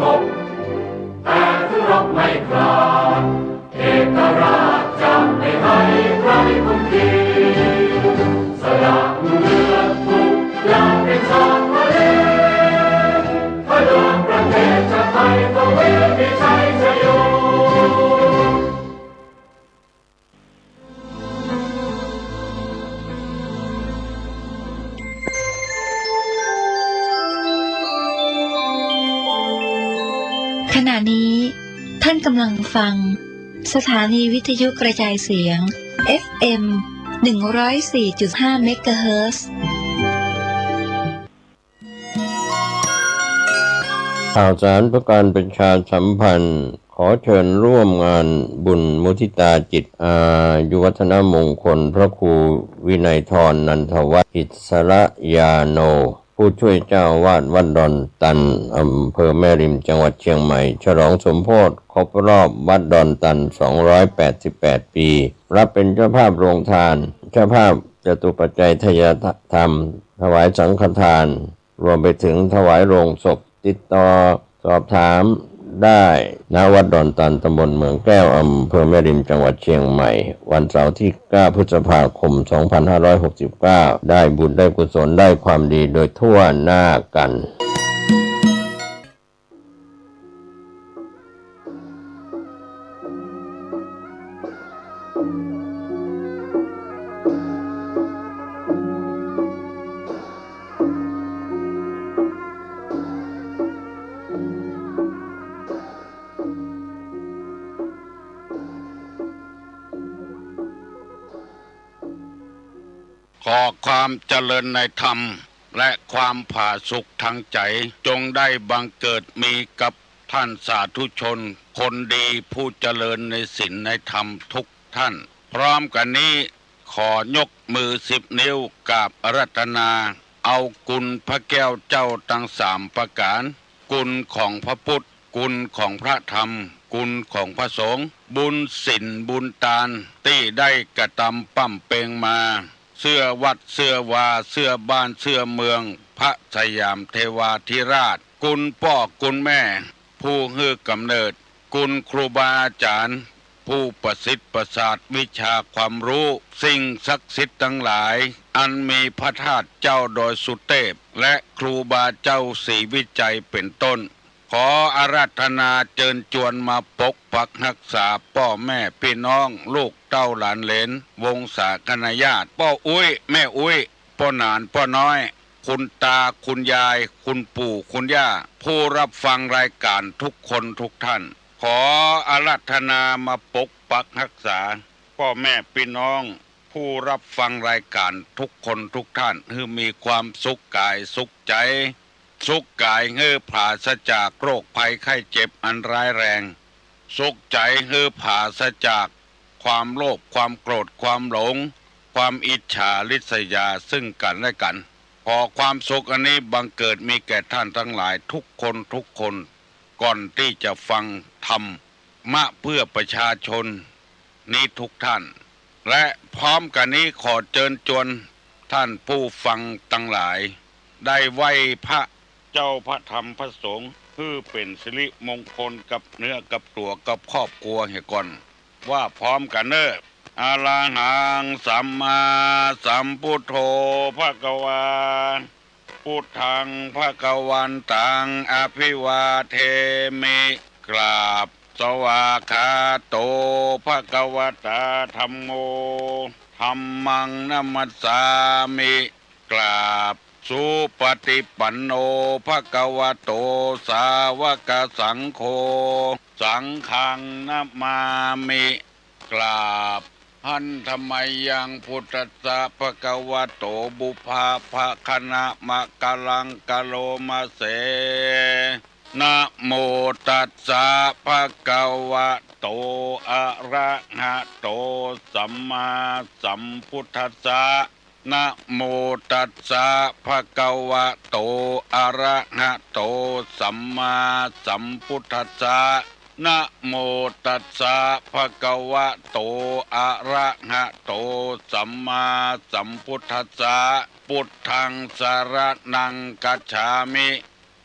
งบแต่ถึงรบไม่กล้าเอกราชจะไม่ให้ใครคุมทีสละเลือดทุกอย่างเป็นชาติทะเลพระเลืองประเทศชาติไทยก็เวทีชัยชโยขณะนี้ท่านกำลังฟังสถานีวิทยุกระจายเสียง FM 104.5 เมกะเฮิรตซ์ข่าวสารประการประชาสัมพันธ์ขอเชิญร่วมงานบุญมุทิตาจิตอายุวัฒนมงคลพระครูวินัยธรนันทวัฒน์อิสระยาโนผู้ช่วยเจ้าวาดวัดดอนตันอำเภอแม่ริมจังหวัดเชียงใหม่ฉลองสมโภชครบรอบวัดดอนตัน288 ปีรับเป็นเจ้าภาพโรงทานเจ้าภาพจตุปัจจัยทายธรรมถวายสังฆทานรวมไปถึงถวายโรงศพติดต่อสอบถามได้ณวัดดอนตันตำบลเมืองแก้วอำเภอแม่ริมจังหวัดเชียงใหม่วันเสาร์ที่9 พฤษภาคม 2569ได้บุญได้กุศลได้ความดีโดยทั่วหน้ากันขอความเจริญในธรรมและความผาสุกทางใจจงได้บังเกิดมีกับท่านสาธุชนคนดีผู้เจริญในศีลในธรรมทุกท่านพร้อมกันนี้ขอยกมือ10 นิ้วกราบอาราธนาเอากุลพระแก้วเจ้าทั้ง3 ประการกุลของพระพุทธกุลของพระธรรมกุลของพระสงฆ์บุญศีลบุญทานที่ได้กระทำปั้มเปงมาเสื้อวัดเสื้อวาเสื้อบ้านเสื้อเมืองพระสยามเทวาธิราชกุลพ่อกุลแม่ผู้ให้กำเนิดกุลครูบาอาจารย์ผู้ประสิทธิ์ประสาทวิชาความรู้สิ่งศักดิ์สิทธิ์ทั้งหลายอันมีพระธาตุเจ้าดอยสุเทพและครูบาเจ้าศรีวิจัยเป็นต้นขออาราธนาเชิญชวนมาปกปักรักษาพ่อแม่พี่น้องลูกเต้าหลานเหลนวงศาคณาญาติพ่ออุ้ยแม่อุ้ยพ่อหนานพ่อน้อยคุณตาคุณยายคุณปู่คุณย่าผู้รับฟังรายการทุกคนทุกท่านขออาราธนามาปกปักรักษาพ่อแม่พี่น้องผู้รับฟังรายการทุกคนทุกท่านให้มีความสุขกายสุขใจสุขกายให้ปราศจากโรคภัยไข้เจ็บอันร้ายแรงสุขใจให้ปราศจากความโลภความโกรธความหลงความอิจฉาริษยาซึ่งกันและกันขอความสุขอันนี้บังเกิดมีแก่ท่านทั้งหลายทุกคนก่อนที่จะฟังธรรมมาเพื่อประชาชนนี้ทุกท่านและพร้อมกันนี้ขอเชิญชวนท่านผู้ฟังทั้งหลายได้ไหว้พระเจ้าพระธรรมพระสงฆ์เพื่อเป็นสิริมงคลกับเนื้อกับตัวกับครอบครัวให้ก่อนว่าพร้อมกันเนอะอะระหังสัมมาสัมพุทโธภควาพุทธังภควันตังอภิวาเทมิกราบสวากขาโตภควตาธัมโมธัมมังนัมมัสสามิกราบสุปฏิปันโนภควโตสาวกสังโฆสังฆังนัมมามิกราบหันธรรมยังพุทธัสสะภควโตบุพาภคณะมะกะลังกะโลมาเสนะโมตัสสะภะคะวะโตอะระหะโตสัมมาสัมพุทธัสสะนะโมตัสสะภะคะวะโตอะระหะโตสัมมาสัมพุทธัสสะนะโมตัสสะภะคะวะโตอะระหะโตสัมมาสัมพุทธัสสะพุทธังสรณังกัจฉามิ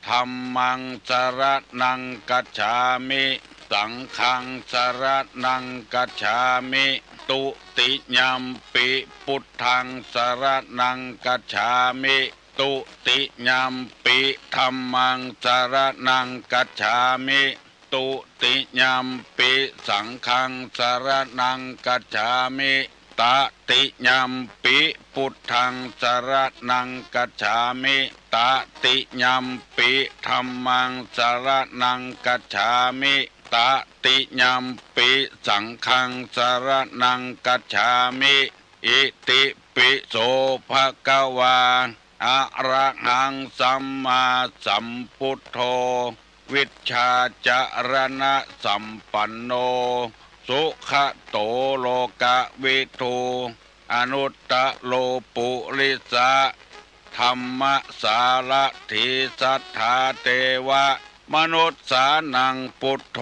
ธัมมังสรณังกัจฉามิสังฆังสรณังกัจฉามิตุติยัมปิพุทธังสรณังกัจฉามิตุติยัมปิธัมมังสรณังกัจฉามิตุติยัมปิสังฆังสรณังกัจฉามิตติยัมปิพุทธังสรณังกัจฉามิตติยัมปิธัมมังสรณังกัจฉามิตติยัมปิสังฆังสรณังกัจฉามิอิติปิโสภะคะวาอะระหังสัมมาสัมพุทโธวิชชาจารณะสัมปันโนสุขโตโลกวิทูอนุตตโลปุริสะธรรมสารถิสัทธาเทวะมนุษสานังพุทโธ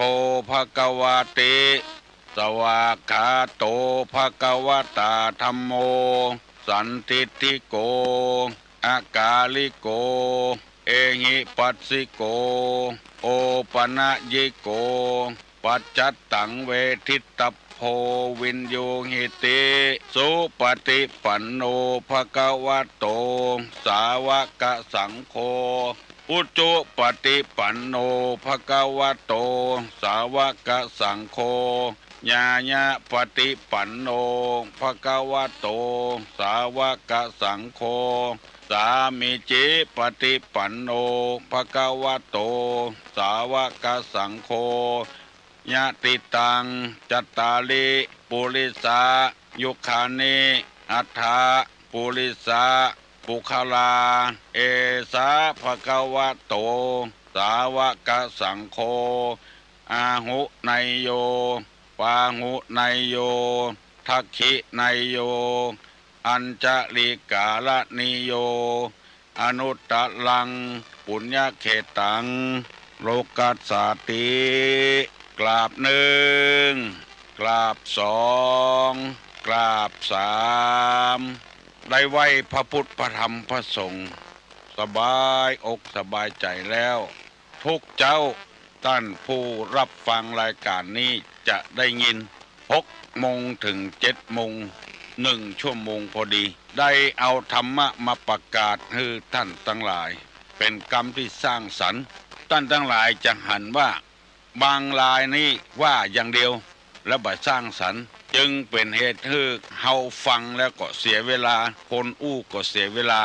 ภควาติสวากขาโตภควตาธัมโมสันทิฏฐิโกอากาลิโกเอหิปัสสิโกโอปนะยิโกปัจจัตตังเวทิตโพวินโยหิติสุปฏิปันโนภควโตสาวกสังโฆอุจุปฏิปันโนภควโตสาวกสังโฆญาญาปฏิปันโนภควโตสาวกสังโฆสามิจิปฏิปันโนภควโตสาวกสังโฆญาติตังจัตตาลิปุริสายุคานิอัฏฐาปุริสาปุคลาเอสาภควโตสาวกสังโฆอาหุไนโยปาหุไนโยทักขิไนโยอัญจลิกาลนิโยอนุตตลังปุญญเขตังโลกัสสาติกราบหนึ่งกราบสองกราบสามได้ไหวพระพุทธพระธรรมพระสงฆ์สบายอกสบายใจแล้วทุกเจ้าท่านผู้รับฟังรายการนี้จะได้ยิน6 โมงถึง 7 โมง1 ชั่วโมงพอดีได้เอาธรรมะมาประกาศให้ท่านทั้งหลายเป็นกรรมที่สร้างสรรค์ท่านทั้งหลายจะหันว่าบางรายนี้ว่าอย่างเดียวแล้วบ่สร้างสรรค์จึงเป็นเหตุให้เฮาฟังแล้วก็เสียเวลาคนอู้ก็เสียเวลา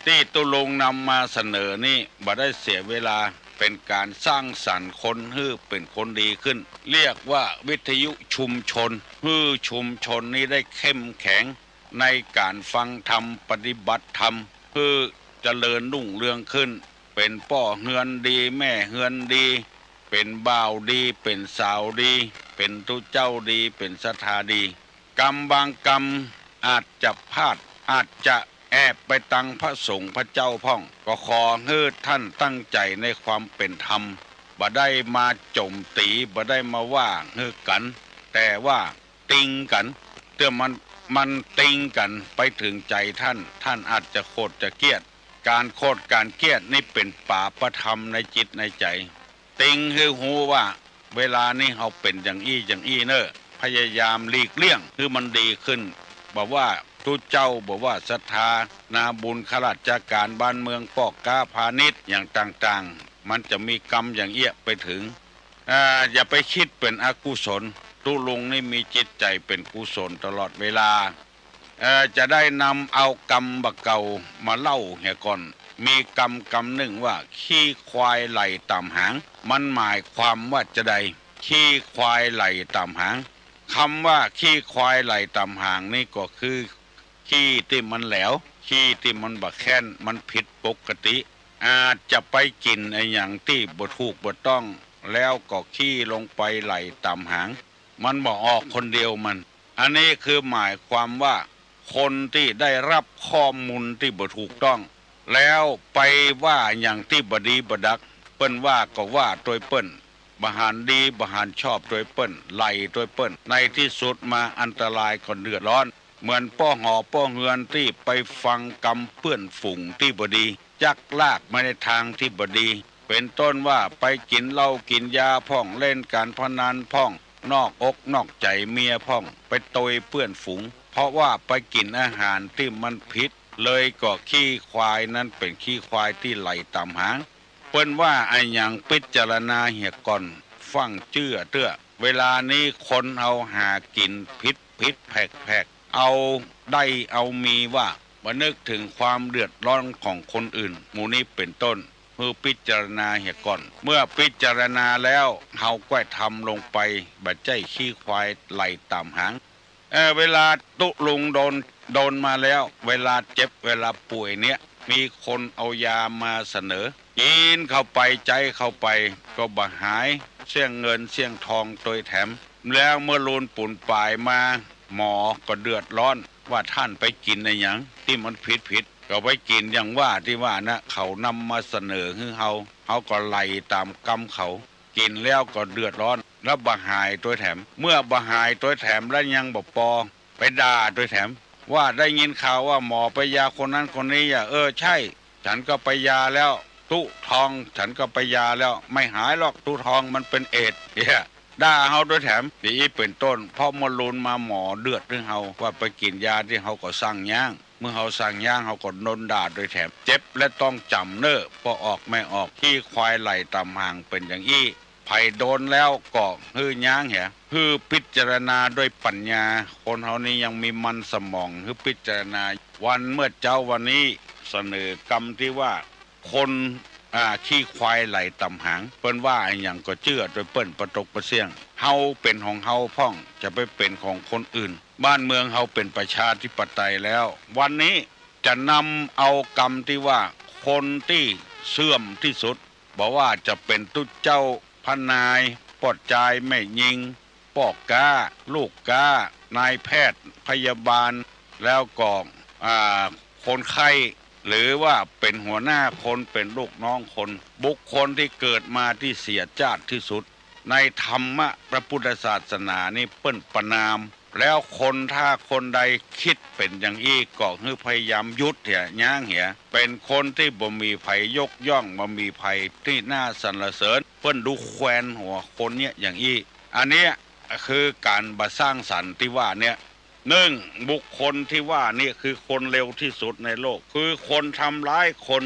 ที่ตุลงนำมาเสนอนี่บ่ได้เสียเวลาเป็นการสร้างสรรค์คนให้เป็นคนดีขึ้นเรียกว่าวิทยุชุมชนให้ชุมชนนี้ได้เข้มแข็งในการฟังธรรมปฏิบัติธรรมเพื่อเจริญรุ่งเรืองขึ้นเป็นพ่อเฮือนดีแม่เฮือนดีเป็นบ่าวดีเป็นสาวดีเป็นทุเจ้าดีเป็นศรัทธาดีกรรมบางกรรมอาจจะพลาดอาจจะแอบไปตังพระสงฆ์พระเจ้าพ่องก็ขอให้ท่านตั้งใจในความเป็นธรรมบ่ได้มาโจมตีบ่ได้มาว่าให้กัน แต่ว่าติงกันเมื่อมันติงกันไปถึงใจท่านอาจจะโคตรจะเกลียดการโคตรการเกลียดนี่เป็นป่าประธรรมในจิตในใจติงคือหูว่าเวลานี้เราเป็นอย่างอี้เนอะพยายามหลีกเลี่ยงคือมันดีขึ้นบอกว่าทุเจ้าบอกว่าศรัทธานาบุญข้าราชการบ้านเมืองปอกก้าพาณิชย์อย่างต่างๆมันจะมีกรรมอย่างเอี้ยไปถึงอย่าไปคิดเป็นอกุศลตุลุงนี่มีจิตใจเป็นกุศลตลอดเวลาจะได้นำเอากรรมบักเก่ามาเล่าเหี่ยก่อนมีกรรมหนึ่งว่าขี้ควายไหลต่ำหางมันหมายความว่าจะใดขี้ควายไหลต่ำหางคำว่าขี้ควายไหลต่ำหางนี่ก็คือขี้ที่มันแหลวขี้ที่มันบะแค้นมันผิดปกติอาจจะไปกินไอ้อย่างที่บ่ถูกบ่ต้องแล้วก็ขี้ลงไปไหลต่ำหางมันบ่ออกคนเดียวมันอันนี้คือหมายความว่าคนที่ได้รับข้อมูลที่บ่ถูกต้องแล้วไปว่าอย่างที่บดีบดักเปิ้นว่าก็ว่าโดยเปิ้นบหารดีบหารชอบโดยเปิ้นไล่โดยเปิ้นในที่สุดมาอันตรายคนเดือดร้อนเหมือนป้อหอป้อเฮือนที่ไปฟังกำเปื้อนฝุ่งที่บดีจักลากมาในทางที่บดี เป็นต้นว่าไปกินเหล้ากินยาพ่องเล่นการพนันพ่องนอกอกนอกใจเมียพ่องไปตยเปื้อนฝูงเพราะว่าไปกินอาหารที่มันผิดเลยก็ขี้ควายนั้นเป็นขี้ควายที่ไหลต่ำหางเปิ้นว่าไอ้หยังพิจารณาเหี่ยก่อนฟังเตื้อเวลานี้คนเอาหากินพิษแผกเอาได้เอามีว่ามานึกถึงความเดือดร้อนของคนอื่นหมู่นี้เป็นต้นเพื่อพิจารณาเหี่ยก่อนเมื่อพิจารณาแล้วเฮาก็ทำลงไปบัดใจขี้ควายไหลต่ำหางเวลาตุลุงโดนมาแล้วเวลาเจ็บเวลาป่วยเนี่ยมีคนเอายามาเสนอกินเข้าไปใจเข้าไปก็บ่หายเสี่ยงเงินเสี่ยงทองโดยแถมแล้วเมื่อลูนปุ่นป่ายมาหมอก็เดือดร้อนว่าท่านไปกินในหยังที่มันผิดก็ไปกินอย่างว่าที่ว่านะเขานำมาเสนอให้เฮาก็ไล่ตามกรรมเขากินแล้วก็เดือดร้อนแล้วบ่หายตัวแถมเมื่อบ่หายตัวแถมแล้วยังบ่ปอไปด่าตัวแถมว่าได้ยินข่าวว่าหมอไปยาคนนั้นคนนี้ใช่ฉันก็ไปยาแล้วตุทองฉันก็ไปยาแล้วไม่หายหรอกตุทองมันเป็นเอดส์ด่าเฮาด้วยแถมนี่เป็นต้นเพราะมาลุนมาหมอเดือดเรื่องเฮาว่าไปกินยาที่เฮาก็สั่งย่างเมื่อเฮาสั่งย่างเฮาก็โดนด่าด้วยแถมเจ็บและต้องจำเน้อพอออกไม่ออกขี้ควายไหลตามห่างเป็นอย่างอี้ไผโดนแล้วก็ฮื้อย่างเหี่ยฮื้พิจารณาด้วยปัญญาคนเฮานี้ยังมีมันสมองฮื้พิจารณาวันเมื่อเจ้าวันนี้เสนอกรรมที่ว่าคนขี้ควายไหลต่ำหางเปิ้นว่าอย่างก็เชื่อโดยเปิ้นประตกประเสี่ยงเฮาเป็นของเฮาพ่องจะไปเป็นของคนอื่นบ้านเมืองเฮาเป็นประชาธิปไตยแล้ววันนี้จะนำเอากรรมที่ว่าคนที่เสื่อมที่สุดบอกว่าจะเป็นตุ๊เจ้าพนายปอดจายแม่ยิงปอกกาลูกกานายแพทย์พยาบาลแล้วก็คนไข้หรือว่าเป็นหัวหน้าคนเป็นลูกน้องคนบุคคลที่เกิดมาที่เสียชาติที่สุดในธรรมะพระพุทธศาสนานี่เปิ้นประนามแล้วคนถ้าคนใดคิดเป็นอย่างอี้ก็คือพยายามยุดเหี่ยย่างเหี่ยเป็นคนที่บ่มีภัยยกย่องบ่มีภัยที่น่าสรรเสริญเปิ้นดูแควนหัวคนเนี่ยอย่างอี้อันเนี้ยคือการบ่สร้างสรรค์ที่ว่าเนี่ยบุคคลที่ว่านี่คือคนเร็วที่สุดในโลกคือคนทำร้ายคน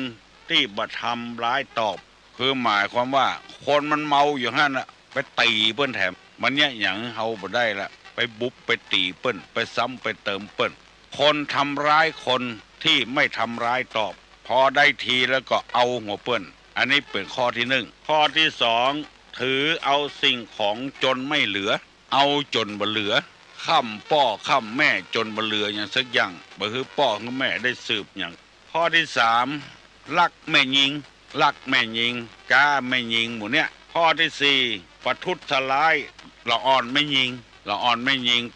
ที่บ่ทำร้ายตอบคือหมายความว่าคนมันเมาอยู่หั่นน่ะไปตีเปิ้นแถมมันเนี่ยหยังเฮาบ่ได้ละไปบุบไปตีเปิ้นไปซ้ำไปเติมเปิ้นคนทำร้ายคนที่ไม่ทำร้ายตอบพอได้ทีแล้วก็เอาหัวเปิ้นอันนี้เป็นข้อที่1ข้อที่2ถือเอาสิ่งของจนไม่เหลือเอาจนบ่เหลือค่ำพ่อค่ำแม่จนบ่เหลืออย่างสักอย่างบ่คือพ่อคือแม่ได้สืบอย่างข้อที่3ลักแม่ยิงกาแม่ยิงหมู่เนี่ยข้อที่4ประทุษร้ายละอ่อนไม่ยิง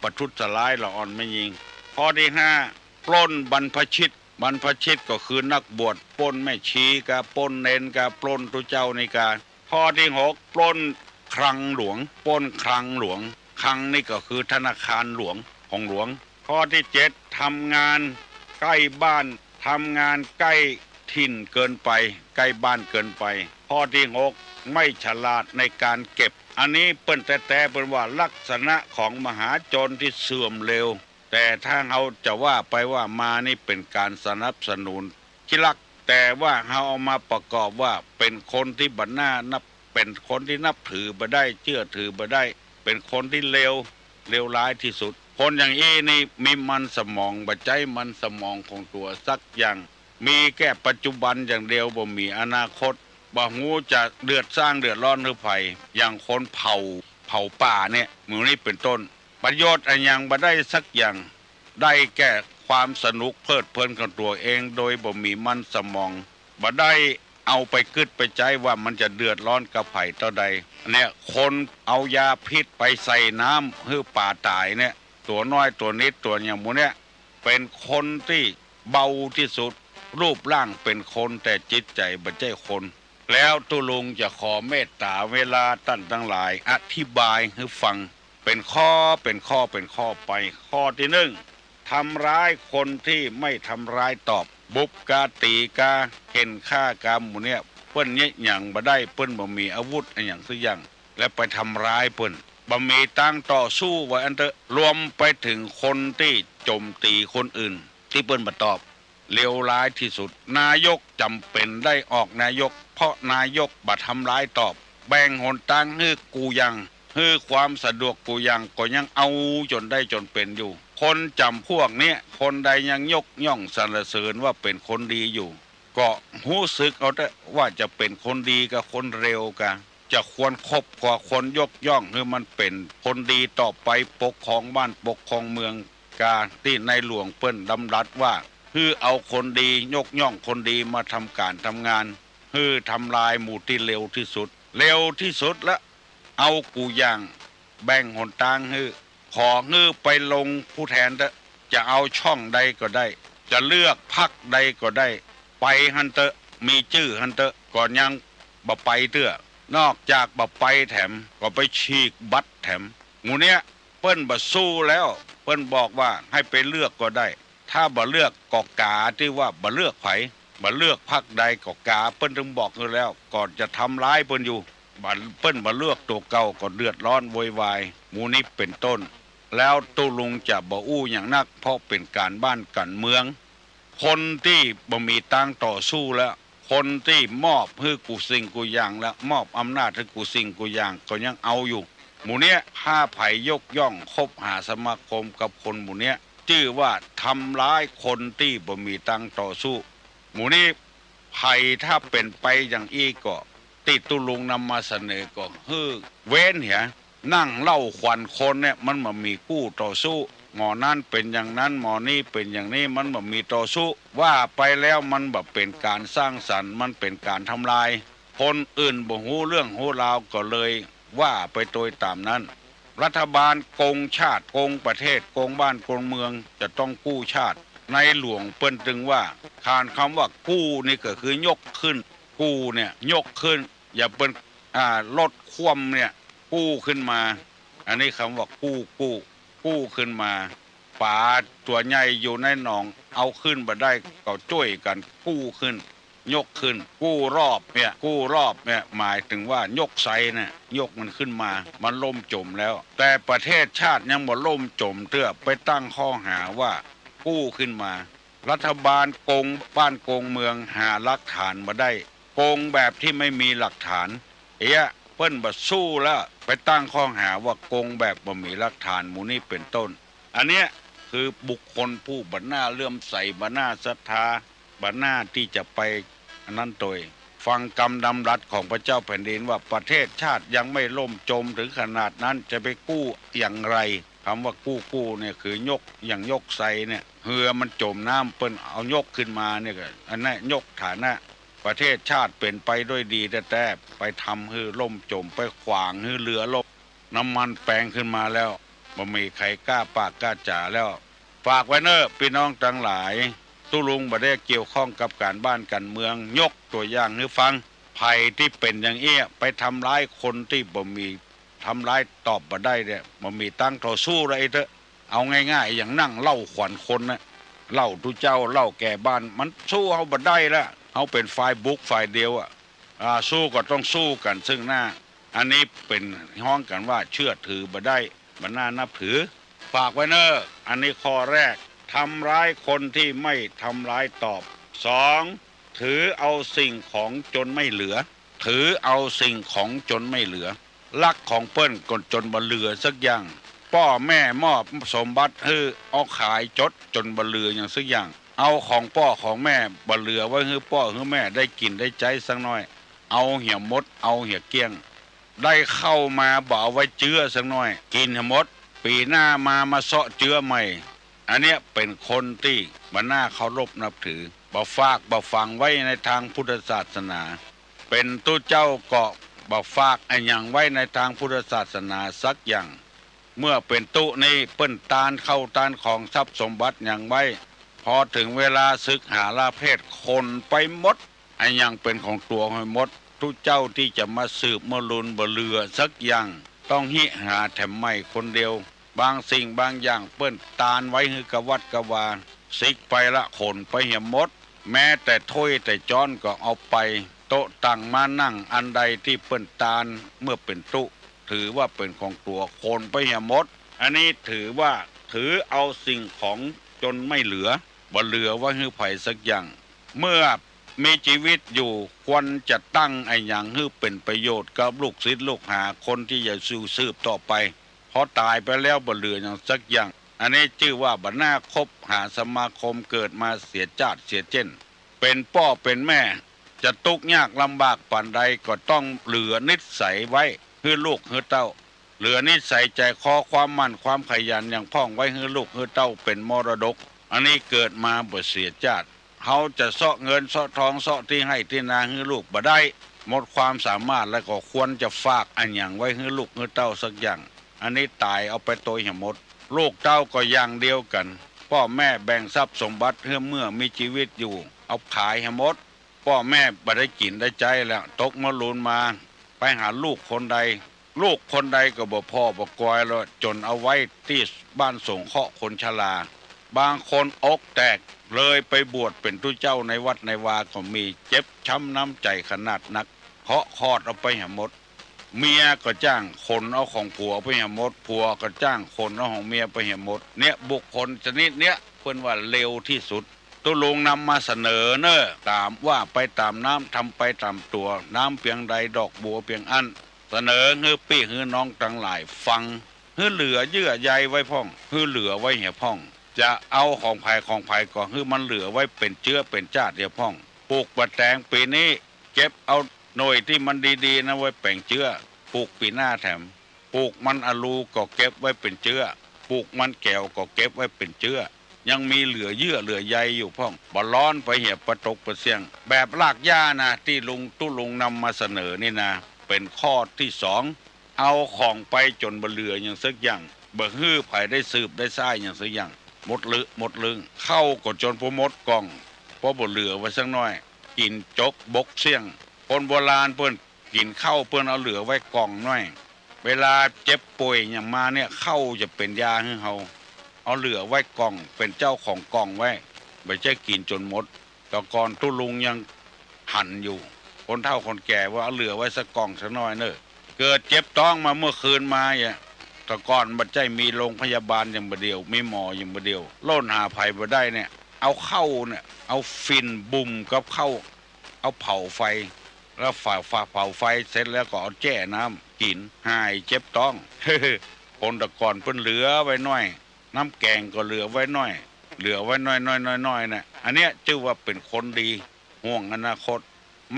ประทุษร้ายละอ่อนไม่ยิงข้อที่5ปล้นบรรพชิตก็คือนักบวชปล้นแม่ชีกะปล้นเนนกะปล้นตุเจ้าในกาข้อที่6ปล้นคลังหลวงปล้นคลังหลวงคลังนี่ก็คือธนาคารหลวงของหลวงข้อที่7ทำงานใกล้บ้านทำงานใกล้ถิ่นเกินไปใกล้บ้านเกินไปข้อที่6ไม่ฉลาดในการเก็บอันนี้เปิ้นแต่เป็นว่าลักษณะของมหาโจรที่เสื่อมเร็วแต่ถ้าเราจะว่าไปว่ามานี่เป็นการสนับสนุนที่ลักแต่ว่าเราเอามาประกอบว่าเป็นคนที่บัดหน้านับเป็นคนที่นับถือบ่ได้เชื่อถือบ่ได้เป็นคนที่เลวร้ายที่สุดคนอย่างนี้นี่มีมันสมองบ่ใจมันสมองของตัวสักอย่างมีแค่ปัจจุบันอย่างเดียวบ่มีอนาคตบ่ฮู้จะเดือดร้อนหรือไผอย่างคนเผาป่าเนี่ยมื้อนี้เป็นต้นประโยชน์อันยังบ่ได้สักอย่างได้แก่ความสนุกเพลิดเพลินของตัวเองโดยบ่มีมันสมองบ่ได้เอาไปกึดไปใจว่ามันจะเดือดร้อนกับไผเท่าใดเนี่ยคนเอายาพิษไปใส่น้ำให้ป่าตายเนี่ยตัวน้อยตัวนิดตัวอย่างหมู่เนี่ยเป็นคนที่เบาที่สุดรูปร่างเป็นคนแต่จิตใจบ่ใช่คนแล้วตุลุงจะขอเมตตาเวลาท่านทั้งหลายอธิบายให้ฟังเป็นข้อไปข้อที่1ทำร้ายคนที่ไม่ทำร้ายตอบบุบกาตีกาเห็นฆ่ากรรมหมู่เนี่ย เปิ้นเนี่ยอย่างบ่ได้เปิ้นบ่มีอาวุธอันอย่างสักอย่างและไปทำร้ายเปิ้นบ่มีตั้งต่อสู้ไว้อันเถอะรวมไปถึงคนที่โจมตีคนอื่นที่เปิ้นบ่ตอบเลวร้ายที่สุดนายกจำเป็นได้ออกนายกเพราะนายกบ่ทำร้ายตอบแบ่งหนทางให้กูยังให้ความสะดวกกูยังก็ยังเอาจนได้จนเป็นอยู่คนจำพวกเนี้ยคนใดยังยกย่องสรรเสริญว่าเป็นคนดีอยู่ก็รู้สึกเอาแต่ว่าจะเป็นคนดีกับคนเร็วกันจะควรคบกว่าคนยกย่องให้มันเป็นคนดีต่อไปปกครองบ้านปกครองเมืองกาที่ในหลวงเปิ้นดำรัสว่าคือเอาคนดียกย่องคนดีมาทำการทำงานคือทำลายหมู่ที่เร็วที่สุดและเอากูอย่างแบ่งหนทางคือขอไปลงผู้แทนจะเอาช่องใดก็ได้จะเลือกพรรคใดก็ได้ไปฮันเตอร์มีชื่อฮันเตอร์ก่อนยังบ่ไปเตื้อนอกจากบ่ไปแถมก็ไปฉีกบัตรแถมหมู่เนี้ยเปิ้นบ่สู้แล้วเปิ้นบอกว่าให้ไปเลือกก็ได้ถ้าบ่เลือกก็กาที่ว่าบ่เลือกไผบ่เลือกพรรคใดก็กาเปิ้นถึงบอกอยู่แล้วก่อนจะทำร้ายเปิ้นอยู่เปิ้นบ่เลือกตัวเก่าก็เดือดร้อนโวยวายหมู่นี้เป็นต้นแล้วตุลุงจะบ่อู้อย่างนักเพราะเป็นการบ้านกันเมืองคนที่บ่มีตังต่อสู้แล้วคนที่มอบให้กูสิ่งกูอย่างแล้วมอบอำนาจให้กูสิ่งกูอย่างก็ยังเอาอยู่หมู่เนี้ยถ้าไผยกย่องคบหาสมาคมกับคนหมู่เนี้ยชื่อว่าทำร้ายคนที่บ่มีตังต่อสู้หมู่นี้ไผถ้าเป็นไปอย่างอี้ก็ติตุลุงนำมาเสนอก็เว้นเหียนั่งเล่าขวัญคนเนี่ยมันบ่มีกู้ต่อสู้หมอนั่นเป็นอย่างนั้นหมอนี่เป็นอย่างนี้มันบ่มีต่อสู้ว่าไปแล้วมันบ่เป็นการสร้างสรรค์มันเป็นการทำลายคนอื่นบ่ฮู้เรื่องฮู้ราวก็เลยว่าไปโดยตามนั้นรัฐบาลโกงชาติโกงประเทศโกงบ้านโกงเมืองจะต้องกู้ชาติในหลวงเปิ้นจึงว่าขานคำว่ากู้นี่ก็คือยกขึ้นกู้เนี่ยยกขึ้นอย่าเปิ้นลดความเนี่ยกู้ขึ้นมาอันนี้คำว่ากู้ขึ้นมาปลาตัวใหญ่อยู่ในหนองเอาขึ้นมาได้ก็ช่วยกันกู้ขึ้นยกขึ้นกู้รอบเนี่ยหมายถึงว่ายกไซเนี่ยยกมันขึ้นมามันล่มจมแล้วแต่ประเทศชาติยังบ่ล่มจมเตื้อไปตั้งข้อหาว่ากู้ขึ้นมารัฐบาลโกงบ้านโกงเมืองหาหลักฐานมาได้โกงแบบที่ไม่มีหลักฐานเปิ้นบ่สู้แล้วไปตั้งข้อหาว่าโกงแบบบ่มีหลักฐานหมู่นี้เป็นต้นอันเนี้ยคือบุคคลผู้บัดหน้าเลื่อมใสบัดหน้าศรัทธาบัดหน้าที่จะไปอันนั้นโดยฟังกรรมดำรัสของพระเจ้าแผ่นดินว่าประเทศชาติยังไม่ล่มจมถึงขนาดนั้นจะไปกู้อย่างไรคำว่ากู้เนี่ยคือยกอย่างยกไซเนี่ยเรือมันจมน้ำเปิ้นเอายกขึ้นมาเนี่ยก็อันนั้นยกฐานะประเทศชาติเป็นไปด้วยดีแต่ไปทำให้ล่มจมไปขวางให้เรือล่มน้ำมันแปลงขึ้นมาแล้วบ่มีใครกล้าปากกล้าจ่าแล้วฝากไว้เนอะพี่น้องทั้งหลายตุลุงบ่ได้เกี่ยวข้องกับการบ้านการเมืองยกตัวอย่างให้ฟังภัยที่เป็นอย่างเอี้ยไปทำร้ายคนที่บ่มีทำร้ายตอบบ่ได้เนี่ยบ่มีตั้งต่อสู้อะไรเถอะเอาง่ายๆอย่างนั่งเล่าขวัญคนนะเล่าทุเจ้าเล่าแก่บ้านมันสู้เฮาบ่ได้ละเฮาเป็นฝ่ายบุกฝ่ายเดียวสู้ก็ต้องสู้กันซึ่งหน้าอันนี้เป็นห้องกันว่าเชื่อถือบ่ได้บ่น่านับถือฝากไว้เนอะอันนี้ข้อแรกทำร้ายคนที่ไม่ทำร้ายตอบ2ถือเอาสิ่งของจนไม่เหลือลักของเปิ้นก็จนบ่เหลือสักอย่างพ่อแม่มอบสมบัติให้เอาขายจดจนบ่เหลืออย่างสักอย่างเอาของพ่อของแม่บ่เหลือไว้ให้พ่อให้แม่ได้กินได้ใจสักหน่อยเอาเหี่ยมดเอาเหี่ยเกี้ยงได้เข้ามาบ่เอาไว้เจื้อสักหน่อยกินเหี่ยมดปีหน้ามาเสาะเจื้อใหม่อันเนี้ยเป็นคนที่บ่น่าเคารพนับถือบ่ฝากบ่ฟังไว้ในทางพุทธศาสนาเป็นตู้เจ้าเกาะบ่ฝากอันอย่างไว้ในทางพุทธศาสนาสักอย่างเมื่อเป็นตู้นี้เปิ้นตานเข้าตานของทรัพย์สมบัติอย่างไว้พอถึงเวลาศึกหาลาเพศคนไปหมดอันอย่างเป็นของตัวให้หมดทุกเจ้าที่จะมาสืบมาลุนบ่เหลือสักอย่างต้องหิหาแถมไม่คนเดียวบางสิ่งบางอย่างเปิ้นตานไว้ให้กะวัดกะวาสิกไปละคนไปเหี่ยมดแม้แต่ถ้วยแต่จ้อนก็เอาไป โต๊ะตั้งมานั่งอันใดที่เปิ้นตาลเมื่อเป็นตุถือว่าเป็นของตัวคนไปเหี่ยหมดอันนี้ถือเอาสิ่งของจนไม่เหลือบ่เหลือว่าให้ไผสักอย่างเมื่อมีชีวิตอยู่ควรจะตั้งไอ้อย่างให้เป็นประโยชน์กับลูกศิษย์ลูกหาคนที่จะสืบต่อไปพอตายไปแล้วบ่เหลืออย่างสักอย่างอันนี้ชื่อว่าบ่น่าคบหาสมาคมเกิดมาเสียชาติเสียเจนเป็นพ่อเป็นแม่จะทุกข์ยากลำบากปานใดก็ต้องเหลือนิสัยไว้ให้ลูกให้เต้าเหลือนิสัยใจคอความมั่นความขยันอย่างพ่องไว้ให้ลูกให้เต้าเป็นมรดกอันนี้เกิดมาบ่เสียชาติเขาจะเสาะเงินเสาะทองเสาะที่ให้ที่นาให้ลูกบ่ได้หมดความสามารถแล้วก็ควรจะฝากอันอย่างไว้ให้ลูกให้เต้าสักอย่างอันนี้ตายเอาไปโตยหมดลูกเต้าก็อย่างเดียวกันพ่อแม่แบ่งทรัพย์สมบัติเมื่อมีชีวิตอยู่เอาขายให้หมดพ่อแม่บ่ได้กินได้ใจแล้วตกมรณมาไปหาลูกคนใดก็บ่พ่อบ่กอยแล้วจนเอาไว้ที่บ้านสงเคราะห์คนชราบางคนอกแตกเลยไปบวชเป็นผู้เจ้าในวัดในวาก็มีเจ็บช้ำน้ำใจขนาดนักเคาะคอดเอาไปให้หมดเมียก็จ้างคนเอาของผัวไปให้หมดผัวก็จ้างคนเอาของเมียไปให้หมดเนี่ยบุคคลชนิดเนี้ยเพิ่นว่าเลวที่สุดตุลุงนำมาเสนอเนอะตามว่าไปตามน้ำทำไปตามตัวน้ำเพียงใดดอกบัวเพียงอันเสนอฮื้อปี้ฮื้อน้องทั้งหลายฟังฮื้อเหลือเยื่อใยไว้พ่องฮื้อเหลือไว้เหี่ยพ่องจะเอาของไผ่ก็ฮื้อมันเหลือไว้เป็นเชื้อเป็นชาติเหี่ยพ่องปลูกบะแตงปีนี้เก็บเอาหน่วยที่มันดีๆนะไว้แป่งเชื้อปลูกปีหน้าแถมปลูกมันอลูก็เก็บไว้เป็นเชื้อปลูกมันแก้วก็เก็บไว้เป็นเชื้อยังมีเหลือเยื่อเหลือใยอยู่พ่องบ่ร้อนไปเหี่ยประตกประเสียงแบบรากหญ้านะที่ลุงนำมาเสนอนี่นะเป็นข้อที่สองเอาของไปจนบ่เหลืออย่างสักอย่างบ่ฮื้อไผได้สืบได้ซ่ายอย่างสักอย่างหมดลึงเข้าก็จนพอหมดกล่องพอบ่เหลือไว้สักน้อยกินจกบกเสี่ยงคนโบราณเพิ่นกินข้าวเพิ่นเอาเหลือไว้กล่องน้อยเวลาเจ็บป่วยอย่างมาเนี่ยข้าวจะเป็นยาให้เฮาเอาเหลือไว้กล่องเป็นเจ้าของกล่องไว้ไม่ใช่กินจนหมดแต่ก่อนตุลุงยังหั่นอยู่คนเฒ่าคนแก่ว่าเอาเหลือไว้สักกล่องสักน้อยเนอะเกิดเจ็บท้องมาเมื่อคืนมาเนี่ยแต่ก่อนบ่ใช่มีโรงพยาบาลอย่างบ่เดียวมีหมออย่างบ่เดียวโล่นหาภัยบ่ได้เนี่ยเอาเข้าเนี่ยเอาฟินบุ่มกับเข้าเอาเผาไฟแล้วฝ่าเผาไฟเสร็จแล้วก็เอาแจ้น้ำกินหายเจ็บท้อง คนแต่ก่อนเพิ่นเหลือไว้น้อยน้ำแกงก็เหลือไว้น้อยเหลือไว้น้อยนะอันเนี้ยชื่อว่าเป็นคนดีห่วงอนาคต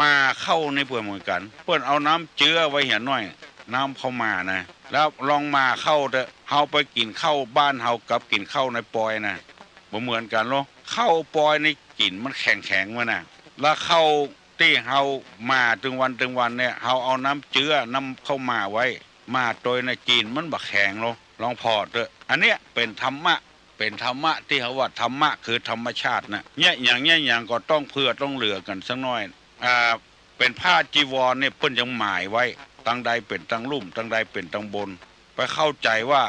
มาเข้าในเพื่อนเหมือนกันเพื่อนเอาน้ำเจือไว้เหี่ยน้อยน้ำเข้ามานะแล้วลองมาเข้าเถอะเฮาไปกินข้าวบ้านเฮากับกินข้าวในปอยนะบ่เหมือนกันหรอกข้าวปอยในกลิ่นมันแข็งมานะแล้วข้าวที่เฮามาถึงวันเนี่ยเฮาเอาน้ำเจือน้ำเข้ามาไว้มาโดยในกลิ่นมันบ่แข็งหรอกลองพอเถอะอันเนี้ยเป็นธรรมะที่เขาว่าธรรมะคือธรรมชาตินะเนี่ยอย่างก็ต้องเพื่อต้องเหลือกันสักหน่อยเป็นผ้าจีวรเนี่ยเพิ่นยังหมายไว้ตั้งใดเป็นตั้งลุ่มตั้งใดเป็นตั้งบนไปเข้าใจว่า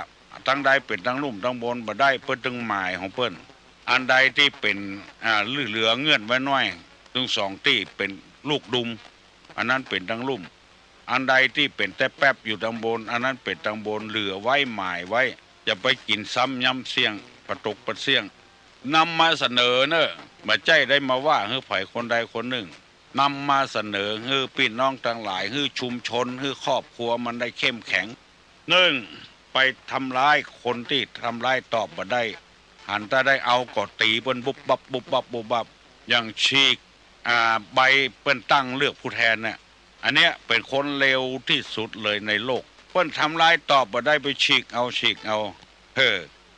ตั้งใดเป็นตั้งลุ่มตั้งบนบ่ได้เพิ่นตั้งหมายของเพิ่นอันใดที่เป็นเหลือเงื่อนไว้น้อยถึง2ที่เป็นลูกดุมอันนั้นเป็นตั้งลุ่มอันใดที่เป็นแต่แป๊บอยู่ตั้งบนอันนั้นเป็นตั้งบนเหลือไว้หมายไว้จะไปกินซ้ำย้ำเสี่ยงประตกประเสี่ยงนำมาเสนอเนอะบ่ใจได้มาว่าให้ไผคนใดคนหนึ่งนำมาเสนอให้พี่น้องทั้งหลายให้ชุมชนให้ครอบครัวมันได้เข้มแข็งไปทำร้ายคนที่ทำร้ายตอบบ่ได้หันถ้าได้เอาก็ตีเปิ้นบุบบับอย่างฉีกใบเปิ้นตั้งเลือกผู้แทนเนี่ยอันเนี้ยเป็นคนเลวที่สุดเลยในโลกเปิ้นทำร้ายตอบบ่ได้ไปฉีกเอา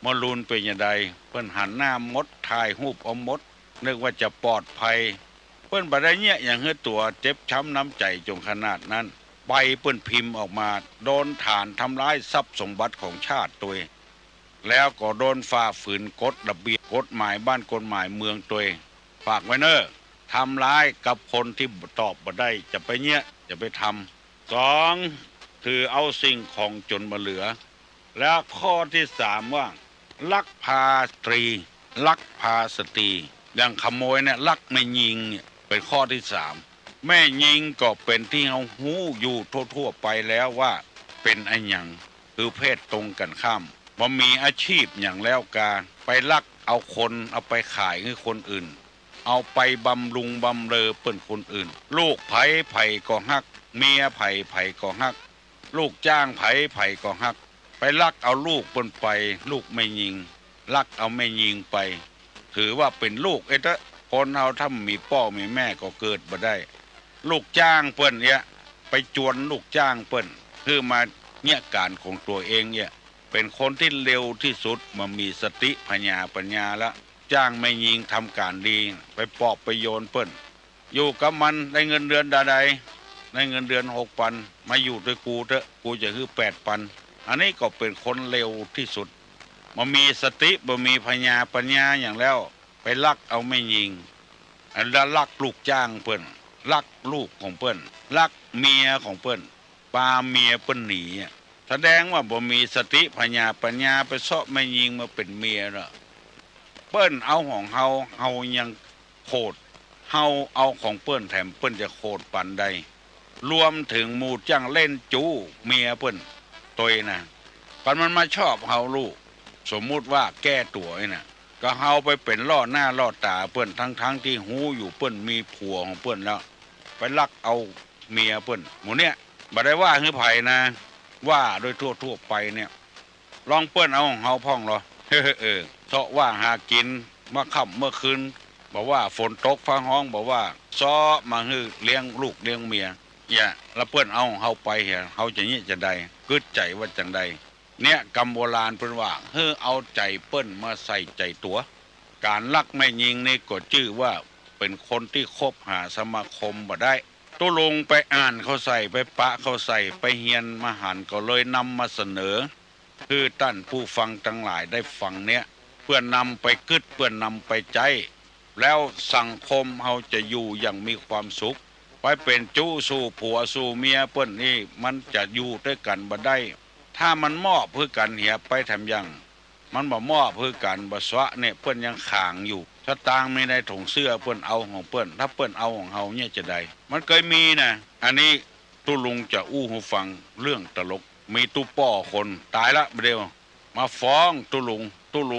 มอลูนเป็นอย่างใดเปิ้นหันหน้ามดถ่ายรูปเอามดนึกว่าจะปลอดภัยเปิ้นบ่ได้เนี่ยอย่างเฮือตัวเจ็บช้ำน้ำใจจงขนาดนั้นใบเปิ้นพิมพ์ออกมาโดนฐานทำร้ายทรัพย์สมบัติของชาติตัวแล้วก็โดนฝ่าฝืนกฎระเบียบกฎหมายบ้านกฎหมายเมืองตัวฝากไว้เนอะทำร้ายกับคนที่ตอบบ่ได้จะไปเนี่ยจะไปทำ2คือเอาสิ่งของจนบ่เหลือแล้วข้อที่3ว่าลักพาสตรีอย่างขโมยเนี่ยลักไม่ยิงเป็นข้อที่3 แม่ยิงก็เป็นที่เฮาฮู้อยู่ทั่วๆไปแล้วว่าเป็นอันหยังคือเพศตรงกันข้ามบ่มีอาชีพอย่างแล้วกาไปลักเอาคนเอาไปขายให้คนอื่นเอาไปบำรุงบำเรอเปิ้นคนอื่นลูกไผก็ฮักเมียไผก็ฮักลูกจ้างไผก็ฮักไปลักเอาลูกเปิ้นไปลูกไม่ยิงลักเอาไม่ยิงไปถือว่าเป็นลูกเถอะคนเฮาถ้ามีพ่อมีแม่ก็เกิดบ่ได้ลูกจ้างเปิ้นเนี่ยไปจวนลูกจ้างเปิ้นคือมาเนี่ยการของตัวเองเนี่ยเป็นคนที่เร็วที่สุดมามีสติปัญญาแล้วจ้างไม่ยิงทำการดีไปปอบไปโยนเปิ้นอยู่กับมันได้เงินเดือนใดได้เงินเดือน 6,000 มาอยู่ด้วยกูเถอะกูจะคือ 8,000 อันนี้ก็เป็นคนเร็วที่สุดมามีสติบ่มีปัญญาอย่างแล้วไปลักเอาไม่ยิงอันละลักลูกจ้างเปิ้นลักลูกของเปิ้นลักเมียของเปิ้นปาเมียเปิ้นหนีแสดงว่าบ่มีสติปัญญาไปเซาะไม่ยิงมาเป็นเมียละเปิ้นเอาของเฮายังโคตรเฮาเอาของเปิ้นแถมเปิ้นจะโคตรปานใดรวมถึงหมู่จ้างเล่นจู้เมียเปิ้นตยนะปันมันมาชอบเฮาลูกสมมุติว่าแก้ตัวน่ะก็เฮาไปเป็นล่อหน้าล่อตาเปิ้นทั้งที่หูอยู่เปิ้นมีผัวของเปิ้นแล้วไปลักเอาเมียเปิ้นหมู่เนี้ยบ่ได้ว่าคือไผนะว่าโดยทั่วไปเนี่ยลองเปิ้นเอาของเฮาพ่องเหรอเซาะว่าหากินเมื่อค่ำเมื่อคืนบอกว่าฝนตกฟ้าร้องบอกว่าซ้อมาฮื้อเลี้ยงลูกเลี้ยงเมียอย่าแล้วเปิ้นเอาของเฮาไปเฮาจะนี่จะใดกึดใจว่าจังใดเนี่ยกรรมโบราณเพิ่นว่าเฮ้อเอาใจเปิ้นมาใส่ใจตัวการลักไม่ยิงนี่ก็ชื่อว่าเป็นคนที่คบหาสมาคมบ่ได้ตุลงไปอ่านเขาใส่ไปปะเขาใส่ไปเฮียนมาหันก็เลยนำมาเสนอคือท่านผู้ฟังทั้งหลายได้ฟังเนี่ยเพื่อนำไปกึดเพื่อนำไปใจแล้วสังคมเฮาจะอยู่อย่างมีความสุขไปเป็นจู้สู่ผัวสู่เมียเปิ้นนี่มันจะอยู่ด้วยกันบ่ได้ถ้ามันมอบเพื่อกันเหียไปทำยังมันบ่มอบเพื่อกันบ่สวะเนี่ยเปิ้นยังขางอยู่ถ้าตางไม่ได้ถุงเสื้อเปิ้นเอาของเปิ้นถ้าเปิ้นเอาของเฮาเนี่ยจะได้มันเคยมีนะอันนี้ตุลุงจะอู้หูฟังเรื่องตลกมีตู้ป้อคนตายละเดียวมาฟ้องตุลุ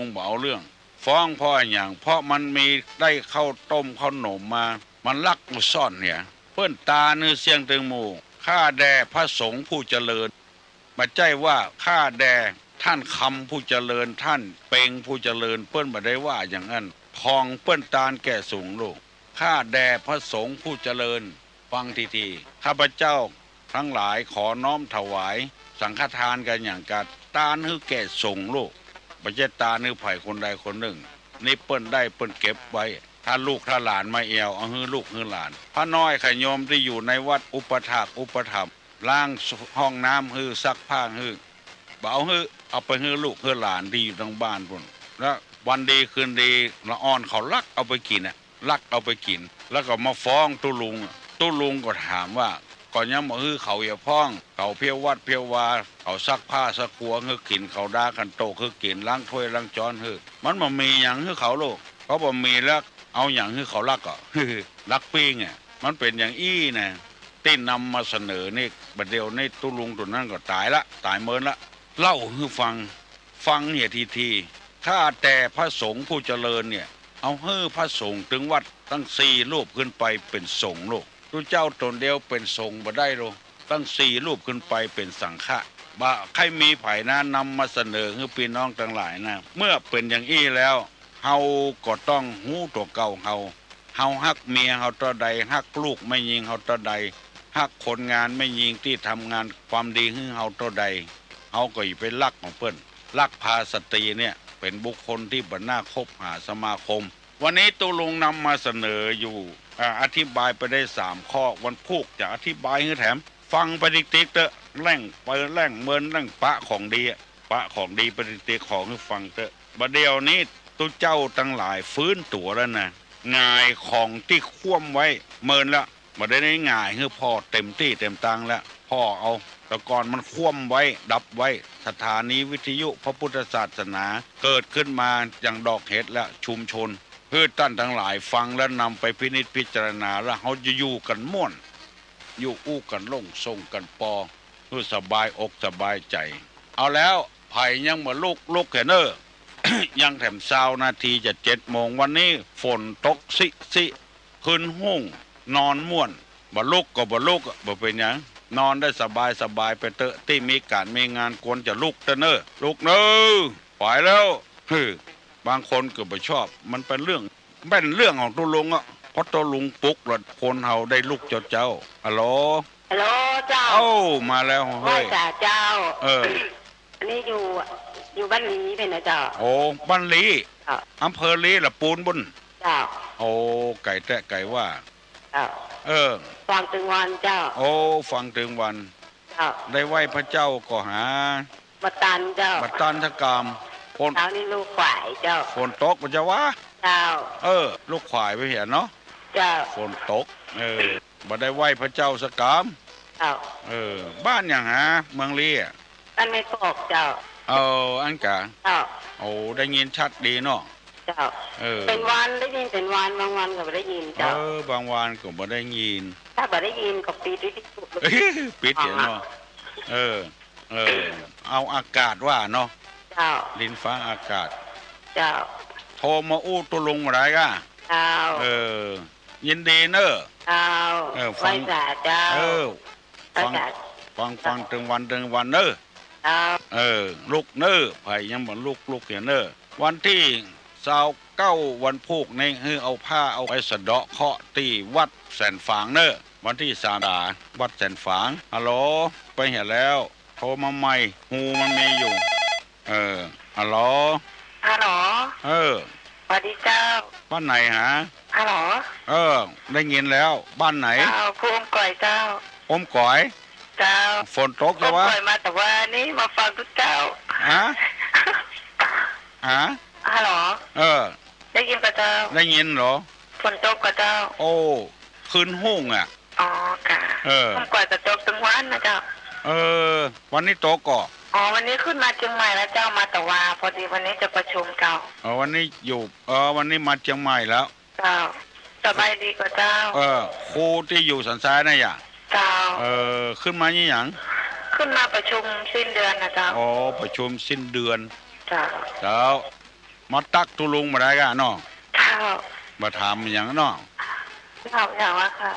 งบ่เอาเรื่องฟ้องเพราะอย่างเพราะมันมีได้ข้าวต้มข้าวหนมมามันลักมาซ่อนเนี่ยเปิ้นตาเนื้อเสียงตึงหมู่ข้าแด่พระสงฆ์ผู้เจริญมาใจว่าข้าแด่ท่านคำผู้เจริญท่านเปงผู้เจริญเปิ้นบ่ได้ว่าอย่างนั้นพองเปิ้นตาลแก่สูงลูกข้าแด่พระสงฆ์ผู้เจริญฟังทีข้าพเจ้าทั้งหลายขอน้อมถวายสังฆทานกันอย่างกัดตาลฮือแก่สูงลูกบ่ใช่ตาลฮือไผคนใดคนหนึ่งนี่เปิ้นได้เปิ้นเก็บไว้ถ้าลูกถ้าหลานมาเอวเอาฮือลูกฮือหลานพระน้อยขโยมที่อยู่ในวัดอุปถากอุปถัมภ์ล้างห้องน้ำฮือซักผ้าฮือบ่เอาฮือเอาไปฮือลูกฮือหลานที่อยู่ทางบ้านพุ่นแล้ววันดีคืนดีละอ่อนเขาลักเอาไปกินลักเอาไปกินแล้วก็มาฟ้องตุลุงก็ถามว่าก่อนยังบ่ฮือเขาอย่าพ้องเขาเพียววัดเพียววาเขาซักผ้าซักครัวฮือกินเขาด่ากันโตฮือกินล้างถ้วยล้างจานฮือมันบ่มีหยังฮือเขาโลกเขาบ่มีแล้วเอาหยังฮือเขาลักก็ลักปิ้งมันเป็นอย่างอี้นะที่นำมาเสนอนี่บัดเดียวในตุลุงตัวนั้นก็ตายเมินละเล่าฮือฟังเนี่ยทีข้าแต่พระสงฆ์ผู้เจริญเนี่ยเอาฮือพระสงฆ์ถึงวัดตั้ง4รูปขึ้นไปเป็นสงฆ์โลกตัวเจ้าตนเดียวเป็นสงฆ์บ่ได้โลตั้ง4รูปขึ้นไปเป็นสังฆะบ่ใครมีไผนะนำมาเสนอให้พี่น้องทั้งหลายนะเมื่อเป็นอย่างอี้แล้วเฮาก็ต้องฮู้ตัวเก่าเฮาฮักเมียเฮาต่อใดฮักลูกไม่ยิงเฮาต่อใดฮักคนงานไม่ยิงที่ทำงานความดีให้เฮาต่อใดเฮาก็อย่าไปลักของเพิ่นลักพาสตรีเนี่ยเป็นบุคคลที่บ่น่าคบหาสมาคมวันนี้ตุลุงนำมาเสนออยู่อธิบายไปได้3ข้อวันพุกจะอธิบายให้แถมฟังไปติ๊กๆเตอะแล่งไปแล่งเมินแล่งปะของดีไปติ๊กๆของให้ฟังเตอะบัดเดียวนี้ตัวเจ้าทั้งหลายฟื้นตัวแล้วนะง่ายของที่คว่ำไว้เมินละบัดได้ง่ายคือพ่อเต็มที่เต็มตังแล้วพ่อเอาแต่ก่อนมันคว่ำไว้ดับไว้สถานีวิทยุพระพุทธศาสนาเกิดขึ้นมาอย่างดอกเห็ดและชุมชน เพื่อท่านทั้งหลายฟังและนำไปพินิจพิจารณาแล้วเขาจะอยู่กันม่วนอยู่อู้กันลงทรงกันปอเพื่อสบายอกสบายใจเอาแล้วไผ่ยังมาลุกแค่เนอ ยังแถม20 นาทีจะ7 โมงวันนี้ฝนตกสิขึ้นหุ่งนอนม่วนบ่ลุกก็บ่ลุกบ่เป็นหยังนอนได้สบายไปเตอะที่มีการมีงานควรจะลุกเตอะเนอลุกเนอไปแล้วบางคนก็บ่ชอบมันเป็นเรื่องของตัวลุงอ่ะเพราะตัวลุงปลุกแล้วคนเฮาได้ลุกเจ้าฮัลโหล ฮัลโหลเจ้า เอ้ามาแล้ว ไหว้ เฮ้ย จ่าเจ้า อันนี้อยู่บ้านลีเป็นนะเจ้า โอ้บ้านลี เจ้า อำเภอลีละปูนบุญ เจ้า โอ้ไก่แตะไก่ว่า เจ้า ฟังตึงวันเจ้า โอ้ฟังถึงวัน เจ้า ได้ไหวพระเจ้าก็หา บัตตันเจ้า บัตตันทกรรมฝน เช้านี่ลูกขวายเจ้า ฝนตกมันจะวะ เจ้า ลูกขวายไปเห็นเนาะ เจ้า ฝนตกบ่ได้ไหวพระเจ้าสกรรม เจ้า บ้านอย่างหาเมืองลีอ่ะ ท่านไม่ตกเจ้า อันกะ เจ้า โอ้ได้ยินชัดดีเนาะ เจ้า เป็นวันได้ยินเป็นวันบางวันก็ไม่ได้ยินเจ้า บางวันก็บ่ได้ยิน ถ้าไม่ได้ยินก็ปีที่สุด ปิดเห็นเนาะเอาอากาศว่าเนาะ เจ้า ดินฟ้าอากาศ เจ้า โทรมาอู้ตุลุงอะไรกะ เจ้า ยินดีเนอะ เจ้า ฟั ไหว้ ง จ่าเจ้าไหว้ ฟัง จ่า ฟังถึงวันเนอะ เจ้า ลูกเนอะไผ่ยังบ่ลูกเห็นเนอะวันที่29วันพุกนี่คือเอาผ้าเอาไปสะเดาะเคราะห์ที่วัดแสนฝางเนอะวันที่วัดแสนฝางฮัลโหลไปเห็นแล้วโทรมาใหม่หูมันมีอยู่ฮัลโหล ฮัลโหล สวัสดีเจ้า บ้านไหนฮะ ฮัลโหล ได้ยินแล้วบ้านไหน เจ้าภูมิก่อยเจ้า อมก๋อย เจ้า ฝนตก ภู จะ มิ วะ ก่อยมาแต่ว่านี่มาฟังทุกเจ้า ฮะ ฮัลโหล ได้ยินกับเจ้า ได้ยินเหรอ ฝนตกกับเจ้า โอ้คืนหุ่งอ่ะ อ๋อค่ะภูมิก่อยกับตกถึงวันนะเจ้า วันนี้โตกก่อ อ๋อวันนี้ขึ้นมาเชียงใหม่แล้วเจ้ามาแต่ว่าพอดีวันนี้จะประชุมเจ้า วันนี้อยู่วันนี้มาเชียงใหม่แล้ว เจ้าสบายดีกว่าเจ้า ครูที่อยู่สันทรายนะอย่า เจ้า ขึ้นมานี่หยัง ขึ้นมาประชุมสิ้นเดือนนะเจ้า ประชุมสิ้นเดือน เจ้า แล้วมาตักตุลุงมาได้กันเนาะ เจ้า มาถามอย่างเนาะ เจ้าอย่างว่าค่ะ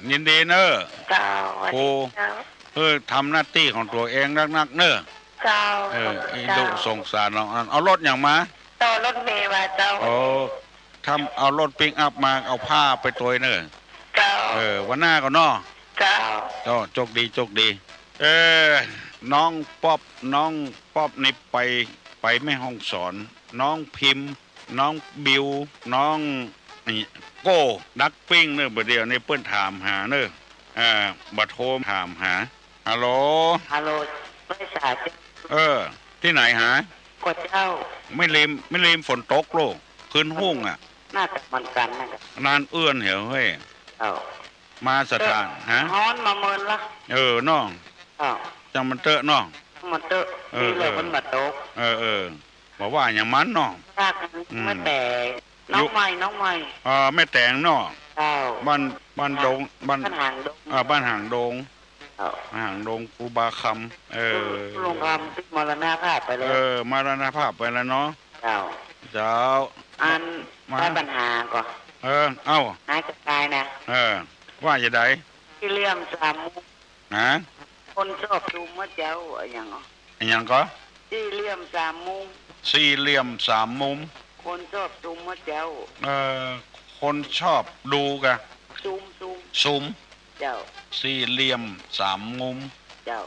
ยินดีเนอะ เจ้าวันนี้เจ้า ทำหน้าที่ของตัวเองนักๆเนอะ เจ้า ไอ้ดุสงสารน้องเอารถอย่างมา เจ้ารถเมล์มาเจ้า เอารถปิ้งอัพมาเอาผ้าไปตัวเนอะ เจ้า วันหน้าก็เนาะ เจ้า โชคดีน้องป๊อบนี่ไปแม่ห้องสอน น้องพิมพ์ น้องบิว น้องโก้นักปิ้งเนอะบ่เดียวนี่เปิ้นถามหาเนอะบัดโทรถามหาฮัลโหล ฮัลโหลไม่สายเจ้า ที่ไหนหาก ดเจ้า ไม่ลืมฝนตกโลกคืนหุ่งอ่ะ น่าจะมันกันนะครับ นานเอื้อนเหรอเฮ้ย เจ้า มาสถานฮะ ฮ้อนมาเมินละ น้อง เจ้า จังมันเตอะน้อง มันเตอะนี่เลยมันมาตก บอกว่าอย่างมันน้อง รากไม่แต่น้องใหม่แม่แตงน้อง เจ้า บ้านดงบ้าน หางดง บ้านหางดง เจ้า หางดงครูบาคำลงคำที่มรณภาพไปเลย มรณภาพไปแล้วเนาะ เจ้า เจ้า อันได้ปัญหาก่อน เอ้า หายกระจายนะ ว่าจะได้ ที่เลี่ยมสามมุม ฮะ คนชอบดูมะเจ้าอย่างอ๋อ อย่างก็ ที่เลี่ยมสามมุม สี่เหลี่ยมสามมุม คนชอบดูมะเจ้า คนชอบดูกะ ซุม เจ้าสี่เหลี่ยมสามมุม เจ้า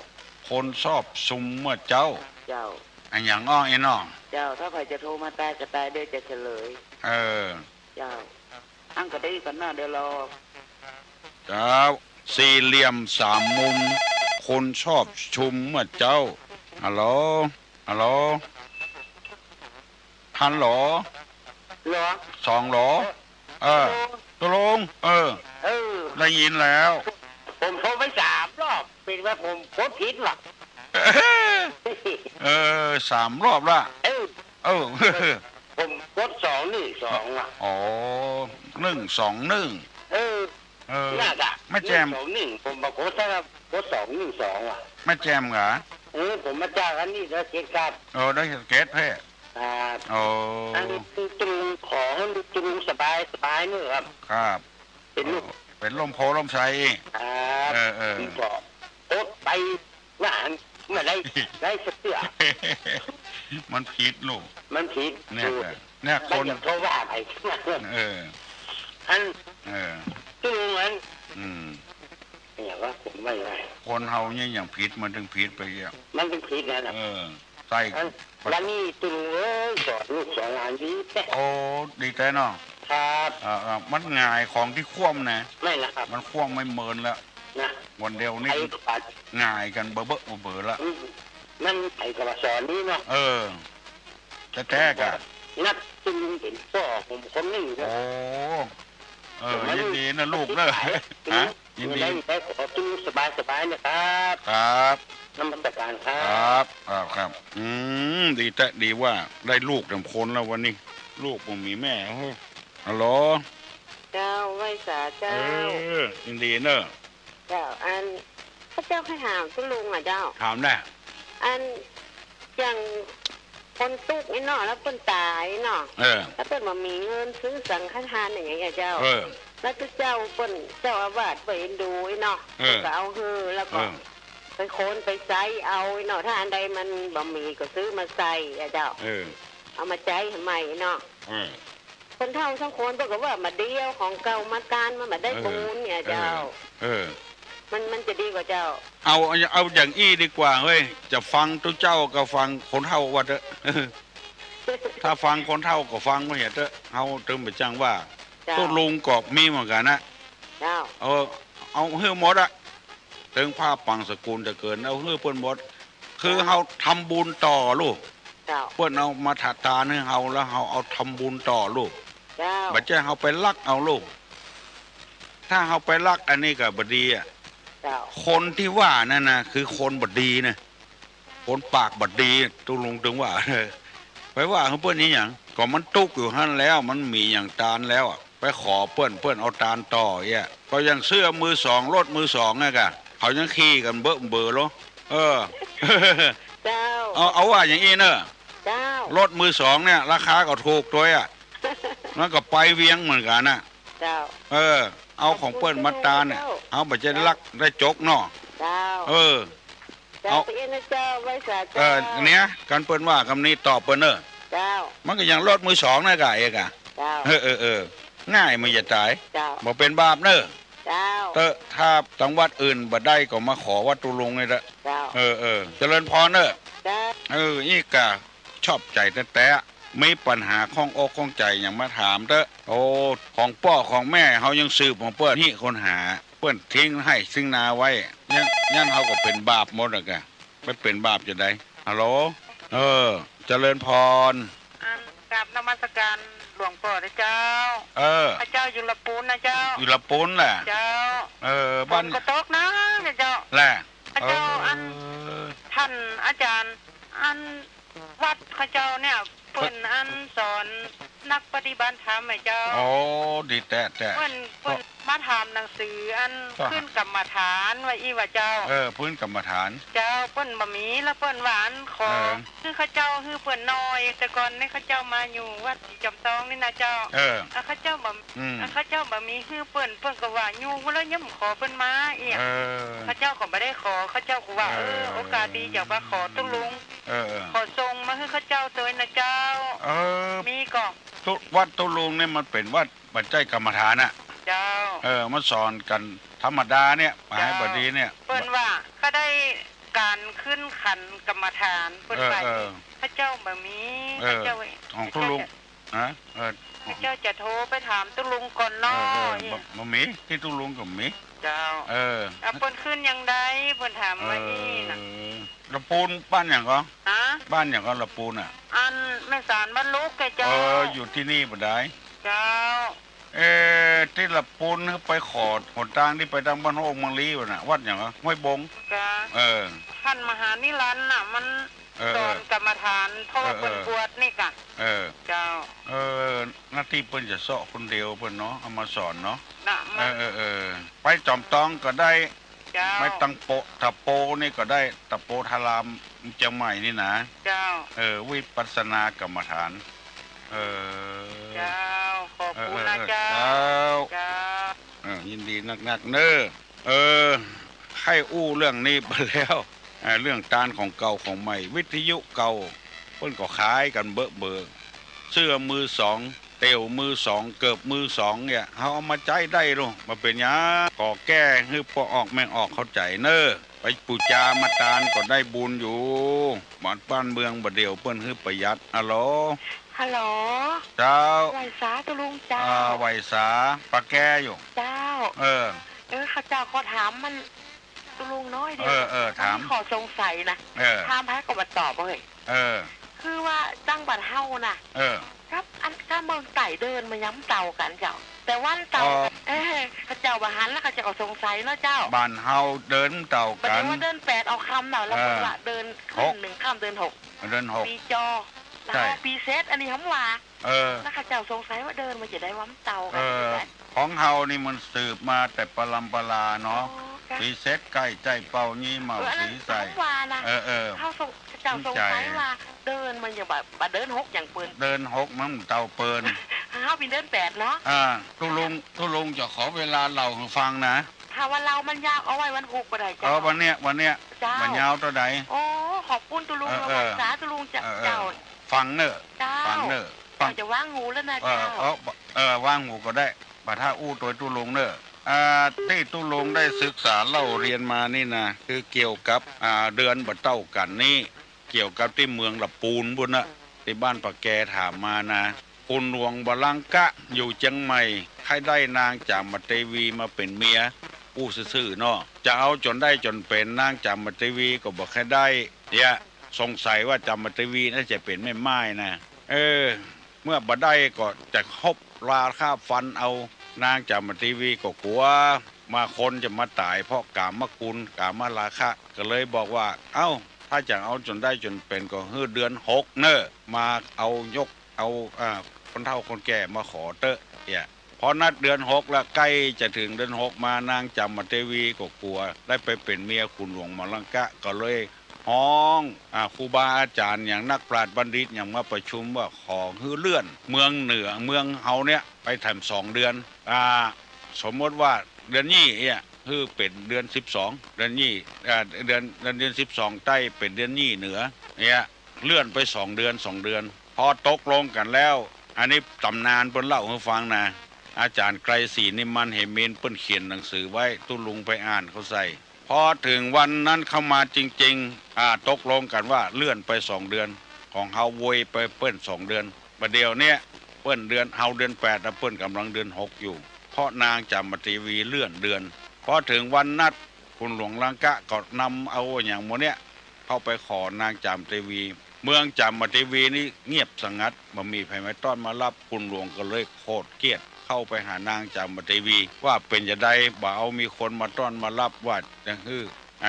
คนชอบซุมเมื่อเจ้า เจ้า อันอย่างอ้อไอ้น้อง เจ้าถ้าใครจะโทรมาตายก็ตายเดี๋ยวจะเฉลย เจ้าอังก็ได้กันนะเดี๋ยวรอ เจ้าสี่เหลี่ยมสามมุม คนชอบชุมเมื่อเจ้าฮัลโหลฮัลโหลฮัลโหล เหรอ 2 โหลตกลงได้ยินแล้ว ผมโทรไป3 รอบเป็นว่าผมโคตรผิดหรอก 3 รอบละ ผมโค ด212อ่ะอ๋อ121เออน่าจะไม่แจม121ผมบอกว่าถ้ากด212อ่ะไม่แจมเหรอผมมาจ้างอันนี้แล้วเก็ตครับได้เกตเพ่ครับอันนี้ตรุงของตรุงสบายเนื้อครับครับเป็นลมโพลมไส้ครับโอ๊ตไปงานเมื่อไรได้สักเตื้อมันผิดลูกมันผิดเนี่ยคนเพราะว่าไปอันตรุงอันอย่างว่าผมไม่ได้คนเฮาเนี่ยอย่างผิดมันถึงผิดไปเยอะมันเป็นผิดนะใส่แล้วนี่ตรุงสอนลูกสอนหลานดีแต่ดีแต่เนาะครับมันง่ายของที่คว่ำนะไม่ละครับมันคว่ำไม่เมินแล้วนะวันเดียวนี่ง่ายกันเบอละมันไอ้กระสอนนี้เนาะแท้กันนัดตรุงเห็นพ่อผมคนนึงยินดีนะลูกเนอะยินดีได้ขอตู้สบายนะครับครับน้ำมันตะการครับครับดีแต่ดีว่าได้ลูกทั้งคนแล้ววันนี้ลูกผมมีแม่ฮัลโหลเจ้าไว้สาเจ้ายินดีเนอะเจ้าอันพระเจ้าให้ถามคุณลุงอ่ะเจ้าถามได้อันอย่างคนตุกนี่เนาะแล้วเปิ้นตายเนาะแล้วเปิ้นมามีเงินซื้อสังฆทานอย่างเงี้ยเจ้าแล้วเจ้าเปิ้นเจ้าอาวาสไปดูเนาะก็เอาแล้วก็ไปโคนไปใส่เอาเนาะถ้าอันใดมันบ่มีก็ซื้อมาใส่เจ้าเอามาใจทำไมเนาะคนเฒ่าทั้งคนบอกว่ามาเดียวของเก่ามาการมาได้บุญเนี่ยเจ้ามันจะดีกว่าเจ้าเอาอย่างอี้ดีกว่าเฮ้ยจะฟังตัวเจ้าก็ฟังคนเฒ่าว่าเถอะถ้าฟังคนเฒ่าก็ฟังไม่เห็นเถอะเอาถึงไปจังว่าตัวลุงก็มีเหมือนกันนะเจ้าเอาเฮือหมดอะถึงภาพปังสกุลจะเกินเอาเฮือเปิ้นหมดคือเฮาทำบุญต่อลูกเปิ้นเอามาถัดตาให้เฮาแล้วเฮาเอาทำบุญต่อลูกบัดเจ้าเฮาไปลักเอาลูกถ้าเฮาไปลักอันนี้ก็บ่ดีอ่ะคนที่ว่านั่นน่ะคือคนบ่ดีนะคนปากบ่ดีตุลุงถึงว่าไปว่าเพิ่นนี่หยังก็มันตุกอยู่หั่นแล้วมันมีหยังตานแล้วอ่ะไปขอเปิ้นเอาตานต่อเนี่ยก็ยังเสื้อมือ2รถมือ2อ่ะกะเขายังขี่กันเบ้อโลเจ้าเอาว่าอย่างนี้เนอะเจ้ารถมือ2เนี่ยราคาก็ถูกด้วยอ่ะแล้วก็ไปเวียงเหมือนกันน่ะเจ้าเอาของเปิ้นมาตาเนี่ยเอาบ่จะลักได้จกเนาะเจ้าเอาเจ้าไว้สาเจ้าเนี้ยกันเปิ้นว่าคำนี้ตอบเปิ้นเนอะเจ้ามันก็ยังรถมือ2นะกะเอกอ่ะเจ้าง่ายมันอย่าตายบ่เป็นบาปเนอะเจ้าถ้าจังหวัดอื่นบ่ได้ก็มาขอวัดตุลุงนี่ละเจ้าเจริญพรเนอะเจ้านี่กะชอบใจแต่มีปัญหาข้องอกข้องใจอย่างมาถามเด้อของพ่อของแม่เฮายังสืบของเปิ้นนี่คนหาเปิ้นทิ้งให้ซึ่งนาไว้ยันเฮาก็เป็นบาปหมดอ่ะกะไม่เป็นบาปจะได้ฮัลโหลเจริญพรกราบนมัสการหลวงพ่อนะเจ้าพระเจ้าอยู่ละปูนนะเจ้าอยู่ละปูนแหละเจ้าบ้านก็ตกนะเจ้าแหละพระเจ้าท่านอาจารย์วัดพระเจ้าเนี่ยเปิ้นสอนนักปฏิบัติธรรมเจ้าดีแต่เปิ้นมาถามหนังสือขึ้นกรรมฐานไว้อีว่าเจ้าพื้นกรรมฐานเจ้าเปิ้นบ่มีแล้วเปิ้นหวานขอคือเขาเจ้าคือเปิ้นน้อยแต่ก่อนนี่เขาเจ้ามาอยู่วัดจำซองนี่นะเจ้าเขาเจ้าบ่มีคือเปิ้นก็ว่าอยู่แล้วย่ำขอเปิ้นมาอีกเขาเจ้าก็บ่ได้ขอเขาเจ้าก็ว่าโอกาสดีอยากว่าขอตุลุงขอส่งมาให้เขาเจ้าตัวนะเจ้ามีก็วัดตุลุงเนี่ยมันเป็นวัดปัจจัยกรรมฐานน่ะเจ้ามันสอนกันธรรมดาเนี่ยมาให้บดีเนี่ยเปิ้นว่าก็ได้การขึ้นขันกรรมฐานเปิ้นไปพระเจ้าบ่มีพระเจ้าของตุลุงพระเจ้าจะโทรไปถามตุลุงก่อนเนาะบ่มีที่ตุลุงก็มีเจ้าเปิ้นขึ้นยังไดเปิ้นถามว่านี่น่ะละปูนบ้านหยังก็บ้านหยังก็ละปูนอ่ะแม่สารบ้านลูกแกเจ้าอยู่ที่นี่บ่ได้เจ้าที่ละปูนไปขอหนทางที่ไปทางบ้านโฮงมังลีน่ะวัดหยังก็ห้วยบงท่านมหานิรันดร์น่ะมัน สอนกรรมฐานพ่อเปิ้นบวชนี่กะเจ้าหน้าที่เปิ้นจะเสาะคนเดียวเปิ้นเนาะเอามาสอนเนาะนะไปจอมตองก็ได้ไม่ตั้งโปตะโปนี่ก็ได้ตะโปทารามเชียงใหม่นี่นะเจ้าวิปัสสนากรรมฐานเจ้าขอบคุณนะเจ้าเจ้ายินดีนักเน้อให้อู้เรื่องนี้ไปแล้วเรื่องตานของเก่าของใหม่วิทยุเก่าเพิ่นก็ขายกันเบ้อเสื้อมือสองเตียวมือสองเกิบมือสองเนี่ยเขาเอามาใจได้หรอมาเป็นยาก่อแก้ให้พอออกแม่งออกเข้าใจเน้อไปปูจามาตานก็ได้บุญอยู่บ้านเมืองบ่เดียวเพิ่นให้ประหยัดฮัลโหลเจ้าไหวสาตุลุงเจ้าไหวสาปลาแก้อยู่เจ้าข้าเจ้าขอถามมันตุลุงน้อยเดียวถามขอสงสัยนะถามให้ก็มาตอบเลยคือว่าจังบัดเฮานะครับอันถ้าเมืองไต่เดินมาย้ำเต่ากันเจ้าแต่วันเต่าข้าเจ้าบาหันแล้วข้าเจ้าก็สงสัยเนาะเจ้าบ้านเฮาเดินเต่ากันว่าเดิน8เอาคำเนาะแล้วก็ว่าเดินขึ้น1ข้ามเดิน6ปีจอแล้วปีเซตอันนี้คำว่าแล้วข้าเจ้าสงสัยว่าเดินมันจะได้ว้ำเต่ากันของเฮานี่มันสืบมาแต่ปรำปราเนาะปีเซตใกล้ใจเป่านี่เมาสีใส่เขาเจ้าสงสัยว่าเดินมันอย่างแบบเดิน6อย่างปืนเดิน6มันเต่าเปินเขาเป็นเดิน8เนาะตุลุงจะขอเวลาเล่าให้ฟังนะถ้าวันเรามันยากเอาไว้วัน6บ่ได้จ้าวันเนี้ยมันยาวตัวใดขอบคุณตุลุงสาตุลุงเจ้าฟังเนอะฟังเนอะฟังจะว่างหูแล้วนะเจ้าว่างหูก็ได้บัดถ้าอู้ตัวตุลุงเนอะที่ตุลุงได้ศึกษาเล่าเรียนมานี่นะคือเกี่ยวกับเดือนบัดเต้ากันนี่เกี่ยวกับที่เมืองละปูนบุญนะที่บ้านปะแกถามมานะปูนหลวงบาลังกะอยู่เชียงใหม่ใครได้นางจามเทวีมาเป็นเมียอู้ซื่อๆเนาะจะเอาจนได้จนเป็นนางจามเทวีก็บอกแค่ได้เนี่ยสงสัยว่าจามเทวีน่าจะเป็นแม่ไม้นะเมื่อบ่ได้ก็จะคบราค่าฟันเอานางจามเทวีก็กลัวมาคนจะมาตายเพราะกามคุณกามราคะก็เลยบอกว่าเอ้าถ้าจะเอาจนได้จนเป็นก็เดือน6เนอะมาเอายกเอาคนเฒ่าคนแก่มาขอเตอะเนี่ยพอนัดเดือน6แล้วใกล้จะถึงเดือน6มานางจามเทวีก็กลัวได้ไปเป็นเมียคุณหลวงมาลังกะก็เลยห้องครูบาอาจารย์อย่างนักปราชญ์บัณฑิตอย่างมาประชุมว่าขอเลื่อนเมืองเหนือเมืองเฮาเนี่ยไปทำ2 เดือนสมมติว่าเดือนนี้เนี่ยคือเป็นเดือน12เดือนนี้เดือน12ใต้เป็นเดือนนี้เหนือเนี่ยเลื่อนไป2 เดือนพอตกลงกันแล้วอันนี้ตำนานเพิ่นเล่าให้ฟังนะอาจารย์ไกรศรีนิมันเหมินเพิ่นเขียนหนังสือไว้ตุลุงไปอ่านเขาใส่พอถึงวันนั้นเข้ามาจริงๆตกลงกันว่าเลื่อนไป2 เดือนของเฮาโวยไปเปิ้น2 เดือนประเดี๋ยวเนี้ยเปิ้นเดือนเฮาเดือน8แล้วเปิ้นกำลังเดือน6อยู่เพราะนางจามเทวีเลื่อนเดือนพอถึงวันนัดคุณหลวงลังกะก็นำเอาอย่างโมเนี้ยเข้าไปขอนางจามเทวีเมืองจามเทวีนี่เงียบสงัดบ่มีไผมาต้อนมารับคุณหลวงก็เลยโคตรเกลียดเข้าไปหานางจามเทวีว่าเป็นจะได้บ่เอามีคนมาต้อนมารับว่าอย่าง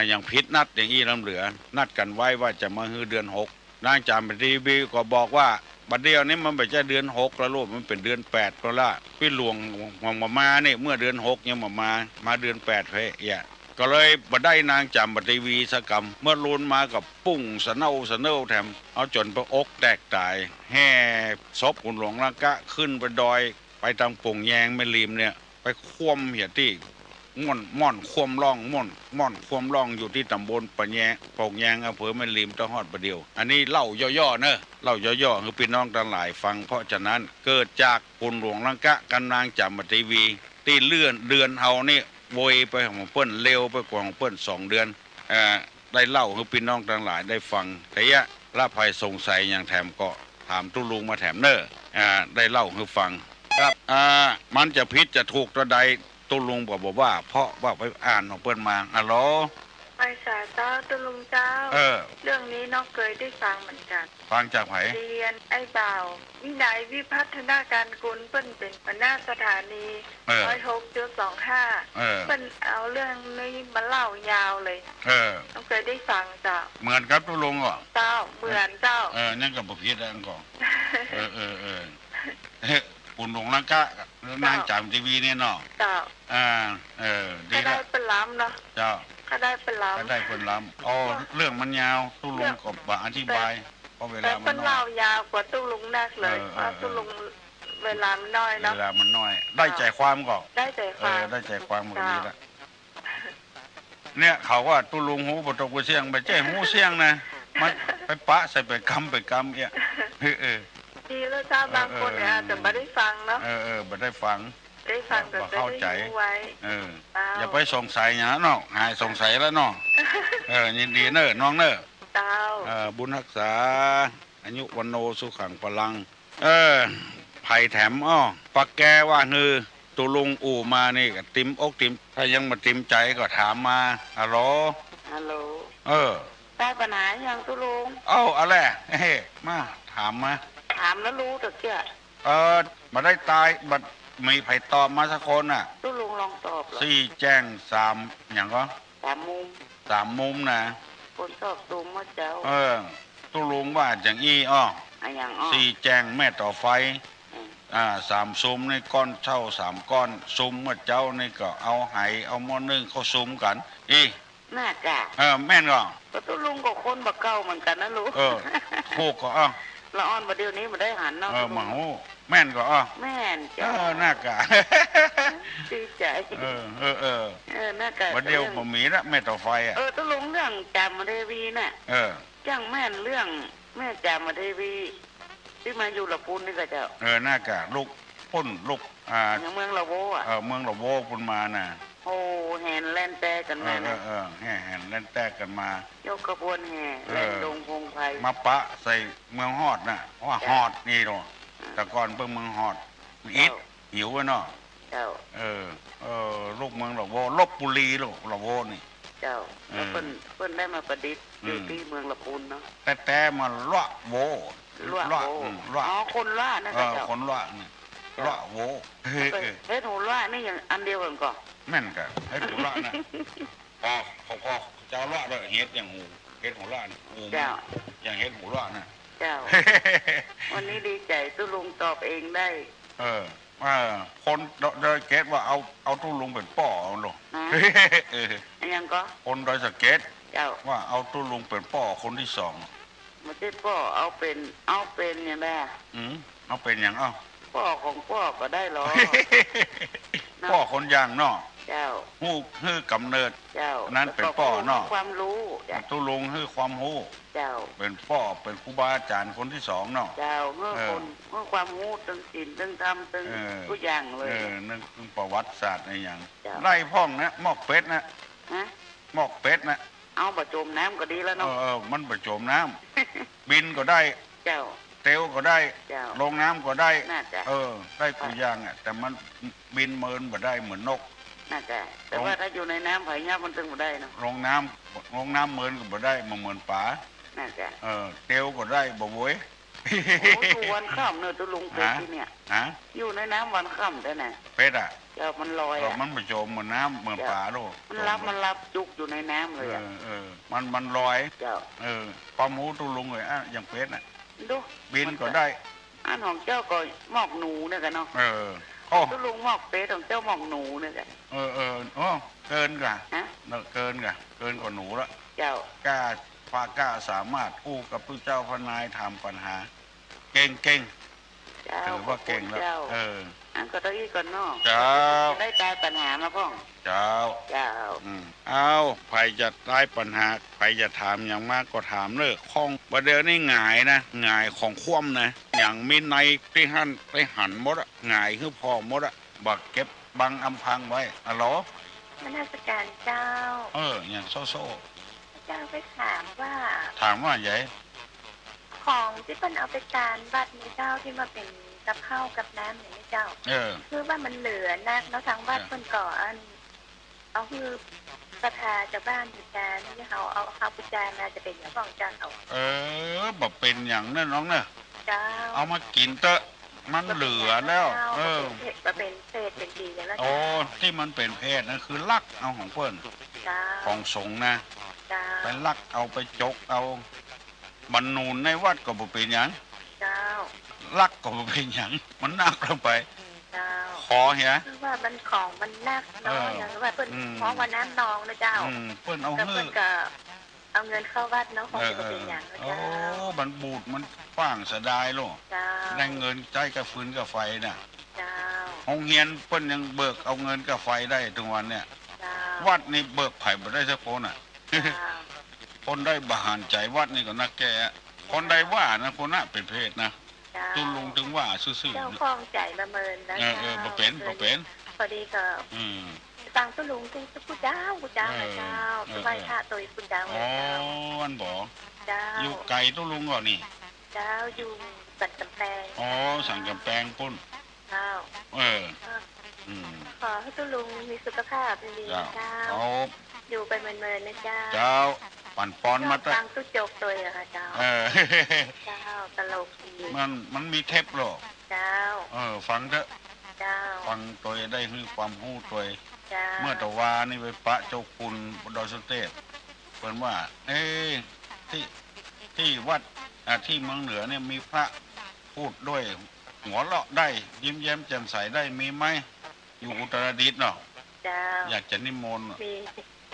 อย่างผิดนัดอย่างอี้ลำเหลือนัดกันไว้ว่าจะมาเดือน6นางจามเทวีก็บอกว่าบัดเดียวนี้มันไม่ใช่เดือน6แล้วลูกมันเป็นเดือน8ก็ละพี่หลวงมาเนี่ยเมื่อเดือน6ยังมาเดือน8เฮ้ยก็เลยบ่ได้นางจามเทวีสกรรมเมื่อลุนมากับปุ้งสะเนาแถมเอาจนพระอกแตกตายแห่ศพคุณหลวงลังกะขึ้นไปดอยไปทางป่งแยงแม่ริมเนี่ยไปคว่ำเหี่ยที่ม่อนคว่ำร่องม่อนคว่ำร่องอยู่ที่ตำบลปะแยงป่งแยงอำเภอแม่ริมจังหวัดประเดียวอันนี้เล่าย่อๆเนอะเล่าย่อๆคือพี่น้องทั้งหลายฟังเพราะฉะนั้นเกิดจากคุณหลวงลังกะกันนางจามเทวีที่เลื่อนเดือนเฮานี่โวยไปของเปิ้นเร็วไปกว่าของเปิ้น2 เดือนได้เล่าให้พี่น้องทั้งหลายได้ฟังแต่ยะละภัยสงสัยอย่างแถมก็ถามตุลุงมาแถมเนอะได้เล่าให้ฟังครับมันจะผิดจะถูกตัวใดตุลุงบอกว่าเพราะว่าไปอ่านของเปิ้นมาฮัลโหล สาเจ้าตุลุงเจ้าเรื่องนี้น้องเคยได้ฟังเหมือนกันฟังจากไหนเรียนไอ้บ่าววินัยวิพัฒนาการกุลเปิ้นเป็นหัวหน้าสถานี106.25เปิ้นเอาเรื่องนี้มาเล่ายาวเลยน้องเคยได้ฟังเจ้าเหมือนกับตุลุงอ่ะเจ้าเหมือนเจ้านั่นกับบุพเพได้ก่อนปุ่นหลงลังกะนางจามทีวีเนี่ยเนาะเจ้าดีละได้เป็นล้ำเนาะเจ้าก็ได้เป็นล้ำก็ได้เป็นล้ำอ๋อเรื่องมันยาวตุลุงกับอธิบายเพราะเวลามันเป็นเล่ายาวกว่าตุลุงนักเลยเพราะตุลุงเวลามันน้อยเนาะเวลามันน้อยได้ใจความก่อนได้ใจความได้ใจความหมดนี้ละเนี่ยเขาว่าตุลุงหูปตกไปเสียงไปเจ้หูเสียงนะมันไปปะใส่ไปกำเนี่ยดีแล้วจ้าบางคนเนี่ยแต่ไม่ได้ฟังเนาะไม่ได้ฟังได้ฟังแต่เข้าใจไว้อย่าไปสงสัยนะน้องหายสงสัยแล้วน้องยินดีเนอะน้องเนอะบุญรักษาอายุวันโนสุขังพลังไผ่แถมปักแกว่าฮือตุลุงอู่มานี่ก็ติมอกติมถ้ายังมาติมใจก็ถามมาฮัลโหลได้ปัญหายังตุลุงอะไรมาถามมาถามแล้วรู้แต่เจ้ามาได้ตายบัดมีไผ่ตอบมาสักคนน่ะตุลุงลองตอบ4แจ้ง3อย่างก็3 มุมนะคนตอบตุลุงมาเจ้าตุลุงว่าอย่าง4แจ้งแม่ต่อไฟ3ซุ้มในก้อนเช่า3ก้อนซุ้มมาเจ้านี่ก็เอาไหเอาหม้อนึ่งเขาซุ้มกันน่ากะแม่นก็ตุลุงกับคนบักเก่าเหมือนกันนะลูกโคก็ละอ่อนมาเดี๋ยวนี้มาได้หันเนาะหมาแม่นก็แม่นจ้าน่ากะดีใจน่ากะมาเดี๋ยวผมมีละแม่ต่อไฟตุลุงเรื่องจามเทวีน่ะจังแม่นเรื่องแม่จามเทวีที่มาอยู่ละปูนนี่ก็เจ้าน่ากะลูกพ่นลูกเมืองละโวเมืองละโวพุ่นมาน่ะโอ้แห่แล่นแต่กันมาแห่แล่นแต่กันมายกขบวนแห่แล่นดงพงไพรมาปะใส่เมืองฮอดน่ะว่าฮอดนี่เนาะแต่ก่อนเพิ่งเมืองฮอดอิดหิวเนาะเจ้าลูกเมืองละโวลบบุรีลูกละโวนี่เจ้าแล้วเพิ่นได้มาประดิษฐ์ที่เมืองละปูนเนาะแต่มาละโวคนละนะเจ้าคนละนี่ละโวเฮ็ดหูละนี่อย่างอันเดียวกันก่อนแม่นกะเฮ็ดหูละนะพอเจ้าละด้วยเฮ็ดอย่างหูเฮ็ดหูละหูอย่างเฮ็ดหูละนะเจ้าวันนี้ดีใจตุลุงตอบเองได้คนโดยเกตว่าเอาตุลุงเป็นป่อหรอยังก็คนโดยสเกตว่าเอาตุลุงเป็นป่อคนที่2ไม่ใช่ป่อเอาเป็นอย่างไรเอาเป็นอย่างป่อของป่อก็ได้หรอป่อคนอย่างเนาะเจ้าฮู้คือกำเนิดนั้นเป็นป่อเนาะความรู้ตุลุงคือความรู้เจ้าเป็นป่อเป็นครูบาอาจารย์คนที่2เนาะเจ้าเมื่อคนเมื่อความรู้ตั้งศีลตั้งธรรมตั้งทุกอย่างเลยนั่นคือประวัติศาสตร์ในอย่างไล่พ่องนะหมอกเป็ดนะหมอกเป็ดนะเอาประจมน้ำก็ดีแล้วเนาะมันประจมน้ำบินก็ได้เจ้าเตวก็ได้ลงน้ำก็ได้ได้ตัวอย่างอ่ะแต่มันบินเมินบ่ได้เหมือนนกน่าจะแต่ว่าถ้าอยู่ในน้ำไผ่เงี้ยมันตึงบ่ได้เนาะลงน้ำเมินก็บ่ได้มาเหมือนป่าน่าจะเตวก็ได้บ่บวยอยู่วันค่ำเนอะตุลุงเป็ดที่เนี่ยอยู่ในน้ำวันค่ำได้ไงเป็ดอ่ะเจ้ามันลอยมันประจมเหมือนน้ำเหมือนป่าโลมันรับจุกอยู่ในน้ำเลยมันลอยเจ้าความรู้ตุลุงเลยอย่างเป็ดน่ะดูบินก็ได้อันของเจ้าก็หมอกหนูเนี่ยกันเนาะตุลุงหมอกเป็ดของเจ้าหมอกหนูเนี่ยกันเกินกะเกินกว่าหนูละเจ้ากล้าสามารถอู้กับผู้เจ้าพนายทำปัญหาเก่งถือว่าเก่งแล้วอันก็ต้องอีกก่อนเนาะได้ตายปัญหามาพ่องเจ้าเอาใครจะได้ปัญหาใครจะถามอย่างมากก็ถามเลิกข้องประเดี๋ยวนี้หงายนะหงายของคว่ำนะอย่างมีในที่หันหมดอะหงายคือพอหมดอะบักเก็บบังอำพังไว้อ๋อมนสการเจ้าอย่างโซ่เจ้าไปถามว่าใหญ่ของที่เป็นเอาไปการบัตรในเจ้าที่มาเป็นกับข้าวกับน้ำอย่างนี้เจ้าคือว่ามันเหลือนักแล้วทางวัดเพิ่นก่ออันเอาคือ ศรัทธาชาวบ้านอยู่จานนี่เขาเอาข้าวปุจามาจะเป็นอย่างของเจ้าเขาบ่เป็นอย่างนั้นน้องเนี่ย เจ้าเอามากินเตอะมันเหลือแล้วมาเป็นเพศเป็นดีแล้วโอ้ที่มันเป็นเพศนั่นคือลักเอาของเพิ่นของสงฆ์นะไปลักเอาไปจกเอาบรรนูนในวัดก็บ่เป็นหยังลักก็บ่เป็นหยังมันนักลงไปขอเหี้ยว่ามันของมันนักเนาะอย่างว่าเพิ่นขอว่าน้ำนองนะเจ้าเพิ่นเอาเงินเอาเงินเข้าวัดเนาะของจะเป็นอย่างนะเจ้ามันบูดมันฟ่างเสียดายโลได้เงินใจกับฟืนกับไฟน่ะโรงเรียนเพิ่นยังเบิกเอาเงินกับไฟได้ทุกวันเนี่ยวัดนี่เบิกไผ่บ่ได้สักคนน่ะคนได้บาหารใจวัดนี่ก็นักแก่คนใดว่านะคนน่ะเป็นเพศนะตุลุงถึงว่าซื่อๆเจ้าคล้องใจละเมินนะบ่เป็นพอดีก็ฟังตุลุงถึงผู้เจ้านะเจ้าสบายท่าตัวผู้เจ้าอ๋ออันบ่อยู่ไกลตุลุงก่อนนี่เจ้าอยู่สันกำแพงอ๋อสันกำแพงปุ้นเจ้าขอให้ตุลุงมีสุขภาพดีเจ้าอยู่ไปเมินๆนะเจ้าเจ้าปั่นปอนมาฟังตุ๊จกตัวอะค่ะเจ้าเจ้าตลกดีมันมีเทปหรอเจ้าฟังเถอะเจ้าฟังตัวได้คือความรู้ตัวเมื่อตะวานี่ไปปะเจ้าคุณดอยสุเทพเพิ่นว่าที่วัดที่เมืองเหนือเนี่ยมีพระพูดด้วยหัวเราะได้ยิ้มแย้มแจ่มใสได้มีไหมอยู่อุตรดิตถ์เนาะอยากจะนิมนต์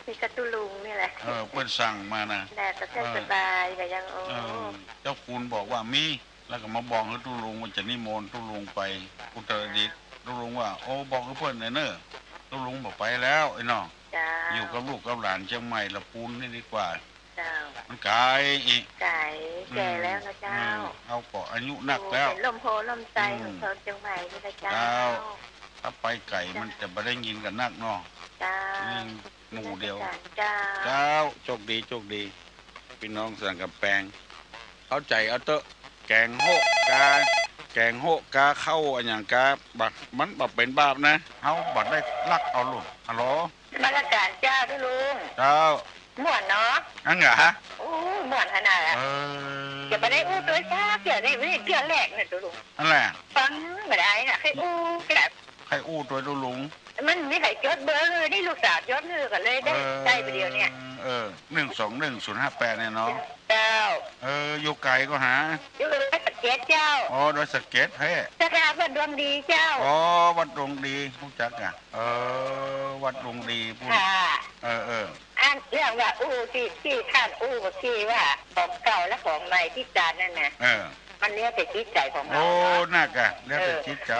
มีกระตุลุงนี่แหละเพิ่นสั่งมานะแต่สบายก็ยังเจ้าคุณบอกว่ามีแล้วก็มาบอกให้ตุลุงว่าจะนิมนต์ตุลุงไปอุตรดิตถ์ตุลุงว่าโอ้บอกให้เพิ่นเนอะตุลุงบอกไปแล้วไอ้น้องอยู่กับลูกกับหลานเชียงใหม่ละปูนนี่ดีกว่ามันไกลอีกไกลแก่แล้วนะเจ้าเอาเกาะอายุนักแล้วลมโพลมใจของชาวเชียงใหม่นี่นะเจ้าถ้าไปไก่มันจะไม่ได้ยินกันนักเนาะหมู่เดียวเจ้าโชคดีพี่น้องสั่งกับแปงเข้าใจเอาเตอะแกงโฮกาเข้าอันอย่างกาบักมันบักเป็นบาปนะเขาบัดได้ลักเอาลูกฮัลโหลมาราการเจ้าด้วยลุงเจ้าม่วนเนาะอันเหรอโอ้ม่วนขนาดจะไปได้อู้ตัวซ่าเกี่ยวได้ไม่เกี่ยวแหลกเนี่ยตัวลุงอันแหละฟังไม่ได้น่ะให้อู้แบบให้อู้ตัวลุงมันไม่ใครจดเบอร์เลยนี่ลูกสาวจดมือกันเลยได้ไปเดียวเนี่ย121058เนี่ยเนาะเจ้าอยู่ไกลก็หาอยู่ดอยสะเก็ดเจ้าดอยสะเก็ดเฮ้สถาบันดวงดีเจ้าวัดดวงดีรู้จักอ่ะวัดดวงดีพูดอันเรื่องว่าที่ท่านที่ว่าของเก่าและของใหม่ที่จานนั่นนะมันเรียกแต่จิตใจของเรานักอะเรียกแต่จิตใจ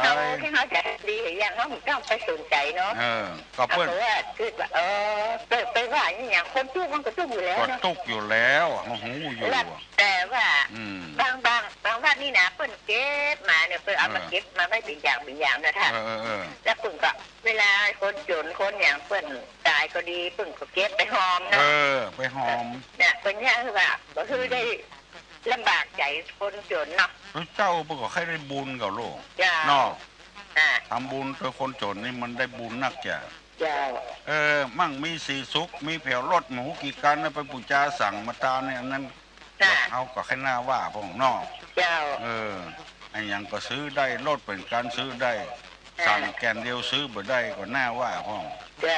ที่เขาจะดีอย่างเขาต้องไปสนใจเนาะก็เพื่อนว่าคือว่าไปว่าอย่างคนทุกมันก็ทุกอยู่แล้วเนาะทุกอยู่แล้วมันหูอยู่แต่ว่าบางว่านี่นะเปิ้นเก็บมาเนี่ยเปิ้นเอามาเก็บมาไม่เป็นอย่างนะท่านแล้วเปิ้นก็เวลาคนจนคนอย่างเปิ้นตายก็ดีเปิ้นก็เก็บไปหอมนะไปหอมเนี่ยเปิ้นเนี่ยคือว่าก็คือได้ลำบากใจคนจนเนาะเจ้าประกอบให้ได้บุญกับโลกนอกทำบุญเพื่อคนจนนี่มันได้บุญนักจ้ะมั่งมีสีสุกมีแผ่วรถหมูกี่กันไปปูจาสั่งมาตาเนี่ยนั้นเอาก็แค่หน้าว่าพวกนอกไอ้ยังก็ซื้อได้รถเป็นการซื้อได้สั่งแกนเดียวซื้อบ่ได้ก็หน้าว่าพ่อ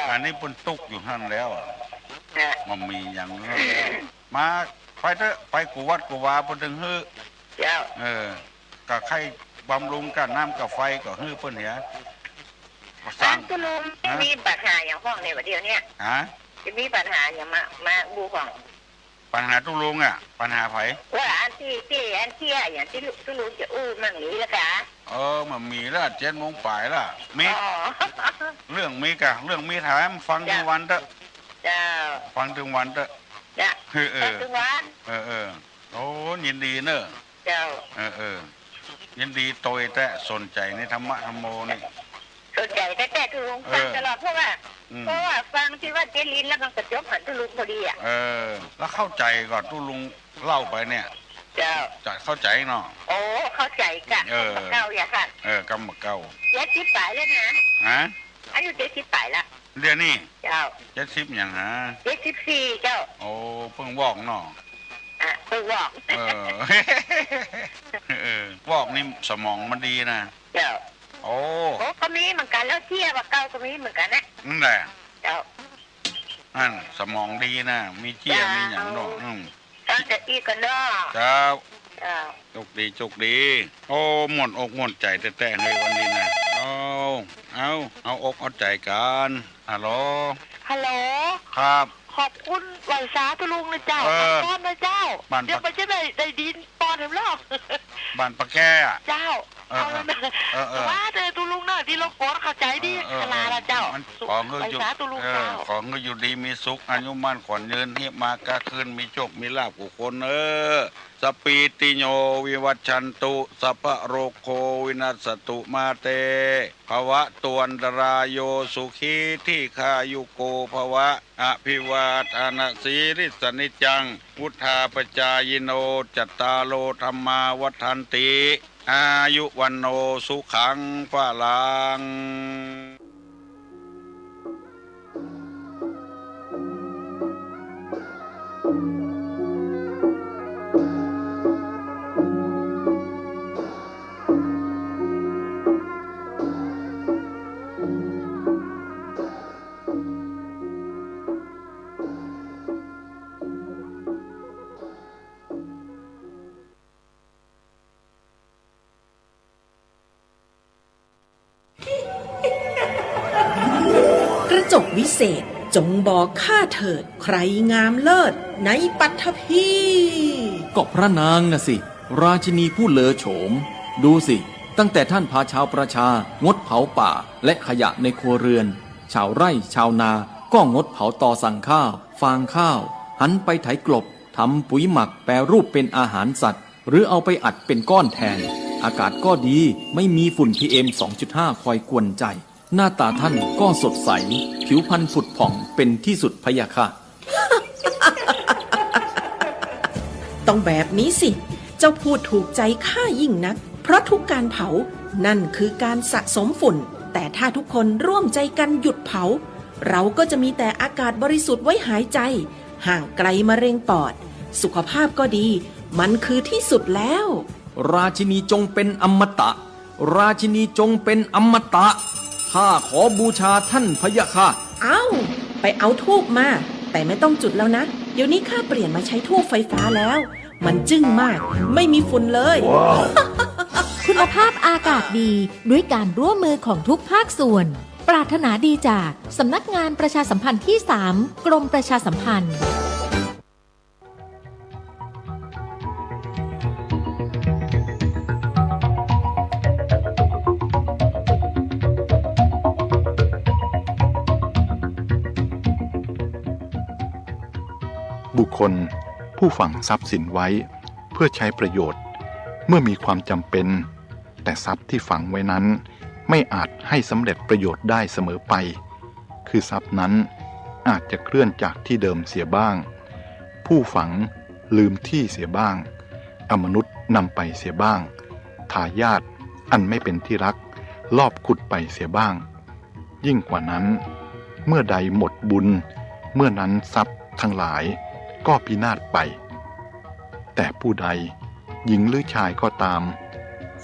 อันนี้เป็นตุกอยู่ท่านแล้วมันมีอย่างนั้นมาไปเถอะไปกูวัดกูวาพอถึงฮื้อก็ใครบำรุงกันน้ำกับไฟก็ฮื้อเพิ่นเหี้ยสั่งตุลุงมีปัญหาอย่างห้องในวันเดียวเนี่ยจะมีปัญหาอย่างมาบูของปัญหาตุลุงอ่ะปัญหาไผว่าอันที่อย่างที่ตุลุงจะอู้มั่งนี้ละคะมันมีแล้ว7:00 ป่ายละมีเรื่องมีกะเรื่องมีถามฟังถึงวันเถอะฟังถึงวันเถอะทุกวันโอ้ยินดีเนอะเจ้ายินดีโตยแต่สนใจในธรรมะธรรมโมนี่สนใจแต่ทุลุงฟังตลอดเพราะว่าฟังที่ว่าเจลินแล้วมันกระจบหันทุลุงพอดีอ่ะแล้วเข้าใจก่อนทุลุงเล่าไปเนี่ยเจ้าจะเข้าใจเนาะโอ้เข้าใจกะเก่าอย่าค่ะกำมะเก่ายัดจิตสายเลยนะ อายุ70 ปีละเดี๋ยวนี้เจ้า70อย่างฮะ74เจ้าโอ้เพิ่งบอกเนาะเพิ่งบอกบอกนี่สมองมันดีนะเจ้าโอ้ก็มีเหมือนกันแล้วเที่ยว่าเก่าก็มีเหมือนกันนะนั่นแหละเจ้าสมองดีนะมีเที่ยมีอย่างเนาะตั้งแต่อีกกันเนาะเจ้าโชคดีโอ้หม่นอกหม่นใจแต่เลยวันนี้นะเอาอกเอาใจกันฮัลโหลครับขอบคุณไหวสาตุลุงนะเจ้าป้อนนะเจ้าเดี๋ยวไปจะได้ดินป้อนเห็นหรอบ้านปะแก่เจ้าเอาแล้วนะว่าแต่ตุลุงน่ะที่เราป้อนเข้าใจดีขนาดละเจ้าไหวสาตุลุงเจ้าของก็อยู่ดีมีสุขอายุมั่นขวัญยืนเฮียมากะคืนมีโชคมีลาภกุคนสปีติโยวิวัชชันตุสัพพะโรโควินัสตุมาเตภวะตวนตรายโยสุขีที่คายุโกภวะอภิวาทานาสีริสนิจังพุทธาปจายโนจัตตาโลธรรมาวัฏันติอายุวันโนสุขังพลังกระจกวิเศษจงบอกข้าเถิดใครงามเลิศในปัทภีก็พระนางน่ะสิราชินีผู้เลอโฉมดูสิตั้งแต่ท่านพาชาวประชางดเผาป่าและขยะในครัวเรือนชาวไร่ชาวนาก็งดเผาตอสั่งข้าวฟางข้าวหันไปไถกลบทำปุ๋ยหมักแปรรูปเป็นอาหารสัตว์หรือเอาไปอัดเป็นก้อนแทนอากาศก็ดีไม่มีฝุ่น PM 2.5 คอยกวนใจหน้าตาท่านก็สดใสผิวพรรณผุดผ่องเป็นที่สุดพะยะค่ะ ต้องแบบนี้สิเจ้าพูดถูกใจข้ายิ่งนักเพราะทุกการเผานั่นคือการสะสมฝุ่นแต่ถ้าทุกคนร่วมใจกันหยุดเผาเราก็จะมีแต่อากาศบริสุทธิ์ไว้หายใจห่างไกลมะเร็งปอดสุขภาพก็ดีมันคือที่สุดแล้วราชินีจงเป็นอมตะราชินีจงเป็นอมตะข้าขอบูชาท่านพะยะค่ะไปเอาธูปมาแต่ไม่ต้องจุดแล้วนะเดี๋ยวนี้ข้าเปลี่ยนมาใช้ธูปไฟฟ้าแล้วมันจึ้งมากไม่มีฝุ่นเลย wow. คุณภาพอากาศดีด้วยการร่วมมือของทุกภาคส่วนปรารถนาดีจากสำนักงานประชาสัมพันธ์ที่ 3 กรมประชาสัมพันธ์บุคคลผู้ฝังทรัพย์สินไว้เพื่อใช้ประโยชน์เมื่อมีความจำเป็นแต่ทรัพย์ที่ฝังไว้นั้นไม่อาจให้สำเร็จประโยชน์ได้เสมอไปคือทรัพย์นั้นอาจจะเคลื่อนจากที่เดิมเสียบ้างผู้ฝังลืมที่เสียบ้างอมนุษย์นำไปเสียบ้างทายาทอันไม่เป็นที่รักลอบขุดไปเสียบ้างยิ่งกว่านั้นเมื่อใดหมดบุญเมื่อนั้นทรัพย์ทั้งหลายก็พินาศไปแต่ผู้ใดหญิงหรือชายก็ตาม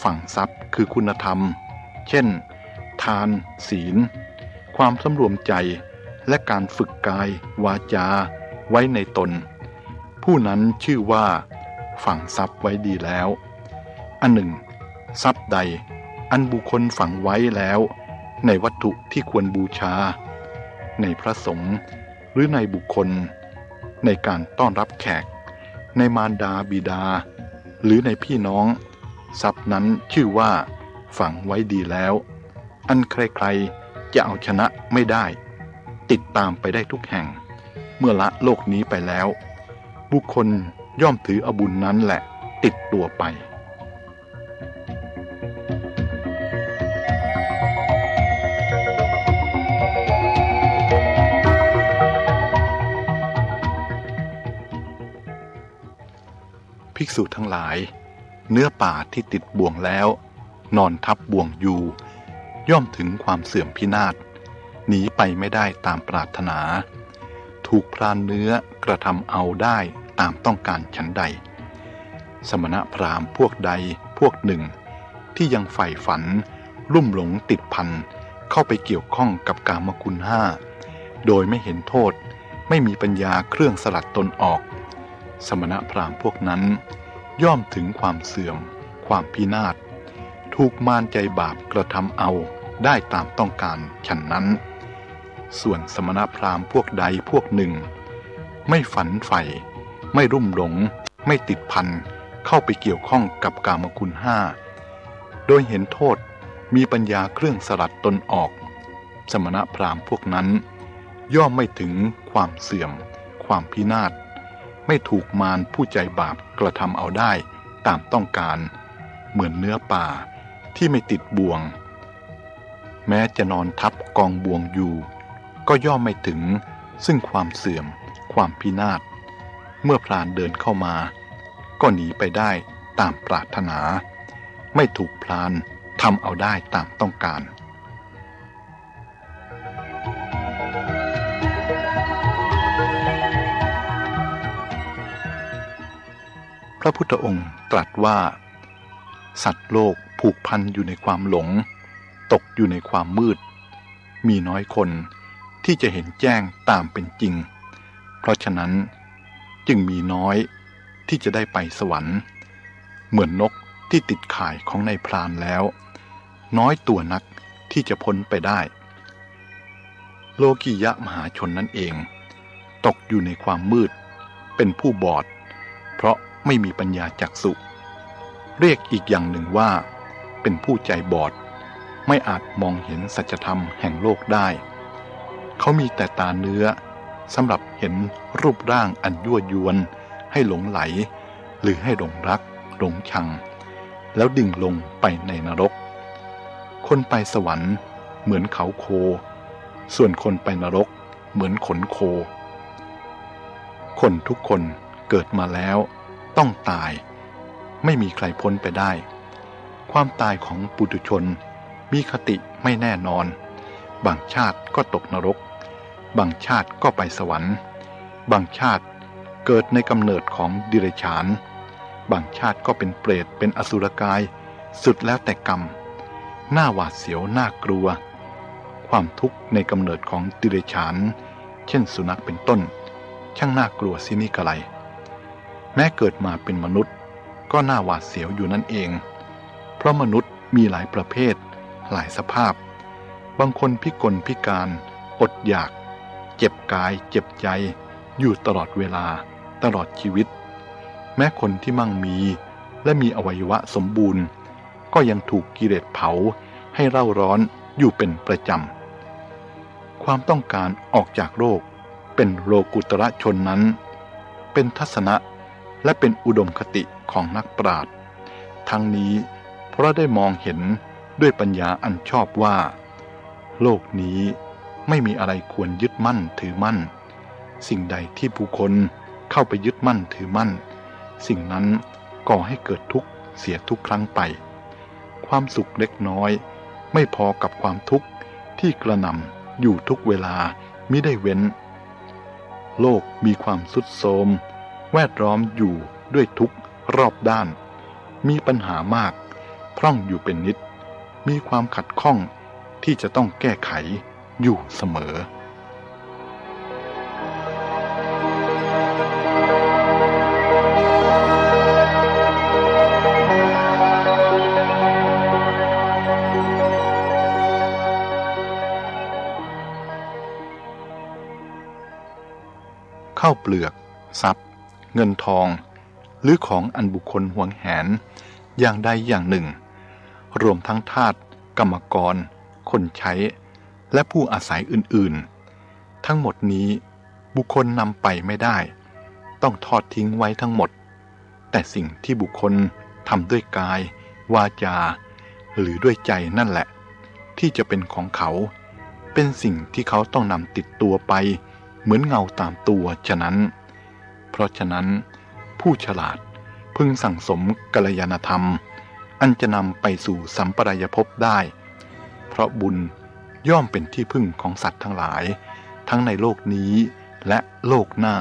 ฝังทรัพย์คือคุณธรรมเช่นทานศีลความสำรวมใจและการฝึกกายวาจาไว้ในตนผู้นั้นชื่อว่าฝังทรัพย์ไว้ดีแล้วอันหนึ่งทรัพย์ใดอันบุคคลฝังไว้แล้วในวัตถุที่ควรบูชาในพระสงฆ์หรือในบุคคลในการต้อนรับแขกในมารดาบิดาหรือในพี่น้องทรัพย์นั้นชื่อว่าฝังไว้ดีแล้วอันใครๆจะเอาชนะไม่ได้ติดตามไปได้ทุกแห่งเมื่อละโลกนี้ไปแล้วบุคคลย่อมถือเอาบุญนั้นแหละติดตัวไปภิกษุทั้งหลายเนื้อป่าที่ติดบ่วงแล้วนอนทับบ่วงอยู่ย่อมถึงความเสื่อมพินาศ หนีไปไม่ได้ตามปรารถนา ถูกพรานเนื้อกระทำเอาได้ตามต้องการฉันใด สมณพราหมณ์พวกใดพวกหนึ่งที่ยังใฝ่ฝันลุ่มหลงติดพันเข้าไปเกี่ยวข้องกับกามคุณห้าโดยไม่เห็นโทษไม่มีปัญญาเครื่องสลัดตนออกสมณพราหมณ์พวกนั้นย่อมถึงความเสื่อมความพินาศถูกมารใจบาปกระทำเอาได้ตามต้องการฉันนั้นส่วนสมณพราหมณ์พวกใดพวกหนึ่งไม่ฝันใฝ่ไม่รุ่มหลงไม่ติดพันเข้าไปเกี่ยวข้องกับกามคุณห้าโดยเห็นโทษมีปัญญาเครื่องสลัดตนออกสมณพราหมณ์พวกนั้นย่อมไม่ถึงความเสื่อมความพินาศไม่ถูกมารผู้ใจบาปกระทำเอาได้ตามต้องการเหมือนเนื้อป่าที่ไม่ติดบ่วงแม้จะนอนทับกองบ่วงอยู่ก็ย่อมไม่ถึงซึ่งความเสื่อมความพินาศเมื่อพรานเดินเข้ามาก็หนีไปได้ตามปรารถนาไม่ถูกพรานทำเอาได้ตามต้องการพระพุทธองค์ตรัสว่าสัตว์โลกผูกพันอยู่ในความหลงตกอยู่ในความมืดมีน้อยคนที่จะเห็นแจ้งตามเป็นจริงเพราะฉะนั้นจึงมีน้อยที่จะได้ไปสวรรค์เหมือนนกที่ติดข่ายของนายพรานแล้วน้อยตัวนักที่จะพ้นไปได้โลกียะมหาชนนั่นเองตกอยู่ในความมืดเป็นผู้บอดเพราะไม่มีปัญญาจักษุเรียกอีกอย่างหนึ่งว่าเป็นผู้ใจบอดไม่อาจมองเห็นสัจธรรมแห่งโลกได้เขามีแต่ตาเนื้อสำหรับเห็นรูปร่างอันยั่วยวนให้หลงไหลหรือให้หลงรักหลงชังแล้วดิ่งลงไปในนรกคนไปสวรรค์เหมือนเขาโคส่วนคนไปนรกเหมือนขนโคคนทุกคนเกิดมาแล้วต้องตายไม่มีใครพ้นไปได้ความตายของปุถุชนมีคติไม่แน่นอนบางชาติก็ตกนรกบางชาติก็ไปสวรรค์บางชาติเกิดในกำเนิดของดิเรกชันบางชาติก็เป็นเปรตเป็นอสุรกายสุดแล้วแต่กรรมหน้าหวาดเสียวน่ากลัวความทุกข์ในกำเนิดของดิเรกชันเช่นสุนัขเป็นต้นช่างน่ากลัวสินี่กะไรแม้เกิดมาเป็นมนุษย์ก็น่าหวาดเสียวอยู่นั่นเองเพราะมนุษย์มีหลายประเภทหลายสภาพบางคนพิกลพิการอดอยากเจ็บกายเจ็บใจอยู่ตลอดเวลาตลอดชีวิตแม้คนที่มั่งมีและมีอวัยวะสมบูรณ์ก็ยังถูกกิเลสเผาให้เร่าร้อนอยู่เป็นประจำความต้องการออกจากโลกเป็นโลกุตระชนนั้นเป็นทัศนะและเป็นอุดมคติของนักปราชญ์ทั้งนี้เพราะได้มองเห็นด้วยปัญญาอันชอบว่าโลกนี้ไม่มีอะไรควรยึดมั่นถือมั่นสิ่งใดที่ผู้คนเข้าไปยึดมั่นถือมั่นสิ่งนั้นก่อให้เกิดทุกข์เสียทุกครั้งไปความสุขเล็กน้อยไม่พอกับความทุกข์ที่กระหน่ำอยู่ทุกเวลามิได้เว้นโลกมีความทรุดโทรมแวดล้อมอยู่ด้วยทุกข์รอบด้านมีปัญหามากพร่องอยู่เป็นนิดมีความขัดข้องที่จะต้องแก้ไขอยู่เสมอข้าวเปลือกทรัพย์เงินทองหรือของอันบุคคลหวงแหนอย่างใดอย่างหนึ่งรวมทั้งทาสกรรมกรคนใช้และผู้อาศัยอื่นๆทั้งหมดนี้บุคคลนำไปไม่ได้ต้องทอดทิ้งไว้ทั้งหมดแต่สิ่งที่บุคคลทำด้วยกายวาจาหรือด้วยใจนั่นแหละที่จะเป็นของเขาเป็นสิ่งที่เขาต้องนำติดตัวไปเหมือนเงาตามตัวฉะนั้นเพราะฉะนั้นผู้ฉลาดพึงสั่งสมกัลยาณธรรมอันจะนำไปสู่สัมปรายภพได้เพราะบุญ ย่อมเป็นที่พึ่งของสัตว์ทั้งหลายทั้งในโลกนี้และโลกหน้า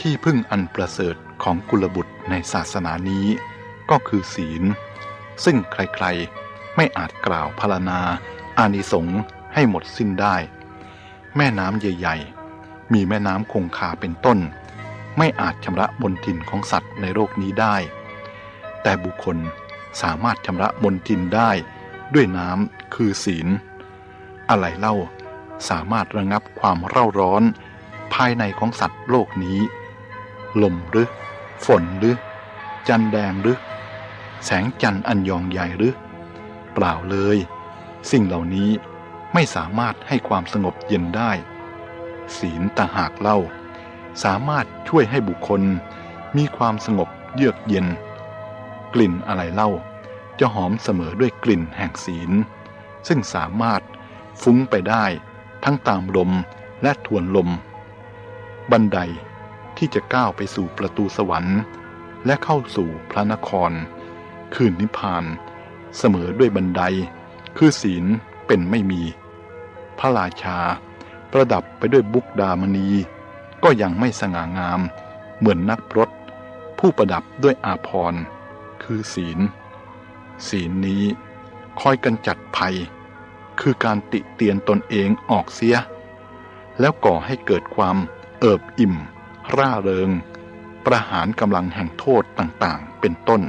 ที่พึ่งอันประเสริฐของกุลบุตรในศาสนานี้ก็คือศีลซึ่งใครๆไม่อาจกล่าวพรรณนาอานิสงส์ให้หมดสิ้นได้แม่น้ำใหญ่ๆมีแม่น้ำคงคาเป็นต้นไม่อาจชำระมลทินของสัตว์ในโลกนี้ได้แต่บุคคลสามารถชำระมลทินได้ด้วยน้ำคือศีลอะไรเล่าสามารถระงับความเร่าร้อนภายในของสัตว์โลกนี้ลมหรือฝนหรือจันทร์แดงหรือแสงจันทร์อันยองใหญ่หรือเปล่าเลยสิ่งเหล่านี้ไม่สามารถให้ความสงบเย็นได้ศีลต่างหากเล่าสามารถช่วยให้บุคคลมีความสงบเยือกเย็นกลิ่นอะไรเล่าจะหอมเสมอด้วยกลิ่นแห่งศีลซึ่งสามารถฟุ้งไปได้ทั้งตามลมและทวนลมบันไดที่จะก้าวไปสู่ประตูสวรรค์และเข้าสู่พระนครคือนิพพานเสมอด้วยบันไดคือศีลเป็นไม่มีพระราชาประดับไปด้วยบุกดามณีก็ยังไม่สง่างามเหมือนนักพรตผู้ประดับด้วยอาภรณ์คือศีลนี้คอยกำจัดภัยคือการติเตียนตนเองออกเสียแล้วก่อให้เกิดความเอิบอิ่มร่าเริงประหารกำลังแห่งโทษต่างๆเป็นต้น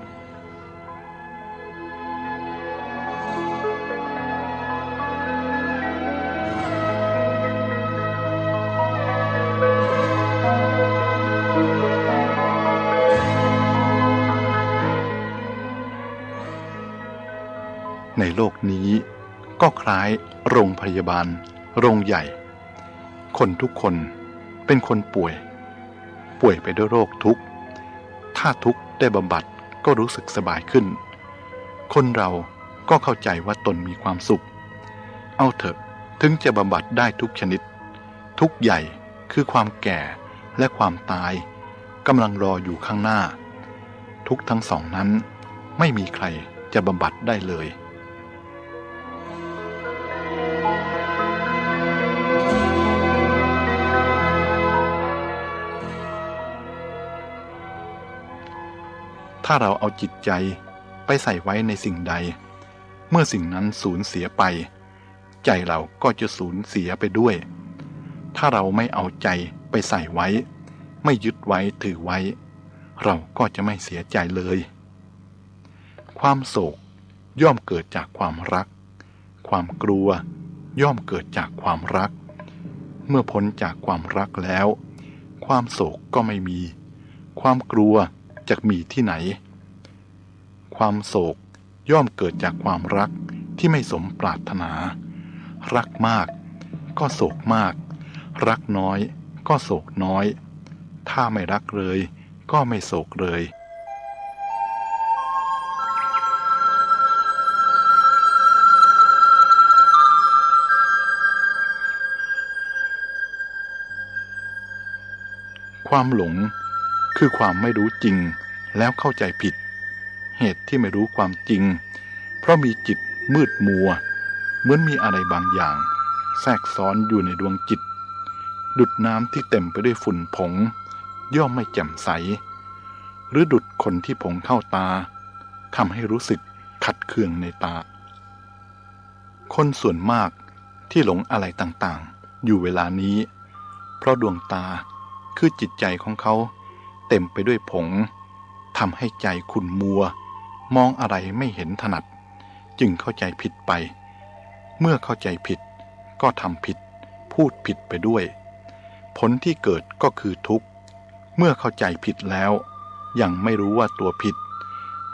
ในโลกนี้ก็คล้ายโรงพยาบาลโรงใหญ่คนทุกคนเป็นคนป่วยไปด้วยโรคทุกข์ถ้าทุกข์ได้บำบัดก็รู้สึกสบายขึ้นคนเราก็เข้าใจว่าตนมีความสุขเอาเถอะถึงจะบำบัดได้ทุกชนิดทุกข์ใหญ่คือความแก่และความตายกำลังรออยู่ข้างหน้าทุกข์ทั้งสองนั้นไม่มีใครจะบำบัดได้เลยถ้าเราเอาจิตใจไปใส่ไว้ในสิ่งใดเมื่อสิ่งนั้นสูญเสียไปใจเราก็จะสูญเสียไปด้วยถ้าเราไม่เอาใจไปใส่ไว้ไม่ยึดไว้ถือไว้เราก็จะไม่เสียใจเลยความโศกย่อมเกิดจากความรักความกลัวย่อมเกิดจากความรักเมื่อพ้นจากความรักแล้วความโศกก็ไม่มีความกลัวจะมีที่ไหนความโศกย่อมเกิดจากความรักที่ไม่สมปรารถนารักมากก็โศกมากรักน้อยก็โศกน้อยถ้าไม่รักเลยก็ไม่โศกเลยความหลงคือความไม่รู้จริงแล้วเข้าใจผิดเหตุที่ไม่รู้ความจริงเพราะมีจิตมืดมัวเหมือนมีอะไรบางอย่างแทรกซ้อนอยู่ในดวงจิตดุจน้ำที่เต็มไปด้วยฝุ่นผงย่อมไม่แจ่มใสหรือดุจคนที่ผงเข้าตาทำให้รู้สึกขัดเคืองในตาคนส่วนมากที่หลงอะไรต่างๆอยู่เวลานี้เพราะดวงตาคือจิตใจของเขาเต็มไปด้วยผงทำให้ใจขุ่นมัวมองอะไรไม่เห็นถนัดจึงเข้าใจผิดไปเมื่อเข้าใจผิดก็ทำผิดพูดผิดไปด้วยผลที่เกิดก็คือทุกข์เมื่อเข้าใจผิดแล้วยังไม่รู้ว่าตัวผิด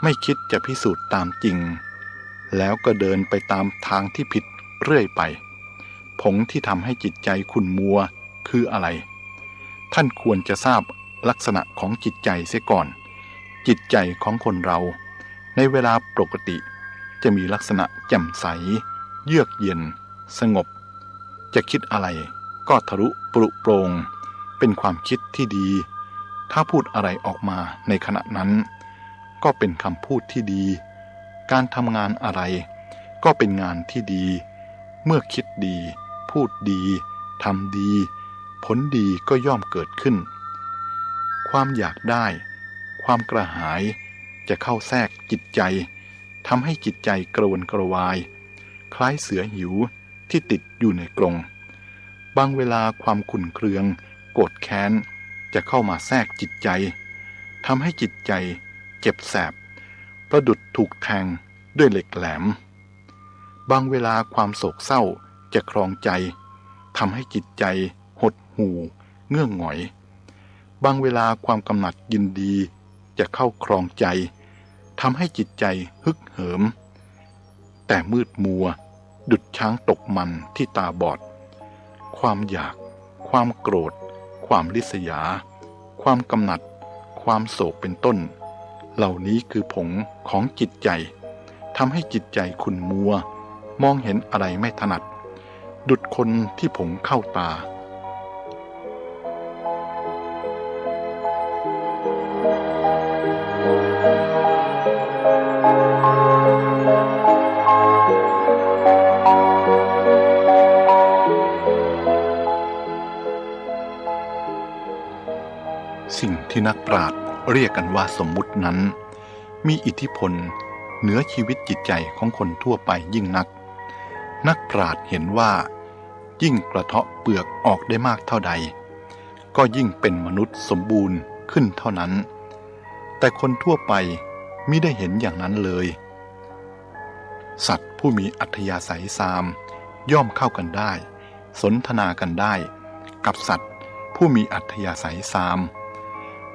ไม่คิดจะพิสูจน์ตามจริงแล้วก็เดินไปตามทางที่ผิดเรื่อยไปผงที่ทำให้จิตใจขุ่นมัวคืออะไรท่านควรจะทราบ ลักษณะของจิตใจเสียก่อนจิตใจของคนเราในเวลาปกติจะมีลักษณะแจ่มใสเยือกเย็นสงบจะคิดอะไรก็ทะลุปรุโปร่งเป็นความคิดที่ดีถ้าพูดอะไรออกมาในขณะนั้นก็เป็นคำพูดที่ดีการทำงานอะไรก็เป็นงานที่ดีเมื่อคิดดีพูดดีทำดีผลดีก็ย่อมเกิดขึ้นความอยากได้ความกระหายจะเข้าแทรกจิตใจทำให้จิตใจกระวนกระวายคล้ายเสือหิวที่ติดอยู่ในกรงบางเวลาความขุ่นเคืองโกรธแค้นจะเข้ามาแทรกจิตใจทำให้จิตใจเจ็บแสบประดุจถูกแทงด้วยเหล็กแหลมบางเวลาความโศกเศร้าจะครองใจทำให้จิตใจหดหู่เงื่องหงอยบางเวลาความกำหนัดยินดีจะเข้าครองใจทำให้จิตใจฮึกเหิมแต่มืดมัวดุจช้างตกมันที่ตาบอดความอยากความโกรธความริษยาความกำหนัดความโศกเป็นต้นเหล่านี้คือผงของจิตใจทำให้จิตใจขุ่นมัวมองเห็นอะไรไม่ถนัดดุจคนที่ผงเข้าตาสิ่งที่นักปราชญ์เรียกกันว่าสมมุตินั้นมีอิทธิพลเหนือชีวิตจิตใจของคนทั่วไปยิ่งนักนักปราชญ์เห็นว่ายิ่งกระเทาะเปลือกออกได้มากเท่าใดก็ยิ่งเป็นมนุษย์สมบูรณ์ขึ้นเท่านั้นแต่คนทั่วไปมิได้เห็นอย่างนั้นเลยสัตว์ผู้มีอัธยาศัยซามย่อมเข้ากันได้สนทนากันได้กับสัตว์ผู้มีอัธยาศัยซาม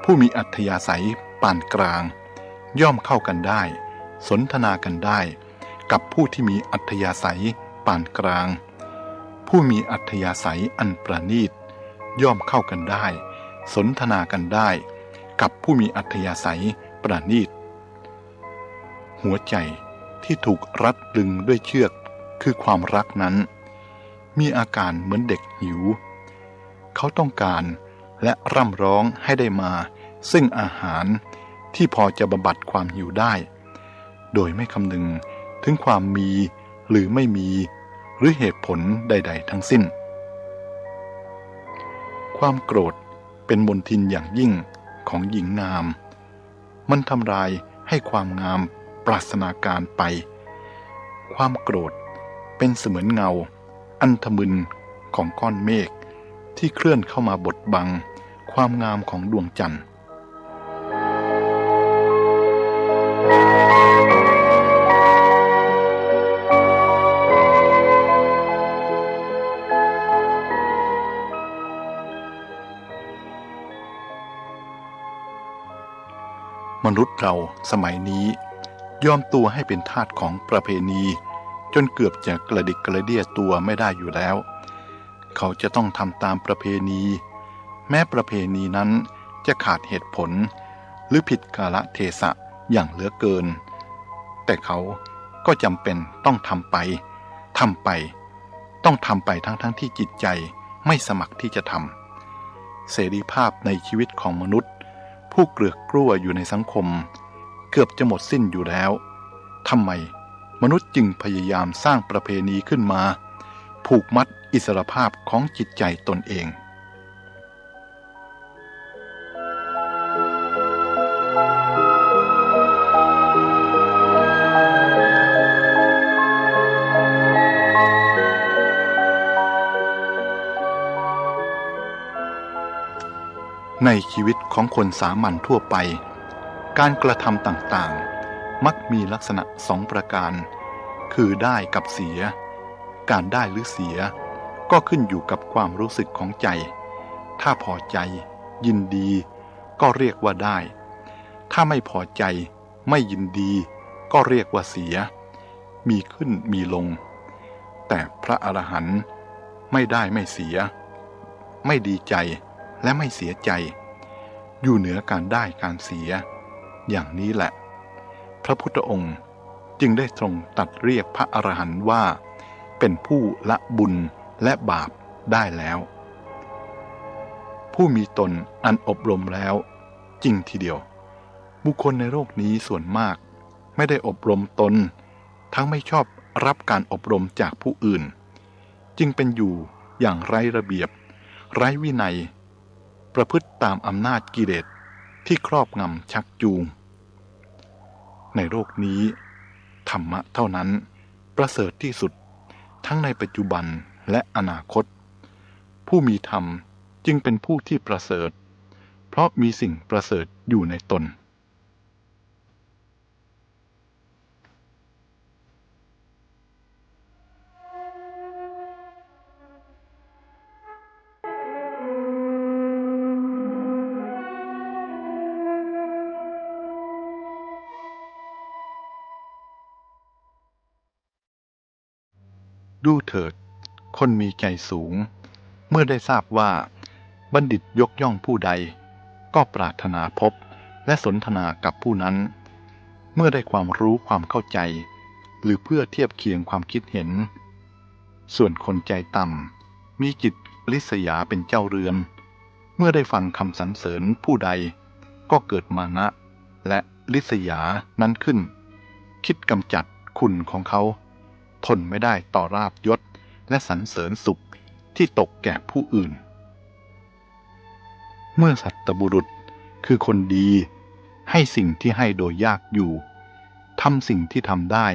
ผู้มีอัธยาศัยปานกลางย่อมเข้ากันได้สนทนากันได้กับผู้ที่มีอัธยาศัยปานกลางผู้มีอัธยาศัยอันประณีตย่อมเข้ากันได้สนทนากันได้กับผู้มีอัธยาศัยประณีตหัวใจที่ถูกรัดดึงด้วยเชือกคือความรักนั้นมีอาการเหมือนเด็กหิวเขาต้องการและร่ำร้องให้ได้มาซึ่งอาหารที่พอจะบำบัดความหิวได้โดยไม่คำนึงถึงความมีหรือไม่มีหรือเหตุผลใดๆทั้งสิ้นความโกรธเป็นมลทินอย่างยิ่งของหญิงงามมันทำลายให้ความงามปราศนาการไปความโกรธเป็นเสมือนเงาอันทะมึนของก้อนเมฆที่เคลื่อนเข้ามาบดบังความงามของดวงจันทร์มนุษย์เราสมัยนี้ยอมตัวให้เป็นทาสของประเพณีจนเกือบจะกระดิกกระเดี้ยตัวไม่ได้อยู่แล้วเขาจะต้องทำตามประเพณีแม้ประเพณีนั้นจะขาดเหตุผลหรือผิดกาลเทศะอย่างเหลือเกินแต่เขาก็จำเป็นต้องทำไปต้องทำไปทั้งที่จิตใจไม่สมัครที่จะทำเสรีภาพในชีวิตของมนุษย์ผู้เกลือกกลั้วอยู่ในสังคมเกือบจะหมดสิ้นอยู่แล้วทำไมมนุษย์จึงพยายามสร้างประเพณีขึ้นมาผูกมัดอิสรภาพของจิตใจตนเองในชีวิตของคนสามัญทั่วไปการกระทำต่างๆมักมีลักษณะสองประการคือได้กับเสียการได้หรือเสียก็ขึ้นอยู่กับความรู้สึกของใจถ้าพอใจยินดีก็เรียกว่าได้ถ้าไม่พอใจไม่ยินดีก็เรียกว่าเสียมีขึ้นมีลงแต่พระอรหันต์ไม่ได้ไม่เสียไม่ดีใจและไม่เสียใจ อยู่เหนือการได้การเสียอย่างนี้แหละพระพุทธองค์จึงได้ทรงตรัสเรียกพระอรหันต์ว่าเป็นผู้ละบุญและบาปได้แล้วผู้มีตนอันอบรมแล้วจริงทีเดียวบุคคลในโลกนี้ส่วนมากไม่ได้อบรมตนทั้งไม่ชอบรับการอบรมจากผู้อื่นจึงเป็นอยู่อย่างไร้ระเบียบไร้วินัยประพฤติตามอำนาจกิเลสที่ครอบงำชักจูงในโลกนี้ธรรมะเท่านั้นประเสริฐที่สุดทั้งในปัจจุบันและอนาคตผู้มีธรรมจึงเป็นผู้ที่ประเสริฐเพราะมีสิ่งประเสริฐอยู่ในตนดูเถิดคนมีใจสูงเมื่อได้ทราบว่าบัณฑิตยกย่องผู้ใดก็ปรารถนาพบและสนทนากับผู้นั้นเมื่อได้ความรู้ความเข้าใจหรือเพื่อเทียบเคียงความคิดเห็นส่วนคนใจต่ำมีจิตริษยาเป็นเจ้าเรือนเมื่อได้ฟังคำสรรเสริญผู้ใดก็เกิดมานะและริษยานั้นขึ้นคิดกำจัดคุณของเขาทนไม่ได้ต่อลาภยศและสรรเสริญสุขที่ตกแก่ผู้อื่นเมื่อสัตบุรุษคือคนดีให้สิ่งที่ให้โดยยากอยู่ทำสิ่งที่ทำได้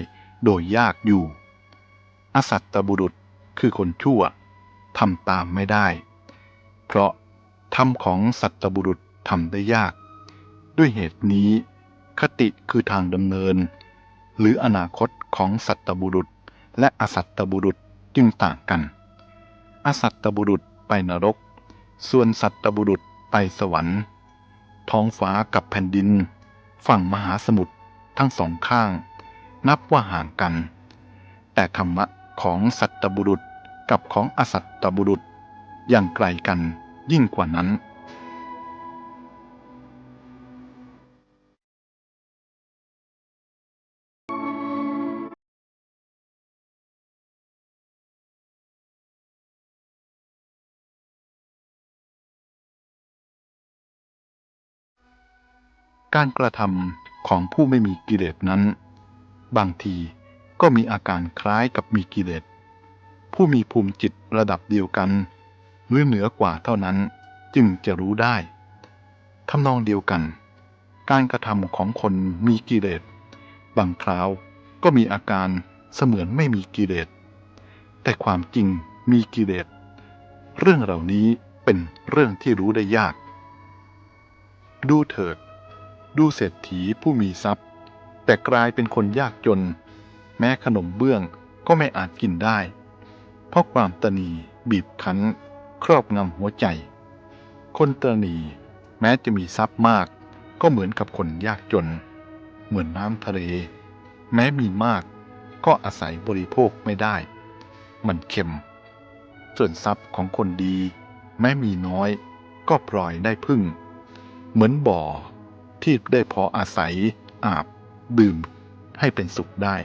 โดยยากอยู่อสัตบุรุษคือคนชั่วทำตามไม่ได้เพราะธรรมของสัตบุรุษทำได้ยากด้วยเหตุนี้คติคือทางดำเนินหรืออนาคตของสัตบุรุษและอสัตบุรุษจึงต่างกันอสัตบุรุษไปนรกส่วนสัตบุรุษไปสวรรค์ท้องฟ้ากับแผ่นดินฝั่งมหาสมุทรทั้งสองข้างนับว่าห่างกันแต่ธรรมะของสัตบุรุษกับของอสัตบุรุษยังไกลกันยิ่งกว่านั้นการกระทำของผู้ไม่มีกิเลสนั้นบางทีก็มีอาการคล้ายกับมีกิเลสผู้มีภูมิจิตระดับเดียวกันหรือเหนือกว่าเท่านั้นจึงจะรู้ได้ทำนองเดียวกันการกระทำของคนมีกิเลสบางคราวก็มีอาการเสมือนไม่มีกิเลสแต่ความจริงมีกิเลสเรื่องเหล่านี้เป็นเรื่องที่รู้ได้ยากดูเถิดดูเศรษฐีผู้มีทรัพย์แต่กลายเป็นคนยากจนแม้ขนมเบื้องก็ไม่อาจกินได้เพราะความตณีบีบคั้นครอบงำหัวใจคนตณีแม้จะมีทรัพย์มากก็เหมือนกับคนยากจนเหมือนน้ำทะเลแม้มีมากก็อาศัยบริโภคไม่ได้มันเค็มส่วนทรัพย์ของคนดีแม้มีน้อยก็ปล่อยได้พึ่งเหมือนบ่อที่ได้พออาศัยอาบดื่มให้เป็นสุขได้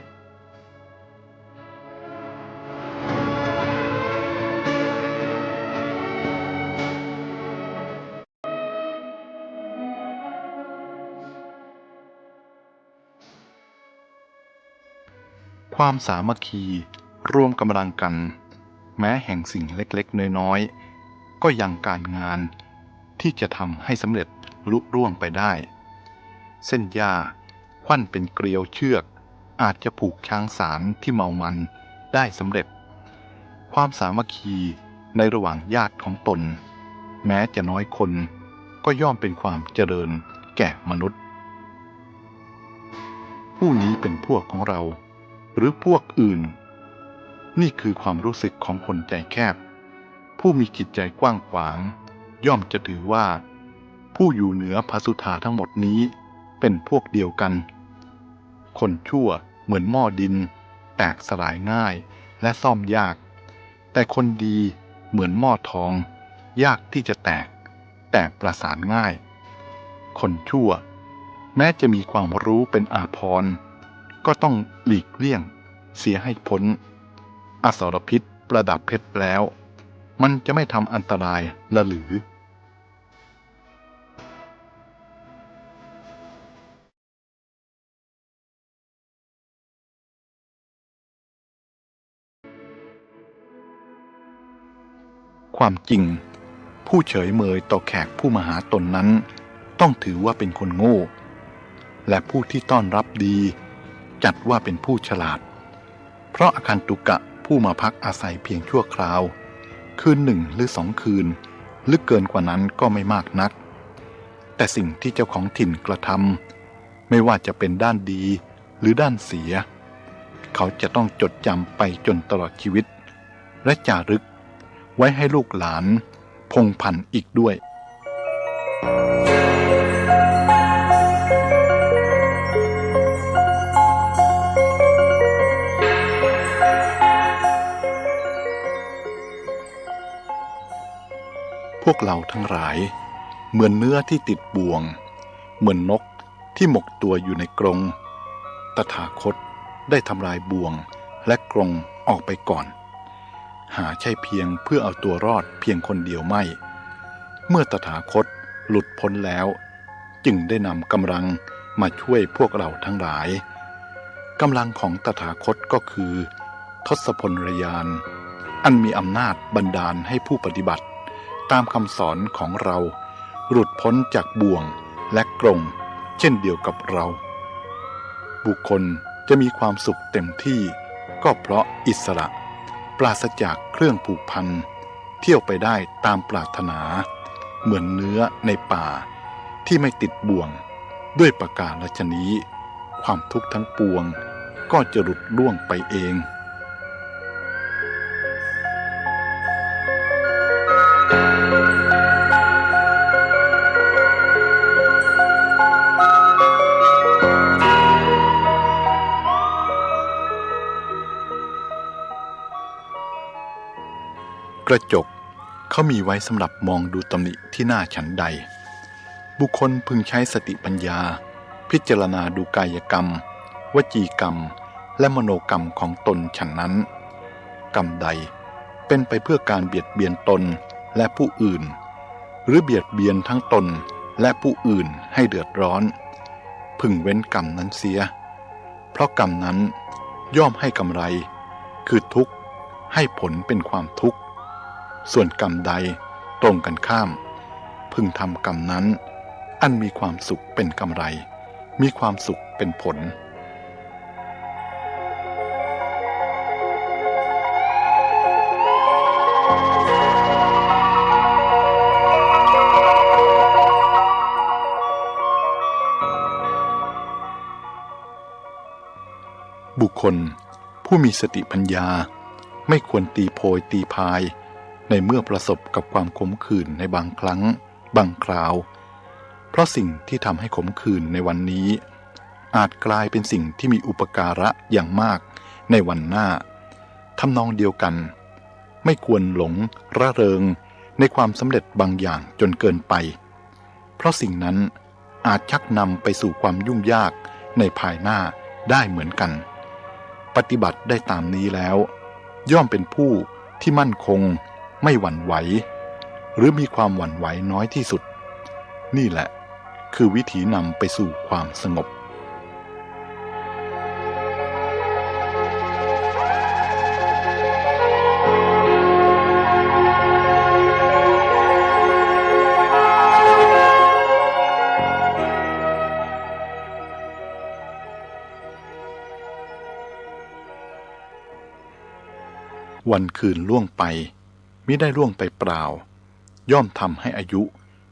ความสามัคคีรวมกำลังกันแม้แห่งสิ่งเล็กๆน้อยๆก็ยังการงานที่จะทำให้สำเร็จลุล่วงไปได้เส้นหญ้าควันเป็นเกลียวเชือกอาจจะผูกช้างสารที่เมามันได้สำเร็จความสามัคคีในระหว่างญาติของตนแม้จะน้อยคนก็ย่อมเป็นความเจริญแก่มนุษย์ผู้นี้เป็นพวกของเราหรือพวกอื่นนี่คือความรู้สึกของคนใจแคบผู้มีจิตใจกว้างขวางย่อมจะถือว่าผู้อยู่เหนือพระสุธาทั้งหมดนี้เป็นพวกเดียวกันคนชั่วเหมือนหม้อดินแตกสลายง่ายและซ่อมยากแต่คนดีเหมือนหม้อทองยากที่จะแตกประสานง่าย คนชั่วแม้จะมีความรู้เป็นอาภรณ์ก็ต้องหลีกเลี่ยงเสียให้พ้นอสรพิษประดับเพชรแล้วมันจะไม่ทำอันตรายละหรือความจริงผู้เฉยเมยต่อแขกผู้มาหาตนนั้นต้องถือว่าเป็นคนโง่และผู้ที่ต้อนรับดีจัดว่าเป็นผู้ฉลาดเพราะอาคันตุกะผู้มาพักอาศัยเพียงชั่วคราวคืน1 หรือ 2 คืนหรือเกินกว่านั้นก็ไม่มากนักแต่สิ่งที่เจ้าของถิ่นกระทำไม่ว่าจะเป็นด้านดีหรือด้านเสียเขาจะต้องจดจำไปจนตลอดชีวิตและจารึกไว้ให้ลูกหลานพงพันธุ์อีกด้วยพวกเราทั้งหลายเหมือนเนื้อที่ติดบ่วงเหมือนนกที่หมกตัวอยู่ในกรงตถาคตได้ทำลายบ่วงและกรงออกไปก่อนหาใช่เพียงเพื่อเอาตัวรอดเพียงคนเดียวไม่เมื่อตถาคตหลุดพ้นแล้วจึงได้นำกำลังมาช่วยพวกเราทั้งหลายกำลังของตถาคตก็คือทศพลยานอันมีอำนาจบันดาลให้ผู้ปฏิบัติตามคำสอนของเราหลุดพ้นจากบ่วงและกรงเช่นเดียวกับเราบุคคลจะมีความสุขเต็มที่ก็เพราะอิสระปราศจากเครื่องผูกพันเที่ยวไปได้ตามปรารถนาเหมือนเนื้อในป่าที่ไม่ติดบ่วงด้วยประการฉะนี้ความทุกข์ทั้งปวงก็จะหลุดล่วงไปเองกระจกเขามีไว้สำหรับมองดูตำหนิที่หน้าฉันใดบุคคลพึงใช้สติปัญญาพิจารณาดูกายกรรมวจีกรรมและมโนกรรมของตนฉันนั้นกรรมใดเป็นไปเพื่อการเบียดเบียนตนและผู้อื่นหรือเบียดเบียนทั้งตนและผู้อื่นให้เดือดร้อนพึงเว้นกรรมนั้นเสียเพราะกรรมนั้นย่อมให้กำไรคือทุกข์ให้ผลเป็นความทุกข์ส่วนกรรมใดตรงกันข้ามพึงทำกรรมนั้นอันมีความสุขเป็นกำไรมีความสุขเป็นผลบุคคลผู้มีสติปัญญาไม่ควรตีโพยตีพายในเมื่อประสบกับความขมขื่นในบางครั้งบางคราวเพราะสิ่งที่ทำให้ขมขื่นในวันนี้อาจกลายเป็นสิ่งที่มีอุปการะอย่างมากในวันหน้าทำนองเดียวกันไม่ควรหลงระเริงในความสำเร็จบางอย่างจนเกินไปเพราะสิ่งนั้นอาจชักนำไปสู่ความยุ่งยากในภายหน้าได้เหมือนกันปฏิบัติได้ตามนี้แล้วย่อมเป็นผู้ที่มั่นคงไม่หวั่นไหวหรือมีความหวั่นไหวน้อยที่สุดนี่แหละคือวิธีนำไปสู่ความสงบวันคืนล่วงไปมิได้ล่วงไปเปล่าย่อมทำให้อายุ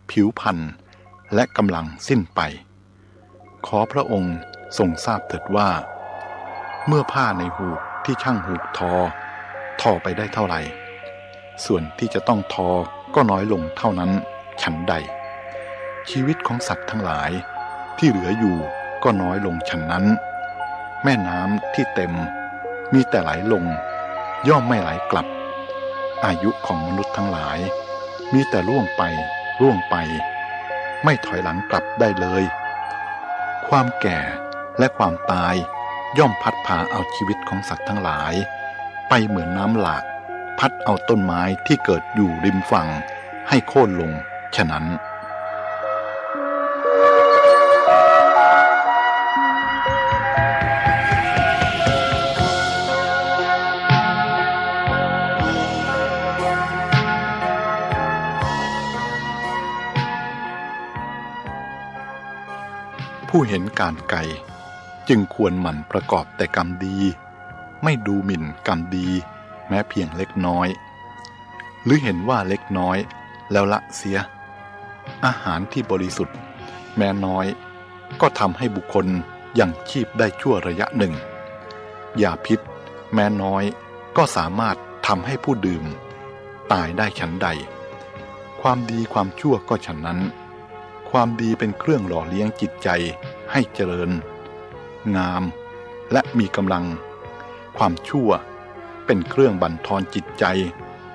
ผิวพรรณและกำลังสิ้นไปขอพระองค์ทรงทราบเถิดว่าเมื่อผ้าในหูกที่ช่างหูกทอไปได้เท่าไหร่ส่วนที่จะต้องทอก็น้อยลงเท่านั้นฉันใดชีวิตของสัตว์ทั้งหลายที่เหลืออยู่ก็น้อยลงฉันนั้นแม่น้ำที่เต็มมีแต่ไหลลงย่อมไม่ไหลกลับอายุของมนุษย์ทั้งหลายมีแต่ล่วงไป ไม่ถอยหลังกลับได้เลย ความแก่และความตายย่อมพัดพาเอาชีวิตของสัตว์ทั้งหลายไปเหมือนน้ำหลากพัดเอาต้นไม้ที่เกิดอยู่ริมฝั่งให้โค่นลงฉะนั้นผู้เห็นการไกลจึงควรหมั่นประกอบแต่กรรมดีไม่ดูหมิ่นกรรมดีแม้เพียงเล็กน้อยหรือเห็นว่าเล็กน้อยแล้วละเสียอาหารที่บริสุทธิ์แม้น้อยก็ทำให้บุคคลยังชีพได้ชั่วระยะหนึ่งยาพิษแม้น้อยก็สามารถทำให้ผู้ดื่มตายได้ฉันใดความดีความชั่วก็ฉันนั้นความดีเป็นเครื่องหล่อเลี้ยงจิตใจให้เจริญงามและมีกำลังความชั่วเป็นเครื่องบั่นทอนจิตใจ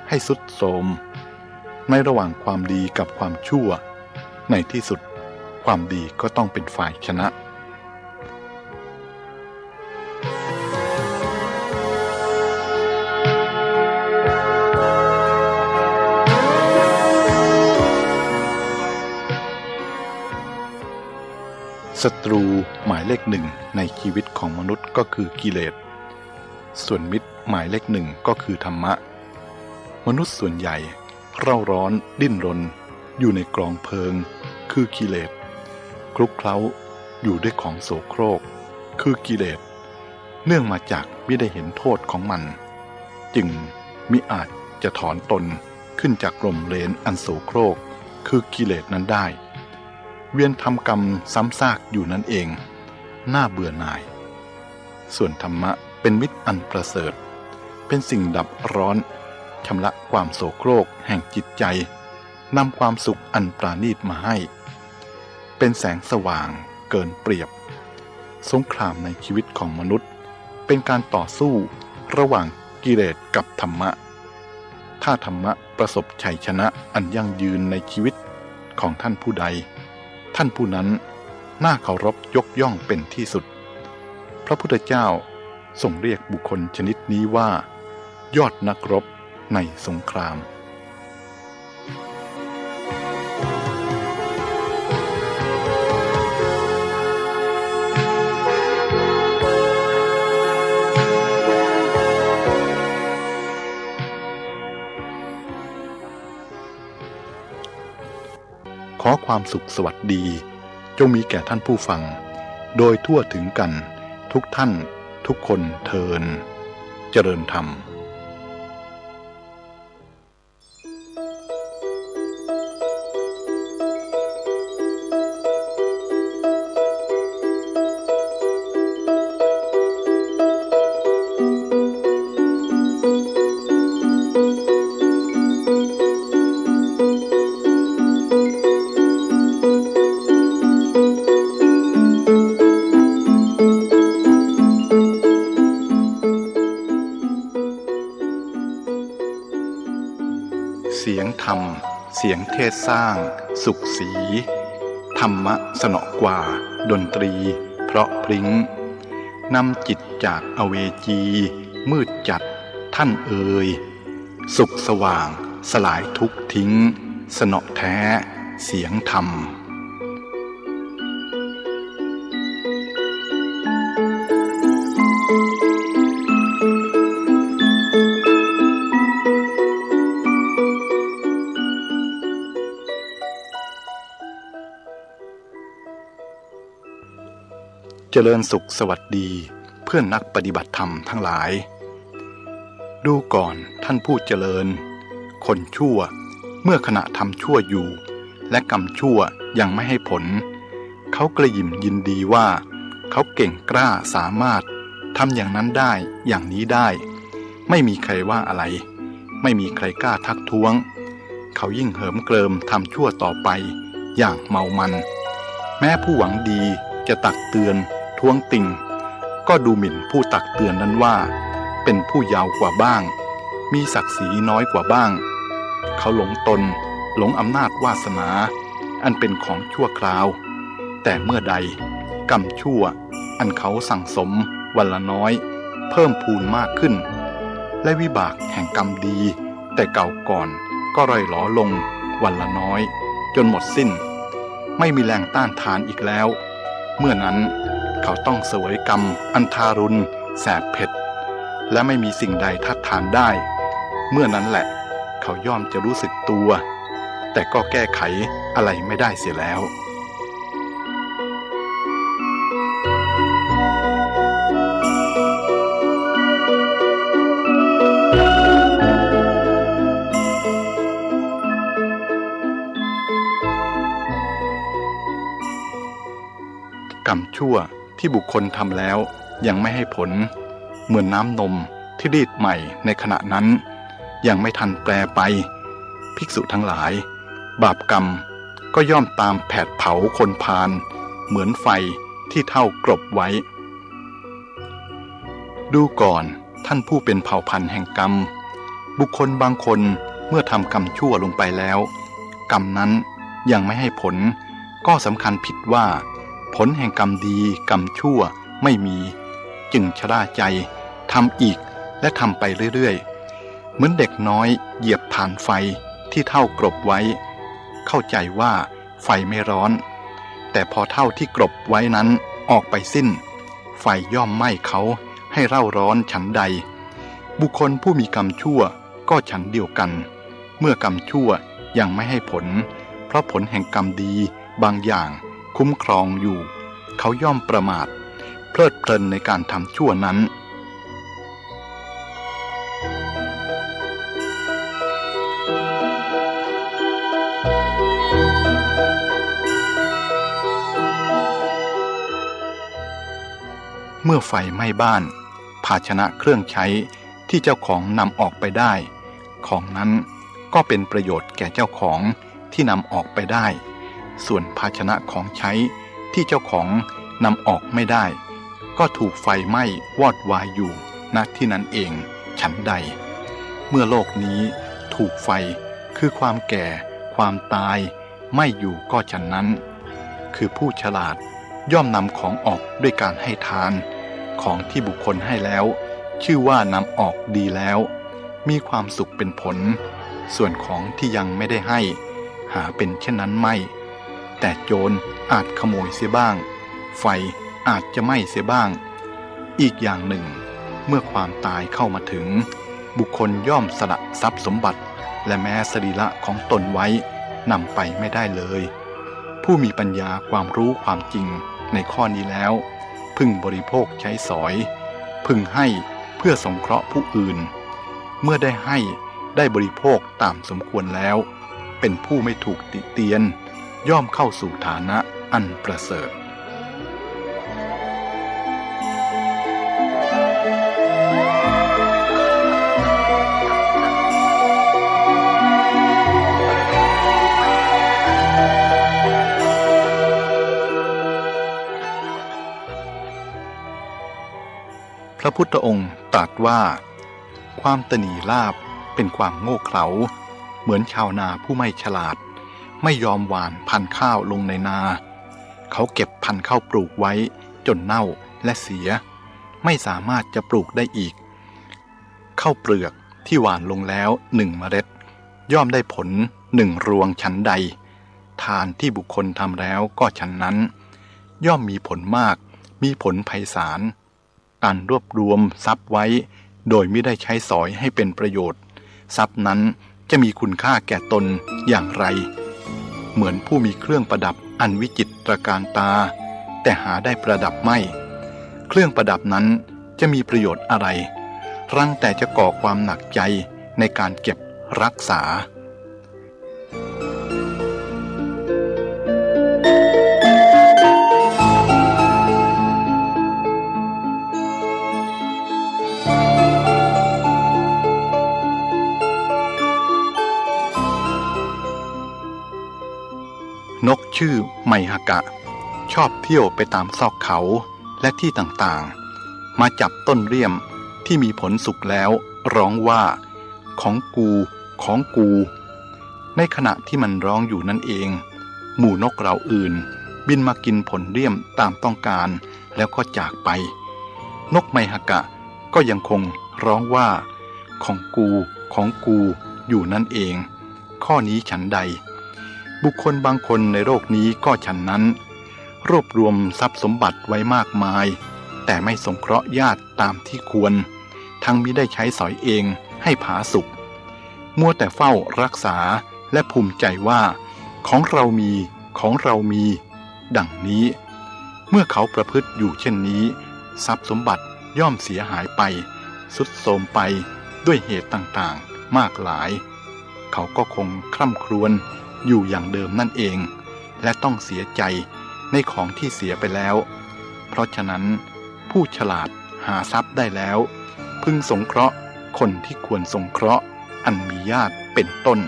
ให้ทรุดโทรมในระหว่างความดีกับความชั่วในที่สุดความดีก็ต้องเป็นฝ่ายชนะศัตรูหมายเลขหนึ่งในชีวิตของมนุษย์ก็คือกิเลสส่วนมิตรหมายเลขหนึ่งก็คือธรรมะมนุษย์ส่วนใหญ่เร่าร้อนดิ้นรนอยู่ในกลองเพลิงคือกิเลสคลุกเคล้าอยู่ด้วยของโสโครกคือกิเลสเนื่องมาจากไม่ได้เห็นโทษของมันจึงมิอาจจะถอนตนขึ้นจากลมเลนอันโสโครกคือกิเลสนั้นได้เวียนทำกรรมซ้ำซากอยู่นั่นเองน่าเบื่อหน่ายส่วนธรรมะเป็นมิตรอันประเสริฐเป็นสิ่งดับร้อนชำระความโศกโครกแห่งจิตใจนำความสุขอันปราณีตมาให้เป็นแสงสว่างเกินเปรียบสงครามในชีวิตของมนุษย์เป็นการต่อสู้ระหว่างกิเลสกับธรรมะถ้าธรรมะประสบชัยชนะอันยั่งยืนในชีวิตของท่านผู้ใดท่านผู้นั้นน่าเคารพยกย่องเป็นที่สุดพระพุทธเจ้าทรงเรียกบุคคลชนิดนี้ว่ายอดนักรบในสงครามขอความสุขสวัสดีจงมีแก่ท่านผู้ฟังโดยทั่วถึงกันทุกท่านทุกคนเทินเจริญธรรม เสียงธรรมเสียงเทศสร้างสุขสีธรรมะสนอกว่าดนตรีเพราะพริ้งนำจิตจากอเวจีมืดจัดท่านเอ่ยสุขสว่างสลายทุกทิ้งสนอแท้เสียงธรรมเจริญสุขสวัสดีเพื่อนนักปฏิบัติธรรมทั้งหลายดูก่อนท่านผู้เจริญคนชั่วเมื่อขณะทำชั่วอยู่และกรรมชั่วยังไม่ให้ผลเขากระยิมยินดีว่าเขาเก่งกล้าสามารถทำอย่างนั้นได้อย่างนี้ได้ไม่มีใครว่าอะไรไม่มีใครกล้าทักท้วงเขายิ่งเหิมเกริมทำชั่วต่อไปอย่างเมามันแม้ผู้หวังดีจะตักเตือนท้วงติงก็ดูหมิ่นผู้ตักเตือนนั้นว่าเป็นผู้เยาว์กว่าบ้างมีศักดิ์ศรีน้อยกว่าบ้างเขาหลงตนหลงอำนาจวาสนา อันเป็นของชั่วคราวแต่เมื่อใดกรรมชั่วอันเขาสั่งสมวันละน้อยเพิ่มพูนมากขึ้นและวิบากแห่งกรรมดีแต่เก่าก่อนก็ร่อยหลอลงวันละน้อยจนหมดสิ้นไม่มีแรงต้านทานอีกแล้วเมื่อนั้นเขาต้องเสวยกรรมอันทารุณแสบเผ็ดและไม่มีสิ่งใดทัดทานได้เมื่อนั้นแหละเขาย่อมจะรู้สึกตัวแต่ก็แก้ไขอะไรไม่ได้เสียแล้วกรรมชั่วที่บุคคลทำแล้วยังไม่ให้ผลเหมือนน้ำนมที่รีดใหม่ในขณะนั้นยังไม่ทันแปรไปภิกษุทั้งหลายบาปกรรมก็ย่อมตามแผดเผาคนพาลเหมือนไฟที่เท่ากรบไว้ดูก่อนท่านผู้เป็นเผ่าพันธุ์แห่งกรรมบุคคลบางคนเมื่อทำกรรมชั่วลงไปแล้วกรรมนั้นยังไม่ให้ผลก็สำคัญผิดว่าผลแห่งกรรมดีกรรมชั่วไม่มีจึงชะล่าใจทำอีกและทำไปเรื่อยๆเหมือนเด็กน้อยเหยียบถ่านไฟที่เท่ากรบไว้เข้าใจว่าไฟไม่ร้อนแต่พอเท่าที่กรบไว้นั้นออกไปสิ้นไฟย่อมไหม้เขาให้เร่าร้อนฉันใดบุคคลผู้มีกรรมชั่วก็ฉันเดียวกันเมื่อกรรมชั่วยังไม่ให้ผลเพราะผลแห่งกรรมดีบางอย่างคุ้มครองอยู่เขาย่อมประมาทเพลิดเพลินในการทำชั่วนั้นเมื่อไฟไหม้บ้านภาชนะเครื่องใช้ที่เจ้าของนำออกไปได้ของนั้นก็เป็นประโยชน์แก่เจ้าของที่นำออกไปได้ส่วนภาชนะของใช้ที่เจ้าของนำออกไม่ได้ก็ถูกไฟไหม้วอดวายอยู่ณที่นั้นเองฉันใดเมื่อโลกนี้ถูกไฟคือความแก่ความตายไหม้อยู่ก็ฉันนั้นคือผู้ฉลาดย่อมนำของออกด้วยการให้ทานของที่บุคคลให้แล้วชื่อว่านำออกดีแล้วมีความสุขเป็นผลส่วนของที่ยังไม่ได้ให้หาเป็นเช่นนั้นไม่แต่โจรอาจขโมยเสียบ้างไฟอาจจะไหม้เสียบ้างอีกอย่างหนึ่งเมื่อความตายเข้ามาถึงบุคคลย่อมสละทรัพย์สมบัติและแม้สรีระของตนไว้นำไปไม่ได้เลยผู้มีปัญญาความรู้ความจริงในข้อนี้แล้วพึงบริโภคใช้สอยพึงให้เพื่อสงเคราะห์ผู้อื่นเมื่อได้ให้ได้บริโภคตามสมควรแล้วเป็นผู้ไม่ถูกติเตียนย่อมเข้าสู่ฐานะอันประเสริฐพระพุทธองค์ตรัสว่าความตนีลาภเป็นความโง่เขลาเหมือนชาวนาผู้ไม่ฉลาดไม่ยอมหว่านพันธุ์ข้าวลงในนาเขาเก็บพันธุ์ข้าวปลูกไว้จนเน่าและเสียไม่สามารถจะปลูกได้อีกข้าวเปลือกที่หว่านลงแล้ว1 เมล็ดย่อมได้ผล1 รวงฉันใดทานที่บุคคลทำแล้วก็ฉันนั้นย่อมมีผลมากมีผลไพศาลการรวบรวมทรัพย์ไว้โดยไม่ได้ใช้สอยให้เป็นประโยชน์ทรัพย์นั้นจะมีคุณค่าแก่ตนอย่างไรเหมือนผู้มีเครื่องประดับอันวิจิตรการตาแต่หาได้ประดับไม่เครื่องประดับนั้นจะมีประโยชน์อะไรรังแต่จะก่อความหนักใจในการเก็บรักษา นกชื่อไมฮากะชอบเที่ยวไปตามซอกเขาและที่ต่างๆมาจับต้นเรี่ยมที่มีผลสุกแล้วร้องว่าของกูของกูในขณะที่มันร้องอยู่นั่นเอง หมู่นกเหล่าอื่นบินมากินผลเลี่ยมตามต้องการแล้วก็จากไปนกไมหกะก็ยังคงร้องว่าของกูของกูอยู่นั่นเองข้อนี้ฉันใดบุคคลบางคนในโลกนี้ก็ฉันนั้นรวบรวมทรัพย์สมบัติไว้มากมายแต่ไม่สงเคราะห์ญาติตามที่ควรทั้งมิได้ใช้สอยเองให้ผาสุกมัวแต่เฝ้ารักษาและภูมิใจว่าของเรามีของเรามีดังนี้เมื่อเขาประพฤติอยู่เช่นนี้ทรัพย์สมบัติย่อมเสียหายไปทรุดโทรมไปด้วยเหตุต่างๆมากหลายเขาก็คงคร่ำครวญอยู่อย่างเดิมนั่นเองและต้องเสียใจในของที่เสียไปแล้วเพราะฉะนั้นผู้ฉลาดหาทรัพย์ได้แล้วพึงสงเคราะห์คนที่ควรสงเคราะห์อันมีญาติเป็นต้น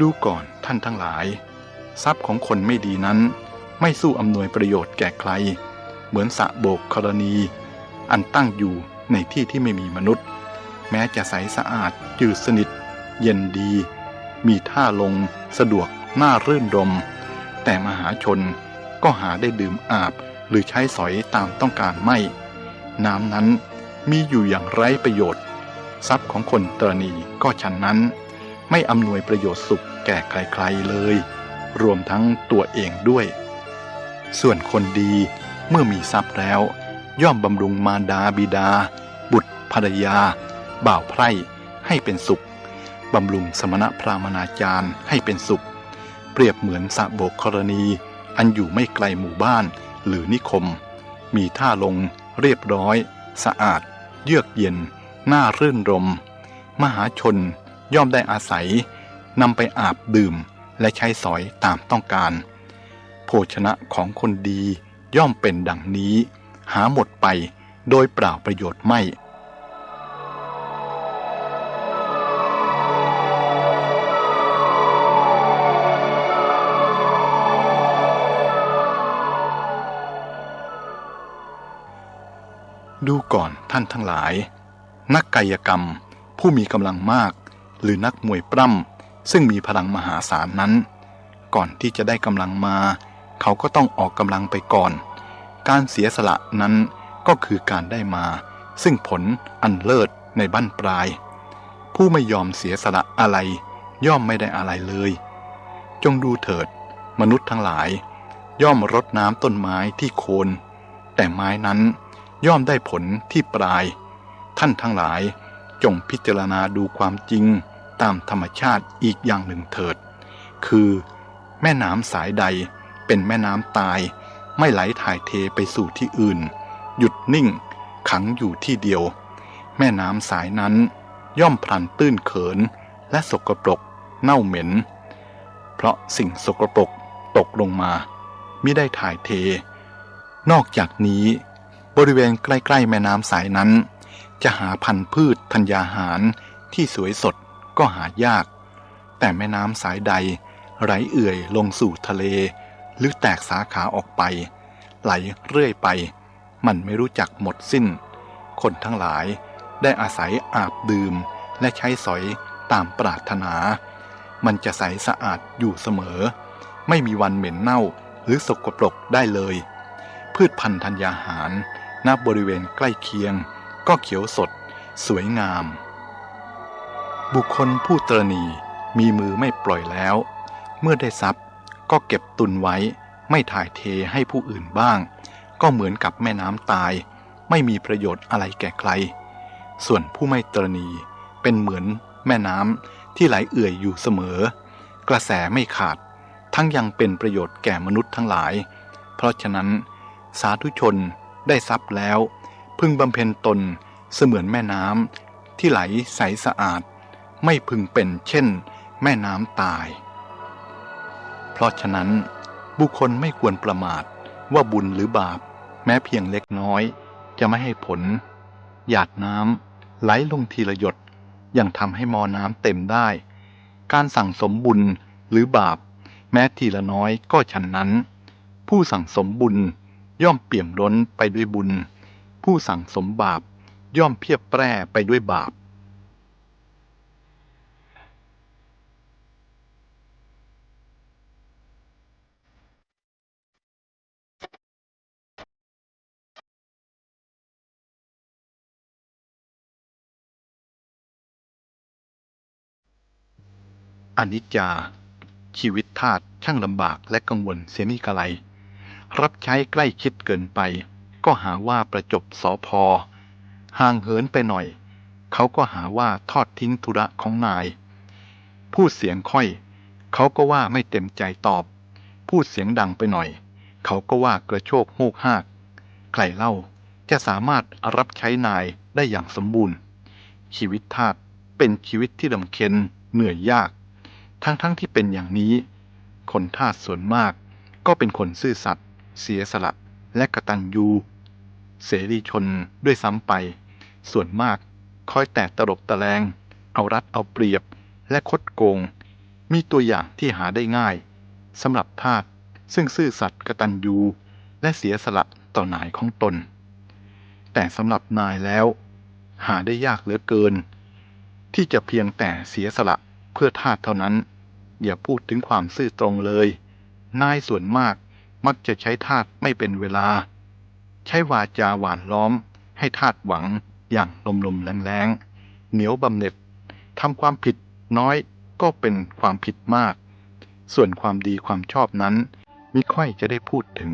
ดูก่อนท่านทั้งหลายทรัพย์ของคนไม่ดีนั้นไม่สู้อำนวยประโยชน์แก่ใครเหมือนสระโบกธรณีอันตั้งอยู่ในที่ที่ไม่มีมนุษย์แม้จะใสสะอาดจืดสนิทเย็นดีมีท่าลงสะดวกน่ารื่นรมแต่มหาชนก็หาได้ดื่มอาบหรือใช้สอยตามต้องการไม่น้ำนั้นมีอยู่อย่างไร้ประโยชน์ทรัพย์ของคนตรณีก็ฉันนั้นไม่อำนวยประโยชน์สุขแก่ใครๆเลยรวมทั้งตัวเองด้วยส่วนคนดีเมื่อมีทรัพย์แล้วย่อมบำรุงมารดาบิดาบุตรภรรยาบ่าวไพร่ให้เป็นสุขบำรุงสมณพราหมณาจารย์ให้เป็นสุขเปรียบเหมือนสระโบกธรณีอันอยู่ไม่ไกลหมู่บ้านหรือนิคมมีท่าลงเรียบร้อยสะอาดเยือกเย็นน่ารื่นรมมหาชนย่อมได้อาศัยนำไปอาบดื่มและใช้สอยตามต้องการโภชนะของคนดีย่อมเป็นดังนี้หาหมดไปโดยเปล่าประโยชน์ไม่ดูก่อนท่านทั้งหลายนักกายกรรมผู้มีกำลังมากหรือนักมวยปล้ำซึ่งมีพลังมหาศาลนั้นก่อนที่จะได้กำลังมาเขาก็ต้องออกกำลังไปก่อนการเสียสละนั้นก็คือการได้มาซึ่งผลอันเลิศในบั้นปลายผู้ไม่ยอมเสียสละอะไรย่อมไม่ได้อะไรเลยจงดูเถิดมนุษย์ทั้งหลายย่อมรดน้ำต้นไม้ที่โคนแต่ไม้นั้นย่อมได้ผลที่ปลายท่านทั้งหลายจงพิจารณาดูความจริงตามธรรมชาติอีกอย่างหนึ่งเถิดคือแม่น้ำสายใดเป็นแม่น้ำตายไม่ไหลถ่ายเทไปสู่ที่อื่นหยุดนิ่งขังอยู่ที่เดียวแม่น้ำสายนั้นย่อมพลันตื้นเขินและสกปรกเน่าเหม็นเพราะสิ่งสกปรกตกลงมามิได้ถ่ายเทนอกจากนี้บริเวณใกล้ๆแม่น้ำสายนั้นจะหาพันธุ์พืชธัญญาหารที่สวยสดก็หายากแต่แม่น้ำสายใดไหลเอื่อยลงสู่ทะเลหรือแตกสาขาออกไปไหลเรื่อยไปมันไม่รู้จักหมดสิ้นคนทั้งหลายได้อาศัยอาบดื่มและใช้สอยตามปรารถนามันจะใสสะอาดอยู่เสมอไม่มีวันเหม็นเน่าหรือสกปรกได้เลยพืชพันธุ์ธัญญาหารณบริเวณใกล้เคียงก็เขียวสดสวยงามบุคคลผู้ตรณีมีมือไม่ปล่อยแล้วเมื่อได้ทรัพย์ก็เก็บตุนไว้ไม่ถ่ายเทให้ผู้อื่นบ้างก็เหมือนกับแม่น้ำตายไม่มีประโยชน์อะไรแก่ใครส่วนผู้ไม่ตรณีเป็นเหมือนแม่น้ำที่ไหลเอื่อยอยู่เสมอกระแสไม่ขาดทั้งยังเป็นประโยชน์แก่มนุษย์ทั้งหลายเพราะฉะนั้นสาธุชนได้ทรัพย์แล้วพึงบำเพ็ญตนเสมือนแม่น้ำที่ไหลใสสะอาดไม่พึงเป็นเช่นแม่น้ำตายเพราะฉะนั้นบุคคลไม่ควรประมาทว่าบุญหรือบาปแม้เพียงเล็กน้อยจะไม่ให้ผลหยาดน้ำไหลลงทีละหยด ยังทำให้มอน้ำเต็มได้การสั่งสมบุญหรือบาปแม้ทีละน้อยก็ฉันนั้นผู้สั่งสมบุญย่อมเปี่ยมล้นไปด้วยบุญผู้สั่งสมบาปย่อมเพียบแปร่ไปด้วยบาปอนิจจาชีวิตทาสช่างลำบากและกังวลเสียมิกะไรรับใช้ใกล้ชิดเกินไปก็หาว่าประจบสพห่างเหินไปหน่อยเขาก็หาว่าทอดทิ้งธุระของนายพูดเสียงค่อยเขาก็ว่าไม่เต็มใจตอบพูดเสียงดังไปหน่อยเขาก็ว่ากระโชกโฮกฮากใครเล่าจะสามารถรับใช้นายได้อย่างสมบูรณ์ชีวิตทาสเป็นชีวิตที่ลำเค็ญเหนื่อยยากทั้งที่เป็นอย่างนี้คนทาสส่วนมากก็เป็นคนซื่อสัตย์เสียสละและกตัญญูเสรีชนด้วยซ้ำไปส่วนมากคอยแต่ตลบตะแลงเอารัดเอาเปรียบและคดโกงมีตัวอย่างที่หาได้ง่ายสำหรับทาสซึ่งซื่อสัตย์กตัญญูและเสียสละต่อนายของตนแต่สำหรับนายแล้วหาได้ยากเหลือเกินที่จะเพียงแต่เสียสละเพื่อทาสเท่านั้นอย่าพูดถึงความซื่อตรงเลยนายส่วนมากมักจะใช้ทาสไม่เป็นเวลาใช้วาจาหวานล้อมให้ทาสหวังอย่างลมๆแรงๆเหนียวบำเหน็จทำความผิดน้อยก็เป็นความผิดมากส่วนความดีความชอบนั้นมิค่อยจะได้พูดถึง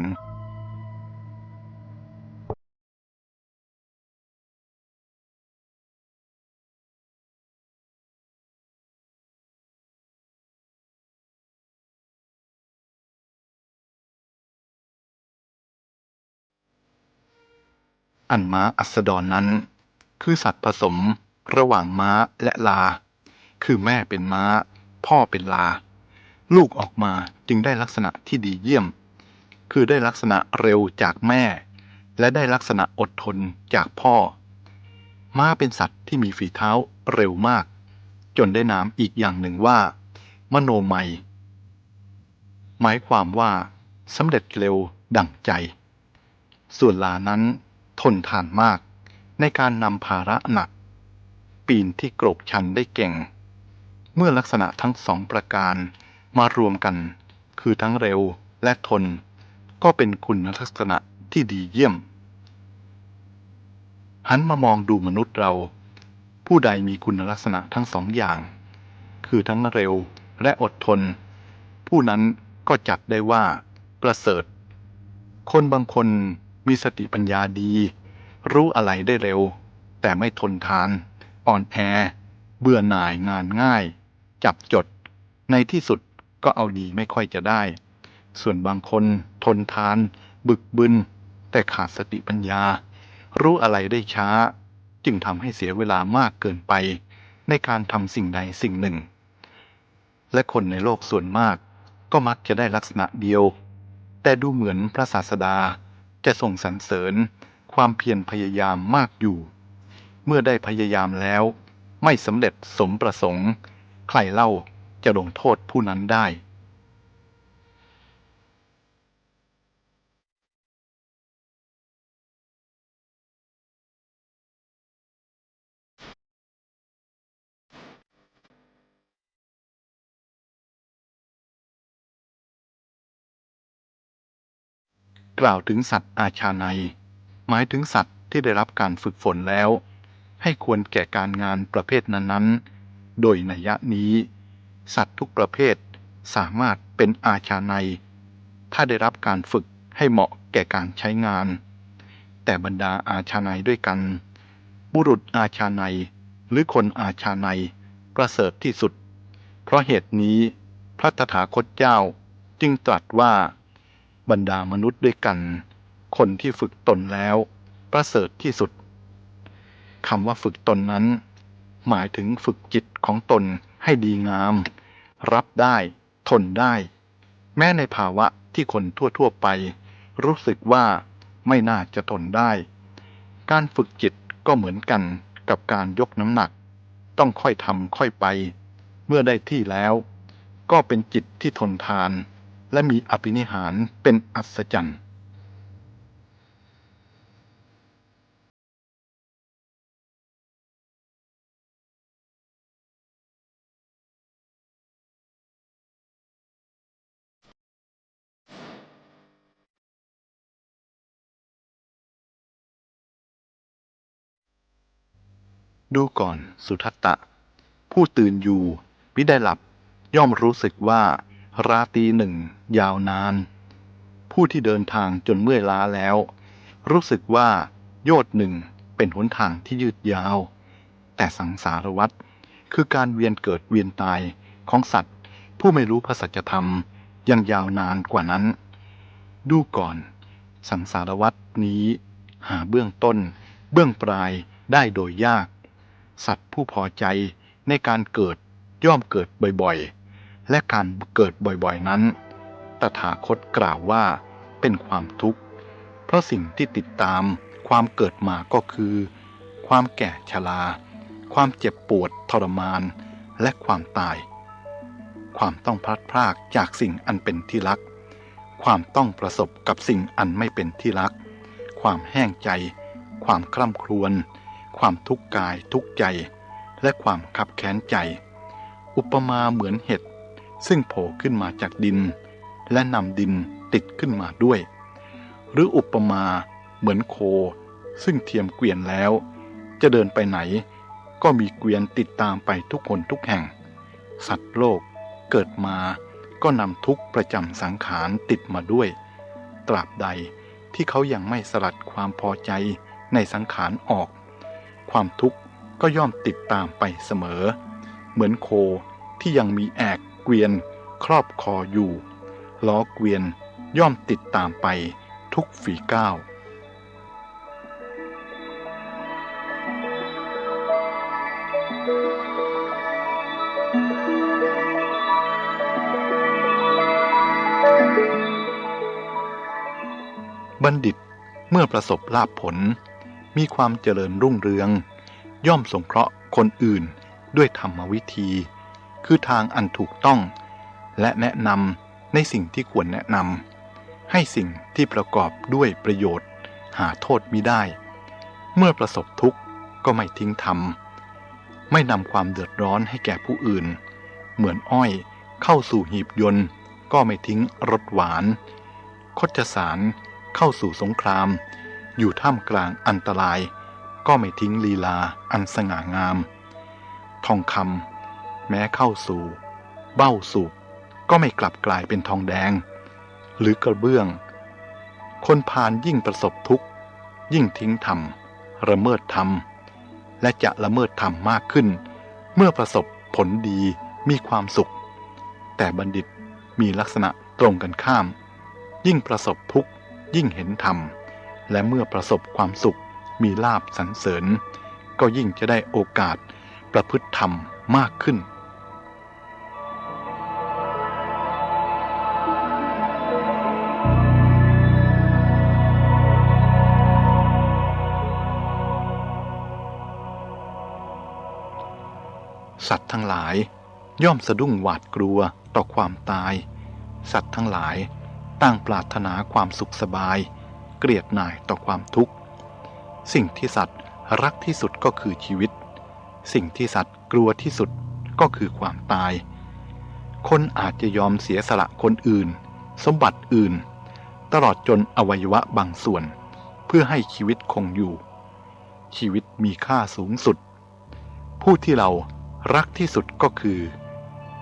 อันม้าอัสดรนั้นคือสัตว์ผสมระหว่างม้าและลาคือแม่เป็นม้าพ่อเป็นลาลูกออกมาจึงได้ลักษณะที่ดีเยี่ยมคือได้ลักษณะเร็วจากแม่และได้ลักษณะอดทนจากพ่อม้าเป็นสัตว์ที่มีฝีเท้าเร็วมากจนได้นามอีกอย่างหนึ่งว่ามโนมัยหมายความว่าสำเร็จเร็วดั่งใจส่วนลานั้นทนทานมากในการนำภาระหนักปีนที่โกรกชันได้เก่งเมื่อลักษณะทั้งสองประการมารวมกันคือทั้งเร็วและทนก็เป็นคุณลักษณะที่ดีเยี่ยมหันมามองดูมนุษย์เราผู้ใดมีคุณลักษณะทั้งสองอย่างคือทั้งเร็วและอดทนผู้นั้นก็จัดได้ว่าประเสริฐคนบางคนมีสติปัญญาดีรู้อะไรได้เร็วแต่ไม่ทนทานอ่อนแอเบื่อหน่ายงานง่ายจับจดในที่สุดก็เอาดีไม่ค่อยจะได้ส่วนบางคนทนทานบึกบึนแต่ขาดสติปัญญารู้อะไรได้ช้าจึงทำให้เสียเวลามากเกินไปในการทำสิ่งใดสิ่งหนึ่งและคนในโลกส่วนมากก็มักจะได้ลักษณะเดียวแต่ดูเหมือนพระศาสดาจะทรงสรรเสริญความเพียรพยายามมากอยู่เมื่อได้พยายามแล้วไม่สำเร็จสมประสงค์ใครเล่าจะลงโทษผู้นั้นได้กล่าวถึงสัตว์อาชาไนยหมายถึงสัตว์ที่ได้รับการฝึกฝนแล้วให้ควรแก่การงานประเภทนั้นๆโดยนัยนี้สัตว์ทุกประเภทสามารถเป็นอาชาไนยถ้าได้รับการฝึกให้เหมาะแก่การใช้งานแต่บรรดาอาชาไนยด้วยกันบุรุษอาชาไนยหรือคนอาชาไนยประเสริฐที่สุดเพราะเหตุนี้พระตถาคตเจ้าจึงตรัสว่าบรรดามนุษย์ด้วยกันคนที่ฝึกตนแล้วประเสริฐที่สุดคำว่าฝึกตนนั้นหมายถึงฝึกจิตของตนให้ดีงามรับได้ทนได้แม้ในภาวะที่คนทั่วไปรู้สึกว่าไม่น่าจะทนได้การฝึกจิตก็เหมือนกันกับการยกน้ำหนัก ต้องค่อยทำค่อยไปเมื่อได้ที่แล้วก็เป็นจิตที่ทนทานและมีอภินิหารเป็นอัศจรรย์ดูก่อนสุทัตตะผู้ตื่นอยู่มิได้หลับย่อมรู้สึกว่าราตรีหนึ่งยาวนานผู้ที่เดินทางจนเมื่อยล้าแล้วรู้สึกว่าโยชน์หนึ่งเป็นหนทางที่ยืดยาวแต่สังสารวัฏคือการเวียนเกิดเวียนตายของสัตว์ผู้ไม่รู้พระสัจธรรมยังยาวนานกว่านั้นดูก่อนสังสารวัฏนี้หาเบื้องต้นเบื้องปลายได้โดยยากสัตว์ผู้พอใจในการเกิดย่อมเกิดบ่อยๆและการเกิดบ่อยๆนั้นตถาคตกล่าวว่าเป็นความทุกข์เพราะสิ่งที่ติดตามความเกิดมาก็คือความแก่ชราความเจ็บปวดทรมานและความตายความต้องพลัดพรากจากสิ่งอันเป็นที่รักความต้องประสบกับสิ่งอันไม่เป็นที่รักความแห้งใจความคร่ำครวญความทุกข์กายทุกข์ใจและความขับแค้นใจอุปมาเหมือนเห็ดซึ่งโผล่ขึ้นมาจากดินและนำดินติดขึ้นมาด้วยหรืออุปมาเหมือนโคซึ่งเทียมเกวียนแล้วจะเดินไปไหนก็มีเกวียนติดตามไปทุกคนทุกแห่งสัตว์โลกเกิดมาก็นำทุกข์ประจำสังขารติดมาด้วยตราบใดที่เขายังไม่สลัดความพอใจในสังขารออกความทุกข์ก็ย่อมติดตามไปเสมอเหมือนโคที่ยังมีแอกเกวียนครอบคออยู่ล้อเกวียนย่อมติดตามไปทุกฝีก้าวบัณฑิตเมื่อประสบลาภผลมีความเจริญรุ่งเรืองย่อมสงเคราะห์คนอื่นด้วยธรรมวิธีคือทางอันถูกต้องและแนะนำในสิ่งที่ควรแนะนำให้สิ่งที่ประกอบด้วยประโยชน์หาโทษมิได้เมื่อประสบทุกข์ก็ไม่ทิ้งธรรมไม่นำความเดือดร้อนให้แก่ผู้อื่นเหมือนอ้อยเข้าสู่หีบยนต์ก็ไม่ทิ้งรสหวานคชสารเข้าสู่สงครามอยู่ท่ามกลางอันตรายก็ไม่ทิ้งลีลาอันสง่างามทองคำแม้เข้าสู่เบ้าสูบก็ไม่กลับกลายเป็นทองแดงหรือกระเบื้องคนพาลยิ่งประสบทุกข์ยิ่งทิ้งธรรมละเมิดธรรมและจะละเมิดธรรมมากขึ้นเมื่อประสบผลดีมีความสุขแต่บัณฑิตมีลักษณะตรงกันข้ามยิ่งประสบทุกข์ยิ่งเห็นธรรมและเมื่อประสบความสุขมีลาภสรรเสริญก็ยิ่งจะได้โอกาสประพฤติธรรมมากขึ้นสัตว์ทั้งหลายย่อมสะดุ้งหวาดกลัวต่อความตายสัตว์ทั้งหลายตั้งปรารถนาความสุขสบายเกลียดหน่ายต่อความทุกข์สิ่งที่สัตว์รักที่สุดก็คือชีวิตสิ่งที่สัตว์กลัวที่สุดก็คือความตายคนอาจจะยอมเสียสละคนอื่นสมบัติอื่นตลอดจนอวัยวะบางส่วนเพื่อให้ชีวิตคงอยู่ชีวิตมีค่าสูงสุดผู้ที่เรารักที่สุดก็คือ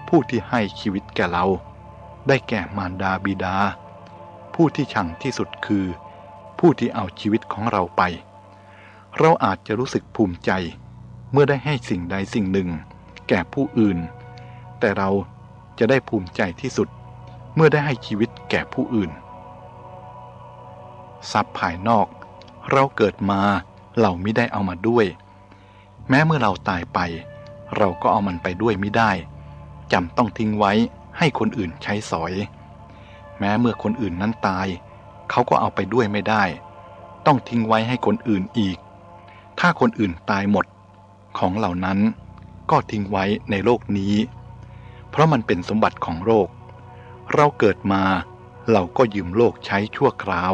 ผู้ที่ให้ชีวิตแก่เราได้แก่มารดาบิดาผู้ที่ชังที่สุดคือผู้ที่เอาชีวิตของเราไปเราอาจจะรู้สึกภูมิใจเมื่อได้ให้สิ่งใดสิ่งหนึ่งแก่ผู้อื่นแต่เราจะได้ภูมิใจที่สุดเมื่อได้ให้ชีวิตแก่ผู้อื่นทรัพย์ภายนอกเราเกิดมาเราไม่ได้เอามาด้วยแม้เมื่อเราตายไปเราก็เอามันไปด้วยไม่ได้จำต้องทิ้งไว้ให้คนอื่นใช้สอยแม้เมื่อคนอื่นนั้นตายเขาก็เอาไปด้วยไม่ได้ต้องทิ้งไว้ให้คนอื่นอีกถ้าคนอื่นตายหมดของเหล่านั้น ก็ทิ้งไว้ในโลกนี้เพราะมันเป็นสมบัติของโลกเราเกิดมาเราก็ยืมโลกใช้ชั่วคราว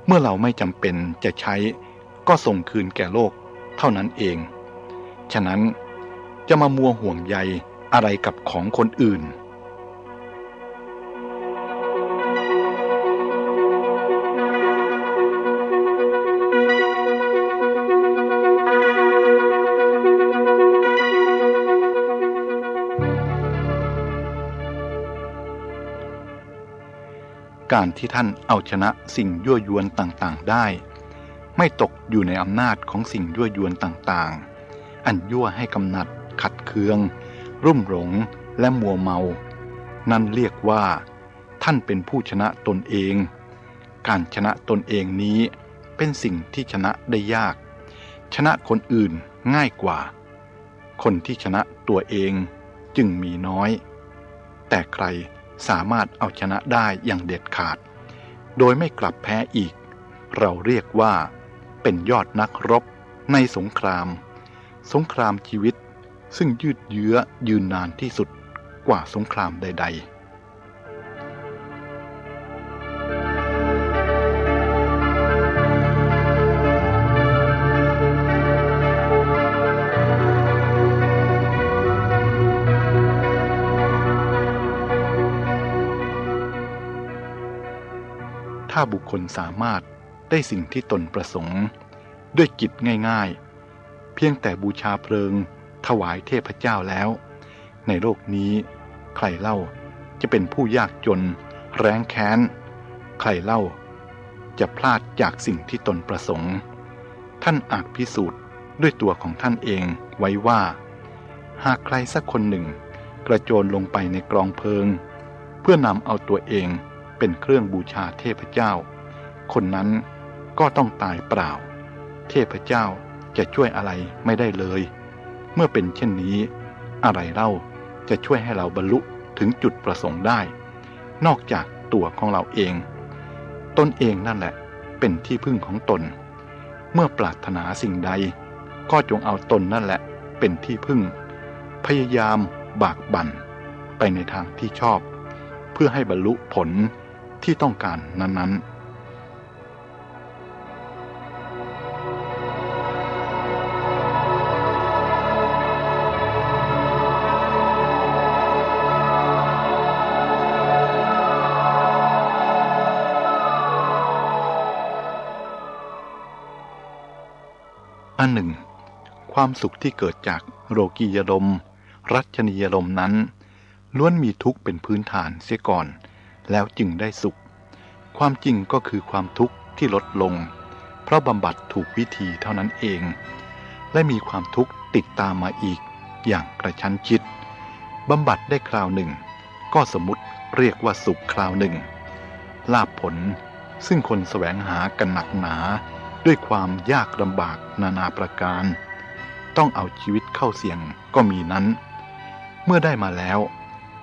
เมื่อเราไม่จำเป็นจะใช้ก็ส่งคืนแก่โลกเท่านั้นเองฉะนั้นจะมามัวห่วงใยอะไรกับของคนอื่นการที่ท่านเอาชนะสิ่งยั่วยวนต่างๆได้ไม่ตกอยู่ในอำนาจของสิ่งยั่วยวนต่างๆอันยั่วให้กำหนัดขัดเคืองรุ่มหลงและมัวเมานั่นเรียกว่าท่านเป็นผู้ชนะตนเองการชนะตนเองนี้เป็นสิ่งที่ชนะได้ยากชนะคนอื่นง่ายกว่าคนที่ชนะตัวเองจึงมีน้อยแต่ใครสามารถเอาชนะได้อย่างเด็ดขาดโดยไม่กลับแพ้อีกเราเรียกว่าเป็นยอดนักรบในสงครามชีวิตซึ่งยืดเยื้อยืนนานที่สุดกว่าสงครามใดๆถ้าบุคคลสามารถได้สิ่งที่ตนประสงค์ด้วยกิจง่ายๆเพียงแต่บูชาเพลิงถวายเทพเจ้าแล้วในโลกนี้ใครเล่าจะเป็นผู้ยากจนแร้นแค้นใครเล่าจะพลาดจากสิ่งที่ตนประสงค์ท่านอาจพิสูจน์ด้วยตัวของท่านเองไว้ว่าหากใครสักคนหนึ่งกระโจนลงไปในกองเพลิงเพื่อนำเอาตัวเองเป็นเครื่องบูชาเทพเจ้าคนนั้นก็ต้องตายเปล่าเทพเจ้าจะช่วยอะไรไม่ได้เลยเมื่อเป็นเช่นนี้อะไรเล่าจะช่วยให้เราบรรลุถึงจุดประสงค์ได้นอกจากตัวของเราเองตนเองนั่นแหละเป็นที่พึ่งของตนเมื่อปรารถนาสิ่งใดก็จงเอาตนนั่นแหละเป็นที่พึ่งพยายามบากบั่นไปในทางที่ชอบเพื่อให้บรรลุผลที่ต้องการนั้นๆอันหนึ่งความสุขที่เกิดจากโลกียารมณ์รัชนียารมณ์นั้นล้วนมีทุกข์เป็นพื้นฐานเสียก่อนแล้วจึงได้สุขความจริงก็คือความทุกข์ที่ลดลงเพราะบำบัดถูกวิธีเท่านั้นเองและมีความทุกข์ติดตามมาอีกอย่างกระชั้นชิดบำบัดได้คราวหนึ่งก็สมมุติเรียกว่าสุขคราวหนึ่งลาภผลซึ่งคนแสวงหากันหนักหนาด้วยความยากลำบากนานาประการต้องเอาชีวิตเข้าเสี่ยงก็มีนั้นเมื่อได้มาแล้ว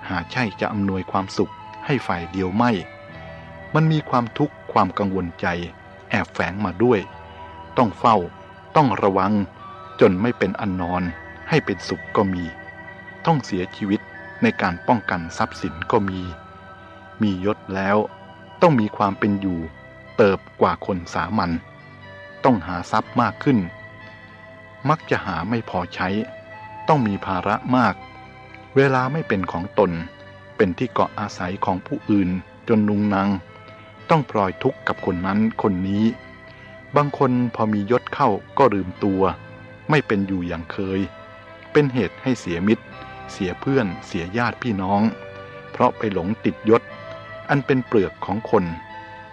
หาใช่จะอำนวยความสุขให้ฝ่ายเดียวไม่มันมีความทุกข์ความกังวลใจแอบแฝงมาด้วยต้องเฝ้าต้องระวังจนไม่เป็นอันนอนให้เป็นสุขก็มีต้องเสียชีวิตในการป้องกันทรัพย์สินก็มียศแล้วต้องมีความเป็นอยู่เติบกว่าคนสามัญต้องหาทรัพย์มากขึ้นมักจะหาไม่พอใช้ต้องมีภาระมากเวลาไม่เป็นของตนเป็นที่เกาะอาศัยของผู้อื่นจนนุงนังต้องปล่อยทุกข์กับคนนั้นคนนี้บางคนพอมียศเข้าก็ลืมตัวไม่เป็นอยู่อย่างเคยเป็นเหตุให้เสียมิตรเสียเพื่อนเสียญาติพี่น้องเพราะไปหลงติดยศอันเป็นเปลือกของคน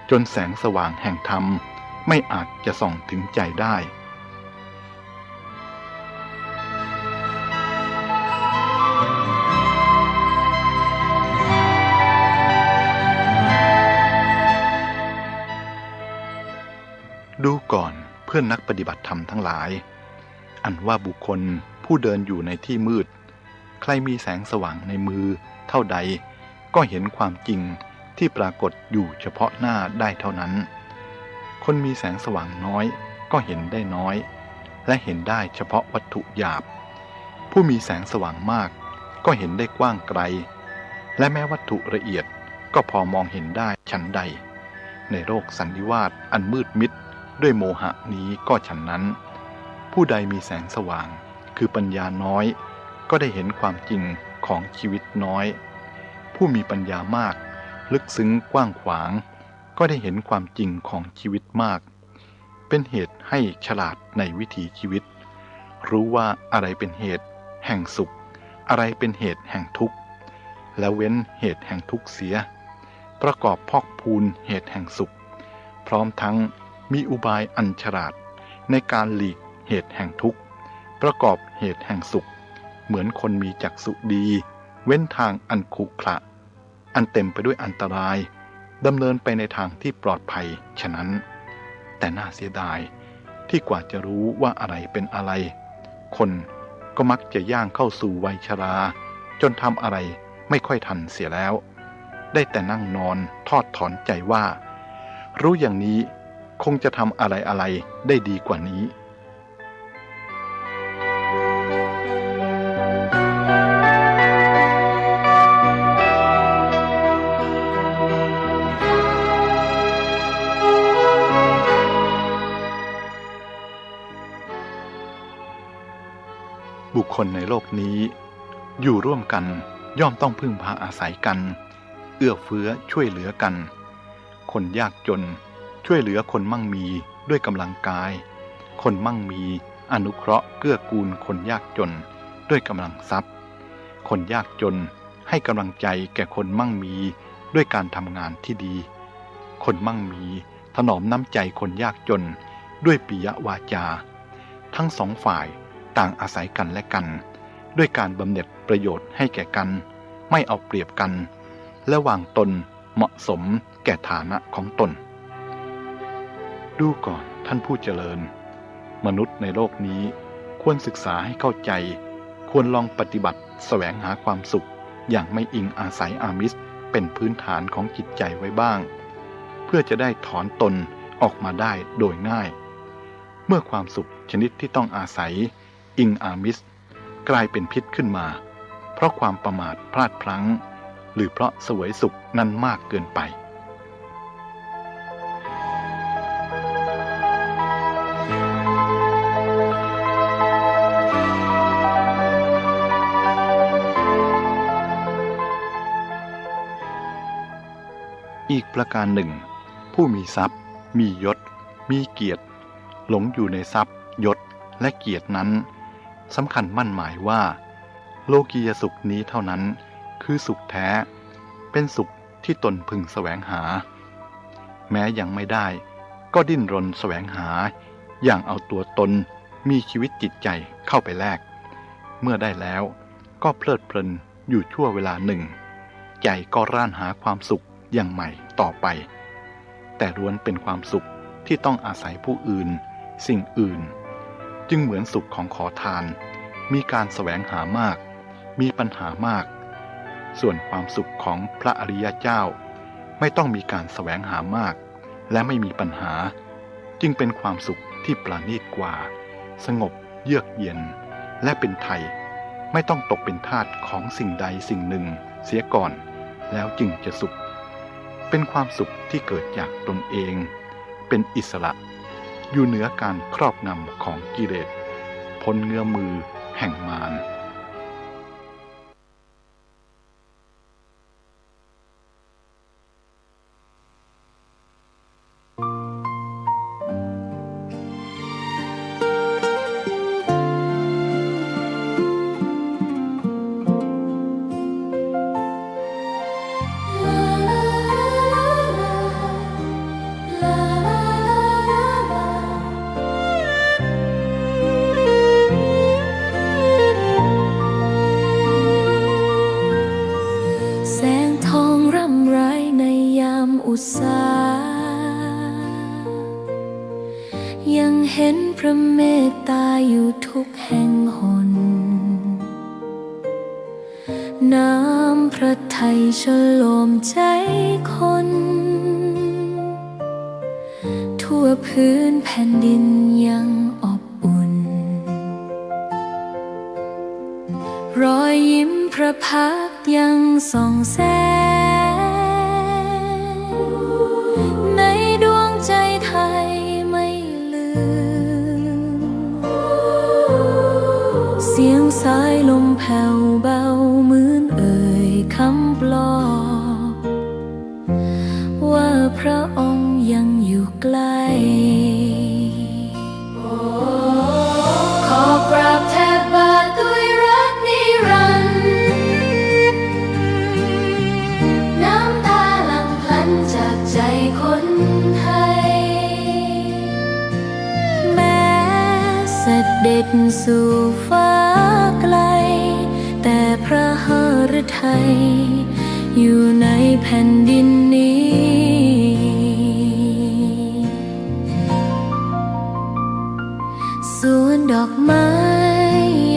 จนแสงสว่างแห่งธรรมไม่อาจจะส่องถึงใจได้ดูก่อนเพื่อนนักปฏิบัติธรรมทั้งหลายอันว่าบุคคลผู้เดินอยู่ในที่มืดใครมีแสงสว่างในมือเท่าใดก็เห็นความจริงที่ปรากฏอยู่เฉพาะหน้าได้เท่านั้นคนมีแสงสว่างน้อยก็เห็นได้น้อยและเห็นได้เฉพาะวัตถุหยาบ ผู้มีแสงสว่างมากก็เห็นได้กว้างไกลและแม้วัตถุละเอียดก็พอมองเห็นได้ฉันใดในโลกสันนิวาสอันมืดมิดด้วยโมหะนี้ก็ฉันนั้นผู้ใดมีแสงสว่างคือปัญญาน้อยก็ได้เห็นความจริงของชีวิตน้อยผู้มีปัญญามากลึกซึ้งกว้างขวางก็ได้เห็นความจริงของชีวิตมากเป็นเหตุให้ฉลาดในวิถีชีวิตรู้ว่าอะไรเป็นเหตุแห่งสุขอะไรเป็นเหตุแห่งทุกข์และเว้นเหตุแห่งทุกข์เสียประกอบพอกพูนเหตุแห่งสุขพร้อมทั้งมีอุบายอันฉลาดในการหลีกเหตุแห่งทุกข์ประกอบเหตุแห่งสุขเหมือนคนมีจักษุดีเว้นทางอันขรุขระอันเต็มไปด้วยอันตรายดำเนินไปในทางที่ปลอดภัยฉะนั้นแต่น่าเสียดายที่กว่าจะรู้ว่าอะไรเป็นอะไรคนก็มักจะย่างเข้าสู่วัยชราจนทำอะไรไม่ค่อยทันเสียแล้วได้แต่นั่งนอนทอดถอนใจว่ารู้อย่างนี้คงจะทำอะไรได้ดีกว่านี้บุคคลในโลกนี้อยู่ร่วมกันย่อมต้องพึ่งพาอาศัยกันเอื้อเฟื้อช่วยเหลือกันคนยากจนช่วยเหลือคนมั่งมีด้วยกำลังกายคนมั่งมีอนุเคราะห์เกื้อกูลคนยากจนด้วยกำลังทรัพย์คนยากจนให้กำลังใจแก่คนมั่งมีด้วยการทำงานที่ดีคนมั่งมีถนอมน้ำใจคนยากจนด้วยปิยวาจาทั้งสองฝ่ายต่างอาศัยกันและกันด้วยการบำเหน็จประโยชน์ให้แก่กันไม่เอาเปรียบกันและวางตนเหมาะสมแก่ฐานะของตนดูก่อนท่านผู้เจริญมนุษย์ในโลกนี้ควรศึกษาให้เข้าใจควรลองปฏิบัติแสวงหาความสุขอย่างไม่อิงอาศัยอามิสเป็นพื้นฐานของจิตใจไว้บ้างเพื่อจะได้ถอนตนออกมาได้โดยง่ายเมื่อความสุขชนิดที่ต้องอาศัยอิงอามิสกลายเป็นพิษขึ้นมาเพราะความประมาทพลาดพลั้งหรือเพราะเสวยสุขนั้นมากเกินไปอีกประการหนึ่งผู้มีทรัพย์มียศมีเกียรติหลงอยู่ในทรัพย์ยศและเกียรตินั้นสำคัญมั่นหมายว่าโลกียสุขนี้เท่านั้นคือสุขแท้เป็นสุขที่ตนพึงแสวงหาแม้ยังไม่ได้ก็ดิ้นรนแสวงหาอย่างเอาตัวตนมีชีวิตจิตใจเข้าไปแลกเมื่อได้แล้วก็เพลิดเพลินอยู่ชั่วเวลาหนึ่งใจก็ร่านหาความสุขอย่างใหม่ต่อไปแต่ล้วนเป็นความสุขที่ต้องอาศัยผู้อื่นสิ่งอื่นจึงเหมือนสุขของขอทานมีการแสวงหามากมีปัญหามากส่วนความสุขของพระอริยเจ้าไม่ต้องมีการแสวงหามากและไม่มีปัญหาจึงเป็นความสุขที่ประณีตกว่าสงบเยือกเย็นและเป็นไทยไม่ต้องตกเป็นทาสของสิ่งใดสิ่งหนึ่งเสียก่อนแล้วจึงจะสุขเป็นความสุขที่เกิดจากตนเองเป็นอิสระอยู่เหนือการครอบงำของกิเลสพ้นเงื้อมือแห่งมาร น้ำพระทัยฉโลมใจคนทั่วพื้นแผ่นดินยังอบอุ่น ระพักตร์ยังส่องแสงในดวงใจไทยไม่ลืมเสียงสายลมแผ่วเบาเหมือนเอ่ยคำปลอบว่าพระองค์ยังอยู่ใกล้ขอกราบแทบบาทด้วยรักนิรันดร์น้ำตาหลั่งพลันจากใจคนไทยแม้เสด็จสู่ฟ้าไกลแต่พระหฤทัยอยู่ในแผ่นดินนี้สวนดอกไม้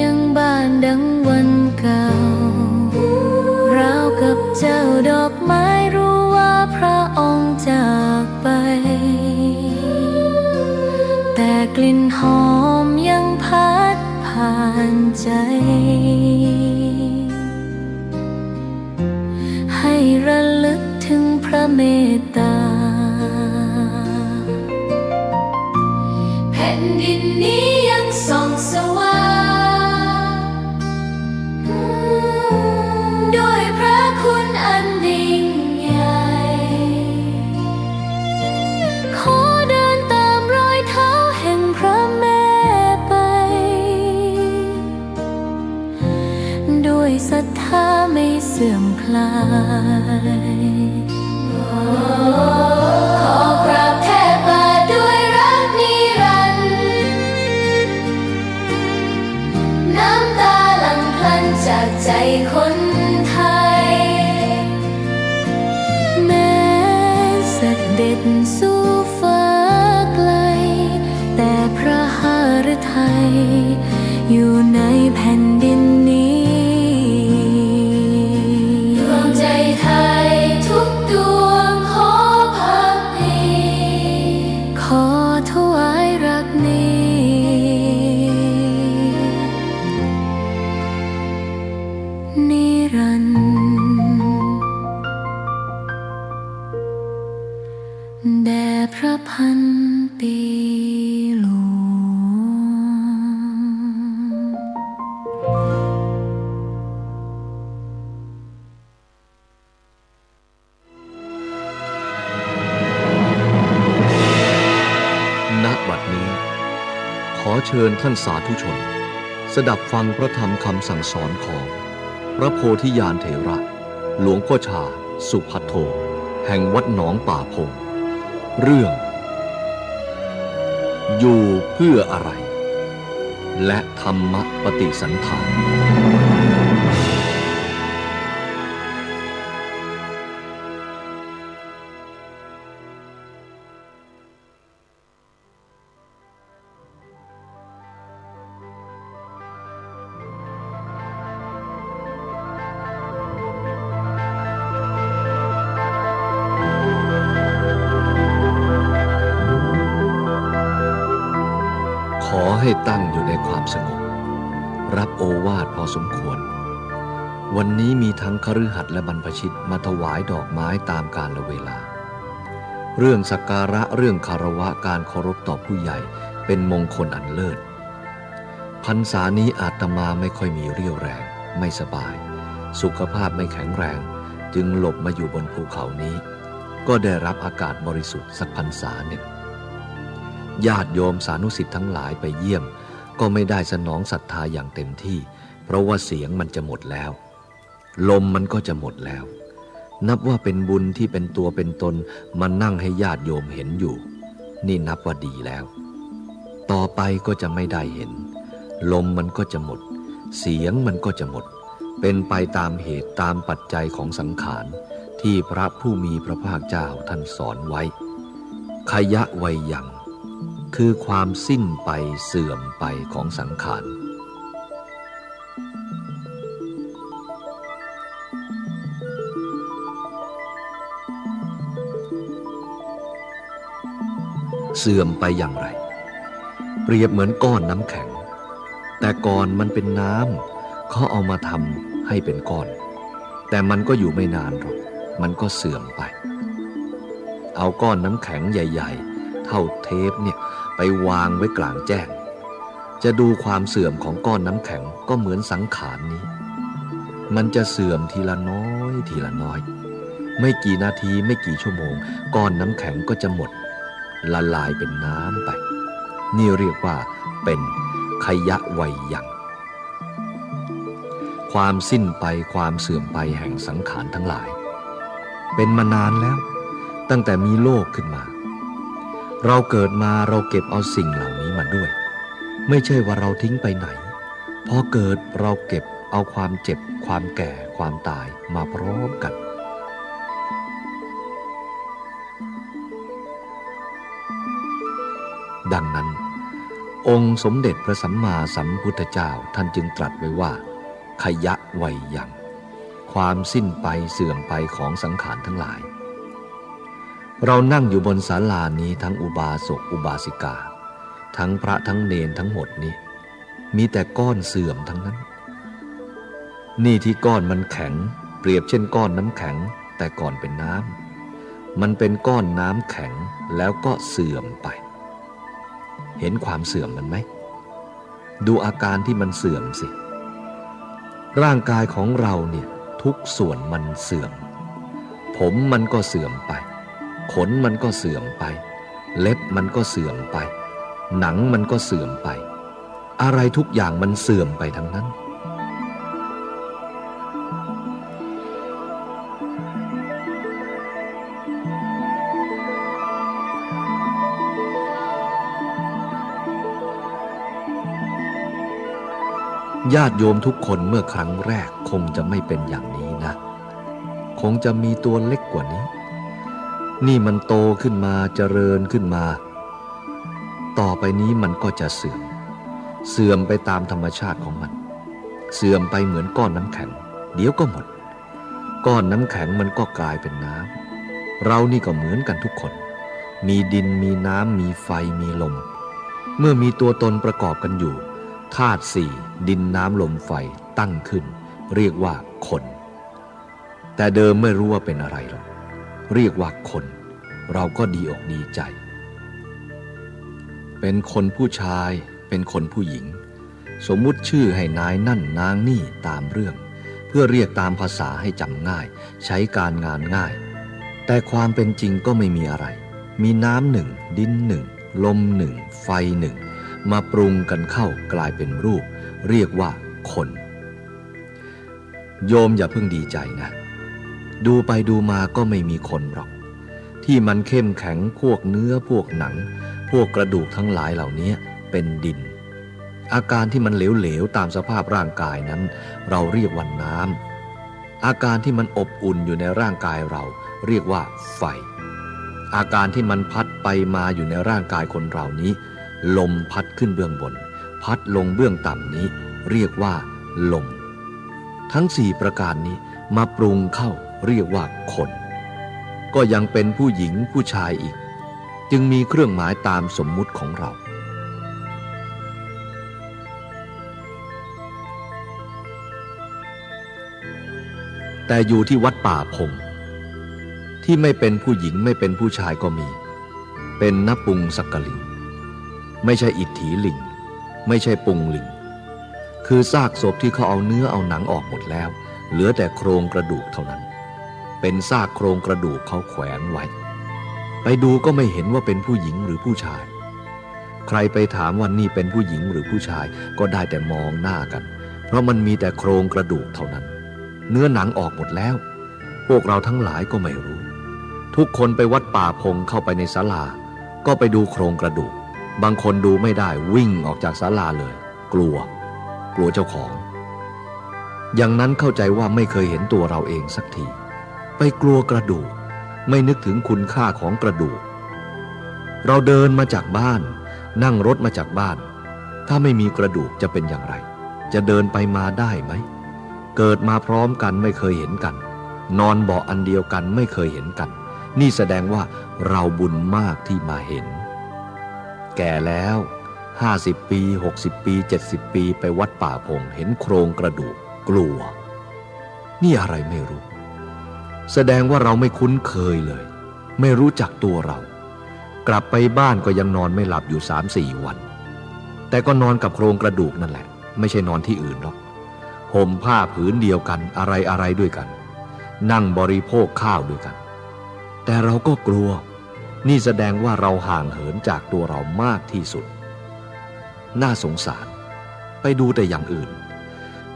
ยังบานดังวันเก่าราวกับเจ้าดอกไม้รู้ว่าพระองค์จากไปแต่กลิ่นหอมยังพัดผ่านใจให้ระลึกถึงพระเมตตาแผ่นดินนี้ยังส่องสว่างด้วยพระคุณอันยิ่งใหญ่ขอเดินตามรอยเท้าแห่งพระแม่ไปด้วยศรัทธาไม่เสื่อมคลายขอกราบแทบบาทด้วยรักนิรันดร์น้ำตาหลั่งพลันจากใจคนไทยแม้เสด็จสู่ฟ้าไกลแต่พระหฤทัยอยู่ในแผ่นดินนี้ดวงใจไทยทุกดวงขอพักดีขอถวายรักนี้นิรันดร์แด่พระพันปีหลวง ณ บัดนี้ขอเชิญท่านสาธุชนสดับฟังพระธรรมคำสั่งสอนของพระโพธิญาณเถระหลวงพ่อชาสุภัทโทแห่งวัดหนองป่าพงเรื่องอยู่เพื่ออะไรและธรรมปฏิสันถานขอให้ตั้งอยู่ในความสงบรับโอวาทพอสมควรวันนี้มีทั้งคฤหัสถ์และบรรพชิตมาถวายดอกไม้ตามกาลเวลาเรื่องสักการะเรื่องคารวะการเคารพต่อผู้ใหญ่เป็นมงคลอันเลิศพรรษานี้อาตมาไม่ค่อยมีเรี่ยวแรงไม่สบายสุขภาพไม่แข็งแรงจึงหลบมาอยู่บนภูเขานี้ก็ได้รับอากาศบริสุทธิ์สักพรรษาหนึ่งญาติโยมสานุสิทธิ์ทั้งหลายไปเยี่ยมก็ไม่ได้สนองศรัทธาอย่างเต็มที่เพราะว่าเสียงมันจะหมดแล้วลมมันก็จะหมดแล้วนับว่าเป็นบุญที่เป็นตัวเป็นตนมานั่งให้ญาติโยมเห็นอยู่นี่นับว่าดีแล้วต่อไปก็จะไม่ได้เห็นลมมันก็จะหมดเสียงมันก็จะหมดเป็นไปตามเหตุตามปัจจัยของสังขารที่พระผู้มีพระภาคเจ้าท่านสอนไว้ขยะวัยยังคือความสิ้นไปเสื่อมไปของสังขารเสื่อมไปอย่างไรเปรียบเหมือนก้อนน้ำแข็งแต่ก่อนมันเป็นน้ำเขาเอามาทำ ให้เป็นก้อนแต่มันก็อยู่ไม่นานหรอกมันก็เสื่อมไปเอาก้อนน้ำแข็งใหญ่ๆเท่าเทปเนี่ยไปวางไว้กลางแจ้งจะดูความเสื่อมของก้อนน้ำแข็งก็เหมือนสังขารนี้มันจะเสื่อมทีละน้อยทีละน้อยไม่กี่นาทีไม่กี่ชั่วโมงก้อนน้ำแข็งก็จะหมดละลายเป็นน้ำไปนี่เรียกว่าเป็นขยะวัยยังความสิ้นไปความเสื่อมไปแห่งสังขารทั้งหลายเป็นมานานแล้วตั้งแต่มีโลกขึ้นมาเราเกิดมาเราเก็บเอาสิ่งเหล่านี้มาด้วยไม่ใช่ว่าเราทิ้งไปไหนพอเกิดเราเก็บเอาความเจ็บความแก่ความตายมาพร้อมกันดังนั้นองค์สมเด็จพระสัมมาสัมพุทธเจ้าท่านจึงตรัสไว้ว่าขยะวัยยังความสิ้นไปเสื่อมไปของสังขารทั้งหลายเรานั่งอยู่บนศาลานี้ทั้งอุบาสกอุบาสิกาทั้งพระทั้งเณรทั้งหมดนี้มีแต่ก้อนเสื่อมทั้งนั้นนี่ที่ก้อนมันแข็งเปรียบเช่นก้อนน้ำแข็งแต่ก่อนเป็นน้ำมันเป็นก้อนน้ำแข็งแล้วก็เสื่อมไปเห็นความเสื่อมมันไหมดูอาการที่มันเสื่อมสิร่างกายของเราเนี่ยทุกส่วนมันเสื่อมผมมันก็เสื่อมไปขนมันก็เสื่อมไปเล็บมันก็เสื่อมไปหนังมันก็เสื่อมไปอะไรทุกอย่างมันเสื่อมไปทั้งนั้นญาติโยมทุกคนเมื่อครั้งแรกคงจะไม่เป็นอย่างนี้นะคงจะมีตัวเล็กกว่านี้นี่มันโตขึ้นมาเจริญขึ้นมาต่อไปนี้มันก็จะเสื่อมไปตามธรรมชาติของมันเสื่อมไปเหมือนก้อนน้ำแข็งเดี๋ยวก็หมดก้อนน้ำแข็งมันก็กลายเป็นน้ำเรานี่ก็เหมือนกันทุกคนมีดินมีน้ำมีไฟมีลมเมื่อมีตัวตนประกอบกันอยู่ธาตุสี่ดินน้ำลมไฟตั้งขึ้นเรียกว่าคนแต่เดิมไม่รู้ว่าเป็นอะไรหรอกเรียกว่าคนเราก็ดีอกดีใจเป็นคนผู้ชายเป็นคนผู้หญิงสมมุติชื่อให้นายนั่นนางนี่ตามเรื่องเพื่อเรียกตามภาษาให้จำง่ายใช้การงานง่ายแต่ความเป็นจริงก็ไม่มีอะไรมีน้ำหนึ่งดินหนึ่งลมหนึ่งไฟหนึ่งมาปรุงกันเข้ากลายเป็นรูปเรียกว่าคนโยมอย่าเพิ่งดีใจนะดูไปดูมาก็ไม่มีคนหรอกที่มันเข้มแข็งพวกเนื้อพวกหนังพวกกระดูกทั้งหลายเหล่านี้เป็นดินอาการที่มันเหลวๆตามสภาพร่างกายนั้นเราเรียกว่าน้ำอาการที่มันอบอุ่นอยู่ในร่างกายเราเรียกว่าไฟอาการที่มันพัดไปมาอยู่ในร่างกายคนเรานี้ลมพัดขึ้นเบื้องบนพัดลงเบื้องต่ำนี้เรียกว่าลมทั้งสี่ประการนี้มาปรุงเข้าเรียกว่าคนก็ยังเป็นผู้หญิงผู้ชายอีกจึงมีเครื่องหมายตามสมมุติของเราแต่อยู่ที่วัดป่าพงที่ไม่เป็นผู้หญิงไม่เป็นผู้ชายก็มีเป็นนปุงสักกลิงไม่ใช่อิทธิลิงไม่ใช่ปุงลิงคือซากศพที่เขาเอาเนื้อเอาหนังออกหมดแล้วเหลือแต่โครงกระดูกเท่านั้นเป็นซากโครงกระดูกเขาแขวนไว้ไปดูก็ไม่เห็นว่าเป็นผู้หญิงหรือผู้ชายใครไปถามว่านี่เป็นผู้หญิงหรือผู้ชายก็ได้แต่มองหน้ากันเพราะมันมีแต่โครงกระดูกเท่านั้นเนื้อหนังออกหมดแล้วพวกเราทั้งหลายก็ไม่รู้ทุกคนไปวัดป่าพงเข้าไปในศาลาก็ไปดูโครงกระดูกบางคนดูไม่ได้วิ่งออกจากศาลาเลยกลัวเจ้าของอย่างนั้นเข้าใจว่าไม่เคยเห็นตัวเราเองสักทีไปกลัวกระดูกไม่นึกถึงคุณค่าของกระดูกเราเดินมาจากบ้านนั่งรถมาจากบ้านถ้าไม่มีกระดูกจะเป็นอย่างไรจะเดินไปมาได้ไหมเกิดมาพร้อมกันไม่เคยเห็นกันนอนเบาะอันเดียวกันไม่เคยเห็นกันนี่แสดงว่าเราบุญมากที่มาเห็นแก่แล้ว50 ปี60 ปี70 ปีไปวัดป่าพงเห็นโครงกระดูกกลัว นี่อะไรไม่รู้แสดงว่าเราไม่คุ้นเคยเลยไม่รู้จักตัวเรากลับไปบ้านก็ยังนอนไม่หลับอยู่ 3-4 วันแต่ก็นอนกับโครงกระดูกนั่นแหละไม่ใช่นอนที่อื่นหรอกห่มผ้าผืนเดียวกันอะไรด้วยกันนั่งบริโภคข้าวด้วยกันแต่เราก็กลัวนี่แสดงว่าเราห่างเหินจากตัวเรามากที่สุดน่าสงสารไปดูแต่อย่างอื่น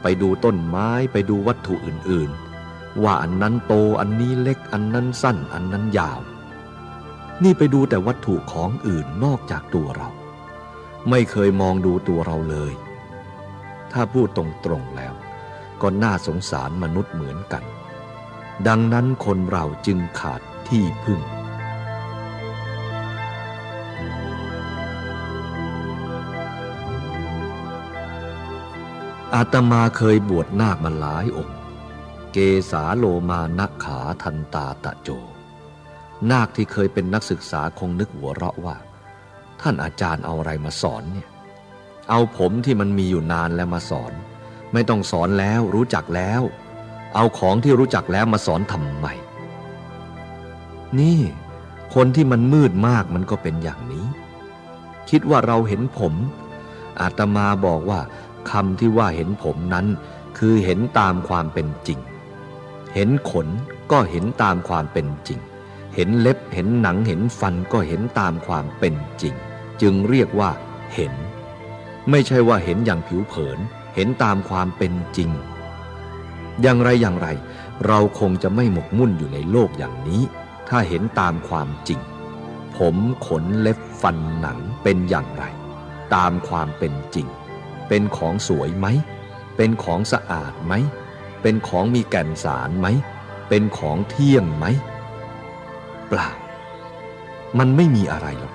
ไปดูต้นไม้ไปดูวัตถุอื่นๆว่าอันนั้นโตอันนี้เล็กอันนั้นสั้นอันนั้นยาวนี่ไปดูแต่วัตถุของอื่นนอกจากตัวเราไม่เคยมองดูตัวเราเลยถ้าพูดตรงๆแล้วก็น่าสงสารมนุษย์เหมือนกันดังนั้นคนเราจึงขาดที่พึ่งอาตมาเคยบวชนาคมาหลายองค์เกสาโลมานะขาทันตาตะโจนาคที่เคยเป็นนักศึกษาคงนึกหัวเราะว่าท่านอาจารย์เอาอะไรมาสอนเนี่ยเอาผมที่มันมีอยู่นานแล้วมาสอนไม่ต้องสอนแล้วรู้จักแล้วเอาของที่รู้จักแล้วมาสอนทำไมนี่คนที่มันมืดมากมันก็เป็นอย่างนี้คิดว่าเราเห็นผมอาตมาบอกว่าคำที่ว่าเห็นผมนั้นคือเห็นตามความเป็นจริงเห็นขนก็เห็นตามความเป็นจริงเห็นเล็บเห็นหนังเห็นฟันก็เห็นตามความเป็นจริงจึงเรียกว่าเห็นไม่ใช่ว่าเห็นอย่างผิวเผินเห็นตามความเป็นจริงอย่างไรเราคงจะไม่หมกมุ่นอยู่ในโลกอย่างนี้ถ้าเห็นตามความจริงผมขนเล็บฟันหนังเป็นอย่างไรตามความเป็นจริงเป็นของสวยไหมเป็นของสะอาดไหมเป็นของมีแก่นสารไหมเป็นของเที่ยงไหมเปล่ามันไม่มีอะไรหรอก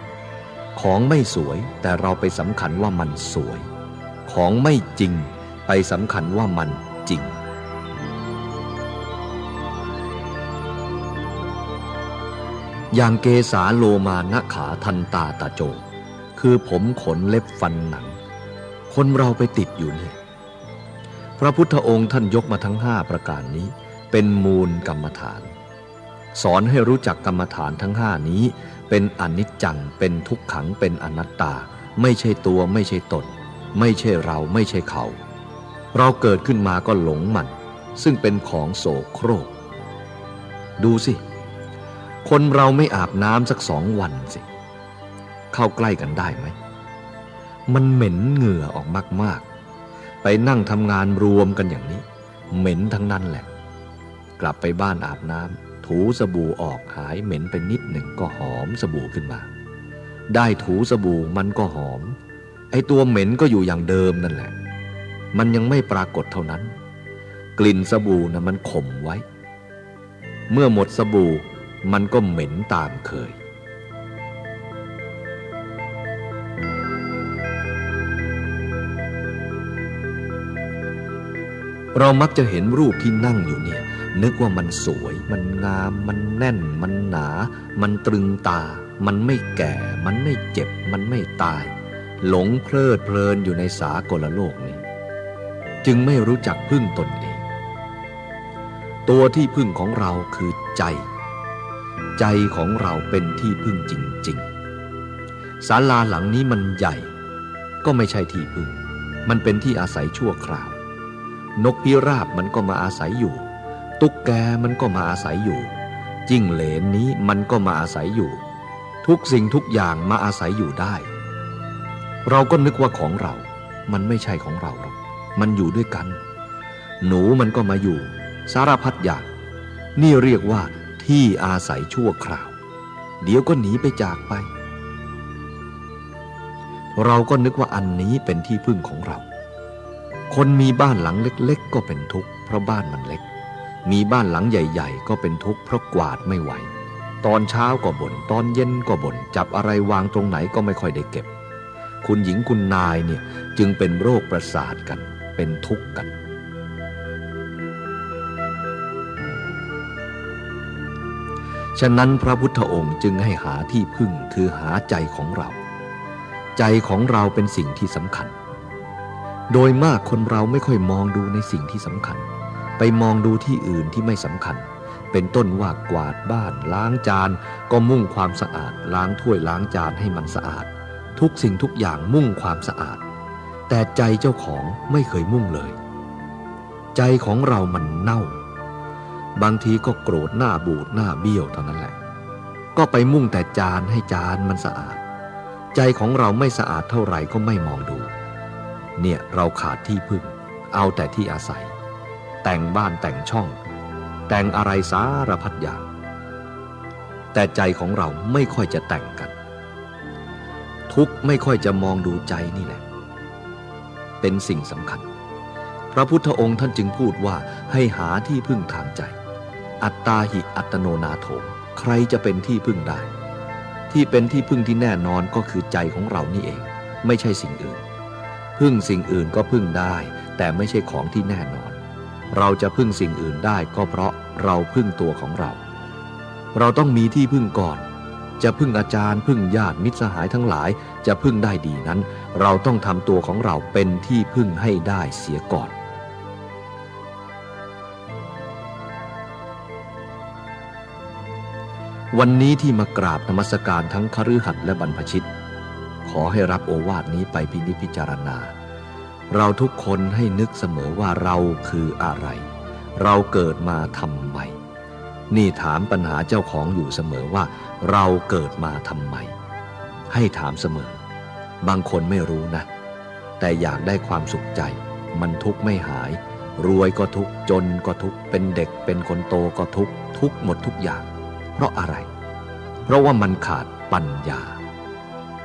ของไม่สวยแต่เราไปสำคัญว่ามันสวยของไม่จริงไปสำคัญว่ามันจริงอย่างเกสาโลมานะขาทันตาตะโจคือผมขนเล็บฟันหนังคนเราไปติดอยู่นี่พระพุทธองค์ท่านยกมาทั้ง5ประการนี้เป็นมูลกรรมฐานสอนให้รู้จักกรรมฐานทั้ง5นี้เป็นอนิจจังเป็นทุกขังเป็นอนัตตาไม่ใช่ตัวไม่ใช่ตนไม่ใช่เราไม่ใช่เขาเราเกิดขึ้นมาก็หลงมันซึ่งเป็นของโสโครกดูสิคนเราไม่อาบน้ำสัก2 วันสิเข้าใกล้กันได้ไหมมันเหม็นเหงื่อออกมากๆไปนั่งทำงานรวมกันอย่างนี้เหม็นทั้งนั้นแหละกลับไปบ้านอาบน้ำถูสบู่ออกหายเหม็นไปนิดหนึ่งก็หอมสบู่ขึ้นมาได้ถูสบู่มันก็หอมไอ้ตัวเหม็นก็อยู่อย่างเดิมนั่นแหละมันยังไม่ปรากฏเท่านั้นกลิ่นสบู่นะมันข่มไว้เมื่อหมดสบู่มันก็เหม็นตามเคยเรามักจะเห็นรูปที่นั่งอยู่เนี่ยนึกว่ามันสวยมันงามมันแน่นมันหนามันตรึงตามันไม่แก่มันไม่เจ็บมันไม่ตายหลงเพลิดเพลินอยู่ในสากลโลกนี้จึงไม่รู้จักพึ่งตนเองตัวที่พึ่งของเราคือใจของเราเป็นที่พึ่งจริงๆศาลาหลังนี้มันใหญ่ก็ไม่ใช่ที่พึ่งมันเป็นที่อาศัยชั่วคราวนกพิราบมันก็มาอาศัยอยู่ตุ๊กแกมันก็มาอาศัยอยู่จิ้งเหลนนี้มันก็มาอาศัยอยู่ทุกสิ่งทุกอย่างมาอาศัยอยู่ได้เราก็นึกว่าของเรามันไม่ใช่ของเราหรอกมันอยู่ด้วยกันหนูมันก็มาอยู่สารพัดอย่างนี่เรียกว่าที่อาศัยชั่วคราวเดี๋ยวก็หนีไปจากไปเราก็นึกว่าอันนี้เป็นที่พึ่งของเราคนมีบ้านหลังเล็กๆก็เป็นทุกข์เพราะบ้านมันเล็กมีบ้านหลังใหญ่ๆก็เป็นทุกข์เพราะกวาดไม่ไหวตอนเช้าก็บ่นตอนเย็นก็บ่นจับอะไรวางตรงไหนก็ไม่ค่อยได้เก็บคุณหญิงคุณนายเนี่ยจึงเป็นโรคประสาทกันเป็นทุกข์กันฉะนั้นพระพุทธองค์จึงให้หาที่พึ่งคือหาใจของเราใจของเราเป็นสิ่งที่สำคัญโดยมากคนเราไม่ค่อยมองดูในสิ่งที่สำคัญ ไปมองดูที่อื่นที่ไม่สำคัญเป็นต้นว่ากวาดบ้านล้างจานก็มุ่งความสะอาดล้างถ้วยล้างจานให้มันสะอาดทุกสิ่งทุกอย่างมุ่งความสะอาดแต่ใจเจ้าของไม่เคยมุ่งเลยใจของเรามันเน่าบางทีก็โกรธหน้าบูดหน้าเบี้ยวเท่านั้นแหละก็ไปมุ่งแต่จานให้จานมันสะอาดใจของเราไม่สะอาดเท่าไหร่ก็ไม่มองดูเนี่ยเราขาดที่พึ่งเอาแต่ที่อาศัยแต่งบ้านแต่งช่องแต่งอะไรสารพัดอย่างแต่ใจของเราไม่ค่อยจะแต่งกันทุกข์ไม่ค่อยจะมองดูใจนี่แหละเป็นสิ่งสำคัญพระพุทธองค์ท่านจึงพูดว่าให้หาที่พึ่งทางใจอัตตาหิอัตโนนาโถใครจะเป็นที่พึ่งได้ที่เป็นที่พึ่งที่แน่นอนก็คือใจของเรานี่เองไม่ใช่สิ่งอื่นพึ่งสิ่งอื่นก็พึ่งได้แต่ไม่ใช่ของที่แน่นอนเราจะพึ่งสิ่งอื่นได้ก็เพราะเราพึ่งตัวของเราเราต้องมีที่พึ่งก่อนจะพึ่งอาจารย์พึ่งญาติมิตรสหายทั้งหลายจะพึ่งได้ดีนั้นเราต้องทำตัวของเราเป็นที่พึ่งให้ได้เสียก่อนวันนี้ที่มากราบนมัสการทั้งคฤหัสถ์และบรรพชิตขอให้รับโอวาทนี้ไปพินิจพิจารณาเราทุกคนให้นึกเสมอว่าเราคืออะไรเราเกิดมาทำไมนี่ถามปัญหาเจ้าของอยู่เสมอว่าเราเกิดมาทำไมให้ถามเสมอบางคนไม่รู้นะแต่อยากได้ความสุขใจมันทุกข์ไม่หายรวยก็ทุกข์จนก็ทุกข์เป็นเด็กเป็นคนโตก็ทุกข์ทุกข์หมดทุกอย่างเพราะอะไรเพราะว่ามันขาดปัญญา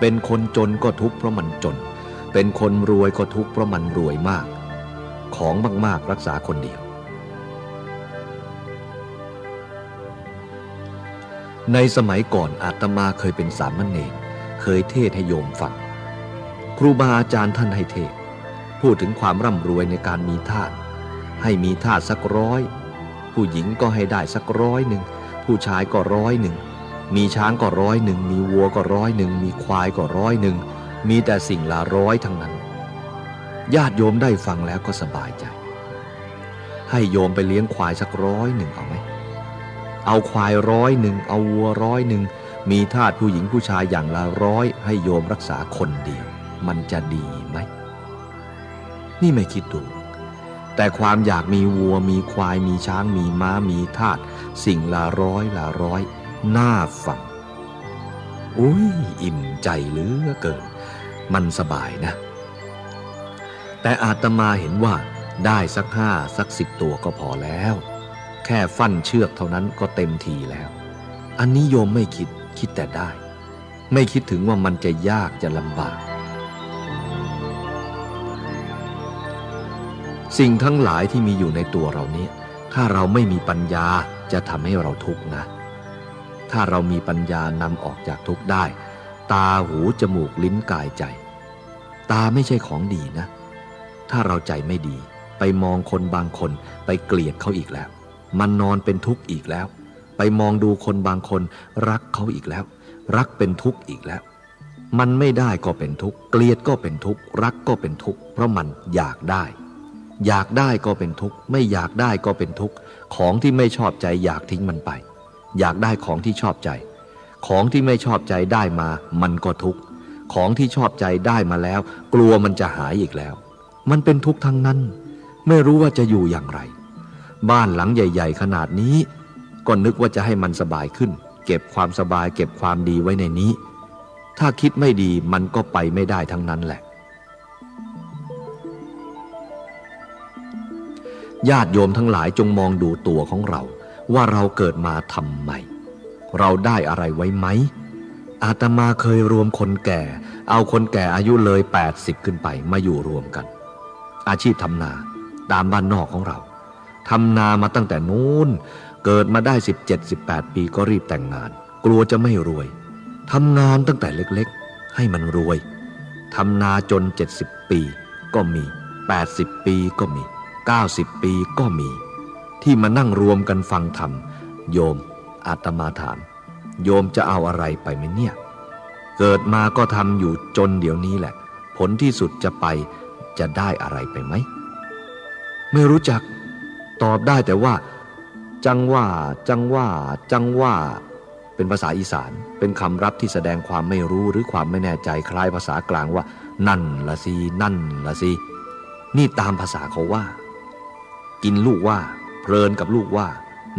เป็นคนจนก็ทุกข์เพราะมันจนเป็นคนรวยก็ทุกข์เพราะมันรวยมากของมากๆรักษาคนเดียวในสมัยก่อนอาตมาเคยเป็นสามเณรเคยเทศให้โยมฟังครูบาอาจารย์ท่านให้เทศพูดถึงความร่ำรวยในการมีทาสให้มีทาสสัก100ผู้หญิงก็ให้ได้สัก100ผู้ชายก็100มีช้างก็100มีวัวก็100มีควายก็100มีแต่สิ่งละ100ทั้งนั้นญาติโยมได้ฟังแล้วก็สบายใจให้โยมไปเลี้ยงควายสัก100เอาไหมเอาควาย100เอาวัว100มีทาสผู้หญิงผู้ชายอย่างละ100ให้โยมรักษาคนเดียวมันจะดีไหมนี่ไม่คิดดูแต่ความอยากมีวัวมีควายมีช้างมีม้ามีทาสสิ่งละ100น่าฟังอุ้ยอิ่มใจเหลือเกินมันสบายนะแต่อาตมาเห็นว่าได้สัก5สัก10ตัวก็พอแล้วแค่ฟันเชือกเท่านั้นก็เต็มทีแล้วอันนี้โยมไม่คิดแต่ได้ไม่คิดถึงว่ามันจะยากจะลำบากสิ่งทั้งหลายที่มีอยู่ในตัวเรานี้ถ้าเราไม่มีปัญญาจะทำให้เราทุกข์นะถ้าเรามีปัญญานำออกจากทุกข์ได้ตาหูจมูกลิ้นกายใจตาไม่ใช่ของดีนะถ้าเราใจไม่ดีไปมองคนบางคนไปเกลียดเขาอีกแล้วมันนอนเป็นทุกข์อีกแล้วไปมองดูคนบางคนรักเขาอีกแล้วรักเป็นทุกข์อีกแล้วมันไม่ได้ก็เป็นทุกข์เกลียดก็เป็นทุกข์รักก็เป็นทุกข์เพราะมันอยากได้ก็เป็นทุกข์ไม่อยากได้ก็เป็นทุกข์ของที่ไม่ชอบใจอยากทิ้งมันไปอยากได้ของที่ชอบใจของที่ไม่ชอบใจได้มามันก็ทุกข์ของที่ชอบใจได้มาแล้วกลัวมันจะหายอีกแล้วมันเป็นทุกข์ทั้งนั้นไม่รู้ว่าจะอยู่อย่างไรบ้านหลังใหญ่ๆขนาดนี้ก็นึกว่าจะให้มันสบายขึ้นเก็บความสบายเก็บความดีไว้ในนี้ถ้าคิดไม่ดีมันก็ไปไม่ได้ทั้งนั้นแหละญาติโยมทั้งหลายจงมองดูตัวของเราว่าเราเกิดมาทำไมเราได้อะไรไว้ไหมอาตมาเคยรวมคนแก่เอาคนแก่อายุเลย80ขึ้นไปมาอยู่รวมกันอาชีพทำนาตามบ้านนอกของเราทำนามาตั้งแต่นู้นเกิดมาได้17-18 ปีก็รีบแต่งงานกลัวจะไม่รวยทำงานตั้งแต่เล็กๆให้มันรวยทำนาจน70 ปีก็มี80 ปีก็มี90 ปีก็มีที่มานั่งรวมกันฟังธรรมโยมอาตมาถามโยมจะเอาอะไรไปไหมเนี่ยเกิดมาก็ทำอยู่จนเดี๋ยวนี้แหละผลที่สุดจะได้อะไรไปไหมไม่รู้จัก ตอบได้แต่ว่าจังว่าจังว่าจังว่าเป็นภาษาอีสานเป็นคำรับที่แสดงความไม่รู้หรือความไม่แน่ใจคล้ายภาษากลางว่านั่นละสินั่นละสินี่ตามภาษาเขาว่ากินลูกว่าเพลินกับลูกว่า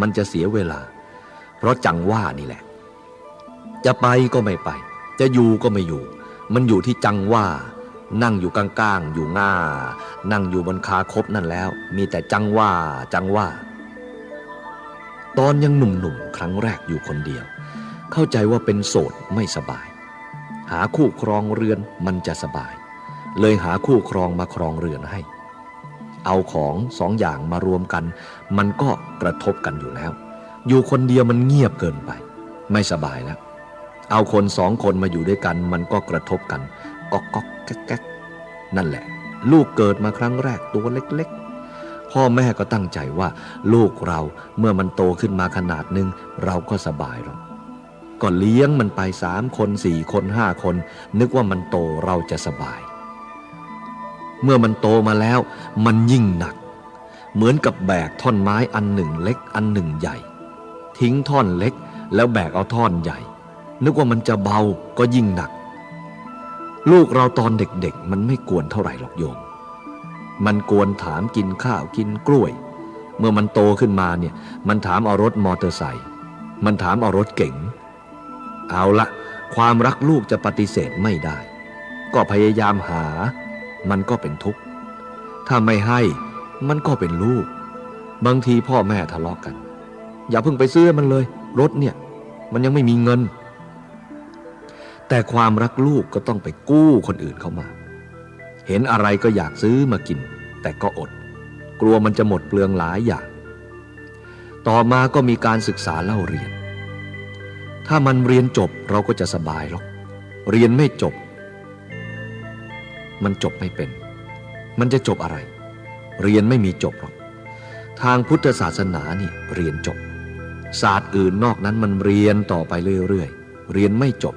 มันจะเสียเวลาเพราะจังว่านี่แหละจะไปก็ไม่ไปจะอยู่ก็ไม่อยู่มันอยู่ที่จังว่านั่งอยู่ก้างๆอยู่ง่านั่งอยู่บนคาคบนั่นแล้วมีแต่จังว่าจังว่าตอนยังหนุ่มๆครั้งแรกอยู่คนเดียวเข้าใจว่าเป็นโสดไม่สบายหาคู่ครองเรือนมันจะสบายเลยหาคู่ครองมาครองเรือนให้เอาของสองอย่างมารวมกันมันก็กระทบกันอยู่แล้วอยู่คนเดียวมันเงียบเกินไปไม่สบายแล้วเอาคนสองคนมาอยู่ด้วยกันมันก็กระทบกันก๊อกก๊อกแก๊กแก๊กนั่นแหละลูกเกิดมาครั้งแรกตัวเล็กๆพ่อแม่ก็ตั้งใจว่าลูกเราเมื่อมันโตขึ้นมาขนาดนึงเราก็สบายหรอกก็เลี้ยงมันไป3 คน4 คน5 คนนึกว่ามันโตเราจะสบายเมื่อมันโตมาแล้วมันยิ่งหนักเหมือนกับแบกท่อนไม้อันหนึ่งเล็กอันหนึ่งใหญ่ทิ้งท่อนเล็กแล้วแบกเอาท่อนใหญ่นึกว่ามันจะเบาก็ยิ่งหนักลูกเราตอนเด็กๆมันไม่กวนเท่าไหร่หรอกโยมมันกวนถามกินข้าวกินกล้วยเมื่อมันโตขึ้นมาเนี่ยมันถามเอารถมอเตอร์ไซค์มันถามเอารถเก๋งเอาละความรักลูกจะปฏิเสธไม่ได้ก็พยายามหามันก็เป็นทุกข์ถ้าไม่ให้มันก็เป็นลูกบางทีพ่อแม่ทะเลาะกันอย่าเพิ่งไปซื้อมันเลยรถเนี่ยมันยังไม่มีเงินแต่ความรักลูกก็ต้องไปกู้คนอื่นเข้ามาเห็นอะไรก็อยากซื้อมากินแต่ก็อดกลัวมันจะหมดเปลืองหลายอย่างต่อมาก็มีการศึกษาเล่าเรียนถ้ามันเรียนจบเราก็จะสบายหรอกเรียนไม่จบมันจบไม่เป็นมันจะจบอะไรเรียนไม่มีจบหรอกทางพุทธศาสนานี่เรียนจบศาสตร์อื่นนอกนั้นมันเรียนต่อไปเรื่อยๆเรียนไม่จบ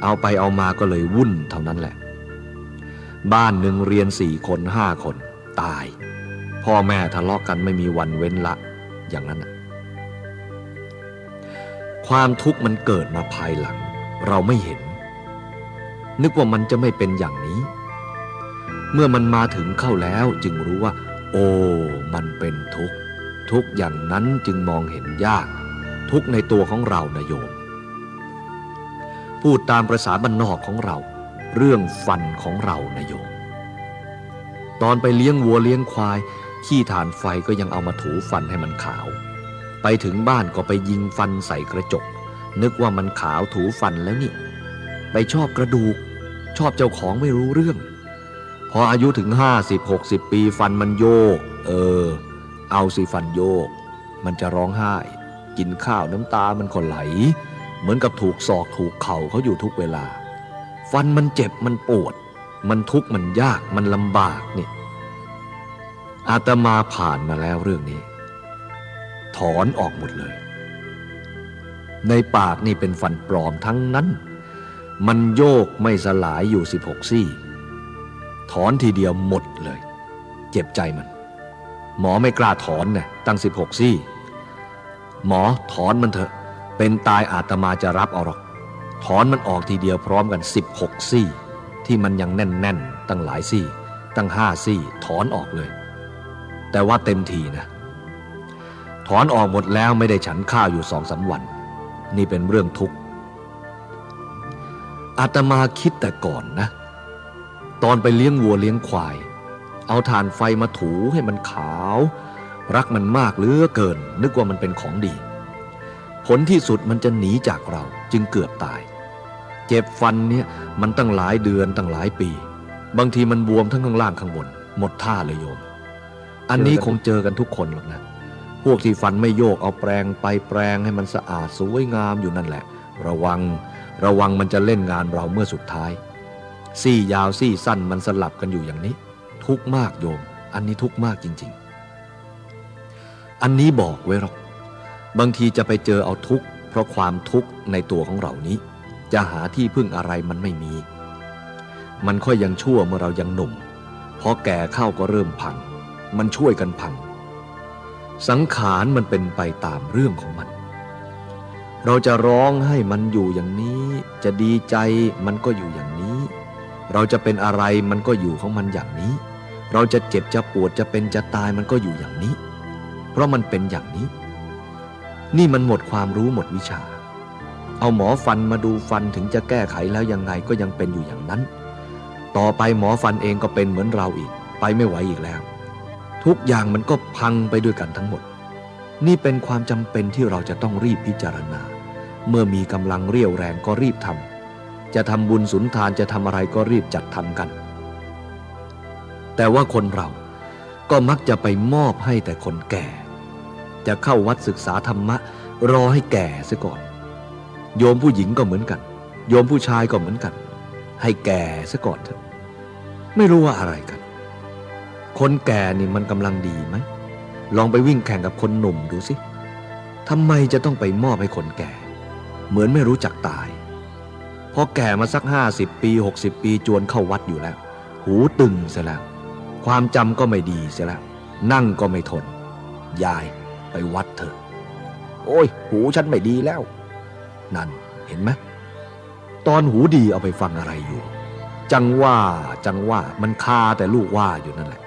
เอาไปเอามาก็เลยวุ่นเท่านั้นแหละบ้านหนึ่งเรียน4 คน5 คนตายพ่อแม่ทะเลาะกันไม่มีวันเว้นละอย่างนั้นความทุกข์มันเกิดมาภายหลังเราไม่เห็นนึกว่ามันจะไม่เป็นอย่างนี้เมื่อมันมาถึงเข้าแล้วจึงรู้ว่าโอ้มันเป็นทุกข์ทุกข์อย่างนั้นจึงมองเห็นยากทุกข์ในตัวของเรานะโยมพูดตามประสาบ้านนอกของเราเรื่องฟันของเรานะโยมตอนไปเลี้ยงวัวเลี้ยงควายขี้ถ่านไฟก็ยังเอามาถูฟันให้มันขาวไปถึงบ้านก็ไปยิงฟันใส่กระจกนึกว่ามันขาวถูฟันแล้วนี่ไปชอบกระดูกชอบเจ้าของไม่รู้เรื่องพออายุถึง50-60 ปีฟันมันโยกเอาสิฟันโยกมันจะร้องไห้กินข้าวน้ำตามันก็ไหลเหมือนกับถูกศอกถูกเข่าเขาอยู่ทุกเวลาฟันมันเจ็บมันปวดมันทุกข์มันยากมันลำบากนี่อาตมาผ่านมาแล้วเรื่องนี้ถอนออกหมดเลยในปากนี่เป็นฟันปลอมทั้งนั้นมันโยกไม่สลายอยู่16 ซี่ถอนทีเดียวหมดเลยเจ็บใจมันหมอไม่กล้าถอนเนี่ยตั้ง16 ซี่หมอถอนมันเถอะเป็นตายอาตมาจะรับเอาหรอกถอนมันออกทีเดียวพร้อมกัน16 ซี่ที่มันยังแน่นๆตั้งหลายซี่ตั้ง5 ซี่ถอนออกเลยแต่ว่าเต็มทีนะถอนออกหมดแล้วไม่ได้ฉันข้าวอยู่2-3 วันนี่เป็นเรื่องทุกข์อาตมาคิดแต่ก่อนนะตอนไปเลี้ยงวัวเลี้ยงควายเอาถ่านไฟมาถูให้มันขาวรักมันมากเหลือเกินนึกว่ามันเป็นของดีผลที่สุดมันจะหนีจากเราจึงเกือบตายเจ็บฟันเนี่ยมันตั้งหลายเดือนตั้งหลายปีบางทีมันบวมทั้งข้างล่างข้างบนหมดท่าเลยโยมอันนี้คงเจอกันทุกคนหรอกนะพวกที่ฟันไม่โยกเอาแปรงไปแปรงให้มันสะอาดสวยงามอยู่นั่นแหละระวังมันจะเล่นงานเราเมื่อสุดท้ายซี่ยาวซี่สั้นมันสลับกันอยู่อย่างนี้ทุกข์มากโยมอันนี้ทุกข์มากจริงๆอันนี้บอกไว้หรอกบางทีจะไปเจอเอาทุกข์เพราะความทุกข์ในตัวของเรานี้จะหาที่พึ่งอะไรมันไม่มีมันค่อยยังชั่วเมื่อเรายังหนุ่มพอแก่เข้าก็เริ่มพังมันช่วยกันพัง สังขารมันเป็นไปตามเรื่องของมันเราจะร้องให้มันอยู่อย่างนี้จะดีใจมันก็อยู่อย่างนี้เราจะเป็นอะไรมันก็อยู่ของมันอย่างนี้เราจะเจ็บจะปวดจะเป็นจะตายมันก็อยู่อย่างนี้เพราะมันเป็นอย่างนี้นี่มันหมดความรู้หมดวิชาเอาหมอฟันมาดูฟันถึงจะแก้ไขแล้วยังไงก็ยังเป็นอยู่อย่างนั้นต่อไปหมอฟันเองก็เป็นเหมือนเราอีกไปไม่ไหวอีกแล้วทุกอย่างมันก็พังไปด้วยกันทั้งหมดนี่เป็นความจำเป็นที่เราจะต้องรีบพิจารณาเมื่อมีกำลังเรี่ยวแรงก็รีบทำจะทำบุญสุนทานจะทำอะไรก็รีบจัดทำกันแต่ว่าคนเราก็มักจะไปมอบให้แต่คนแก่จะเข้าวัดศึกษาธรรมะรอให้แก่ซะก่อนโยมผู้หญิงก็เหมือนกันโยมผู้ชายก็เหมือนกันให้แก่ซะก่อนเถอะไม่รู้ว่าอะไรกันคนแก่นี่มันกำลังดีไหมลองไปวิ่งแข่งกับคนหนุ่มดูสิทำไมจะต้องไปมอบให้คนแก่เหมือนไม่รู้จักตายพอแก่มาสัก50 ปี60 ปีจวนเข้าวัดอยู่แล้วหูตึงเสียแล้วความจำก็ไม่ดีเสียแล้วนั่งก็ไม่ทนยายไปวัดเถอะโอ้ยหูฉันไม่ดีแล้วนั่นเห็นไหมตอนหูดีเอาไปฟังอะไรอยู่จังว่ามันคาแต่ลูกว่าอยู่นั่นแหละ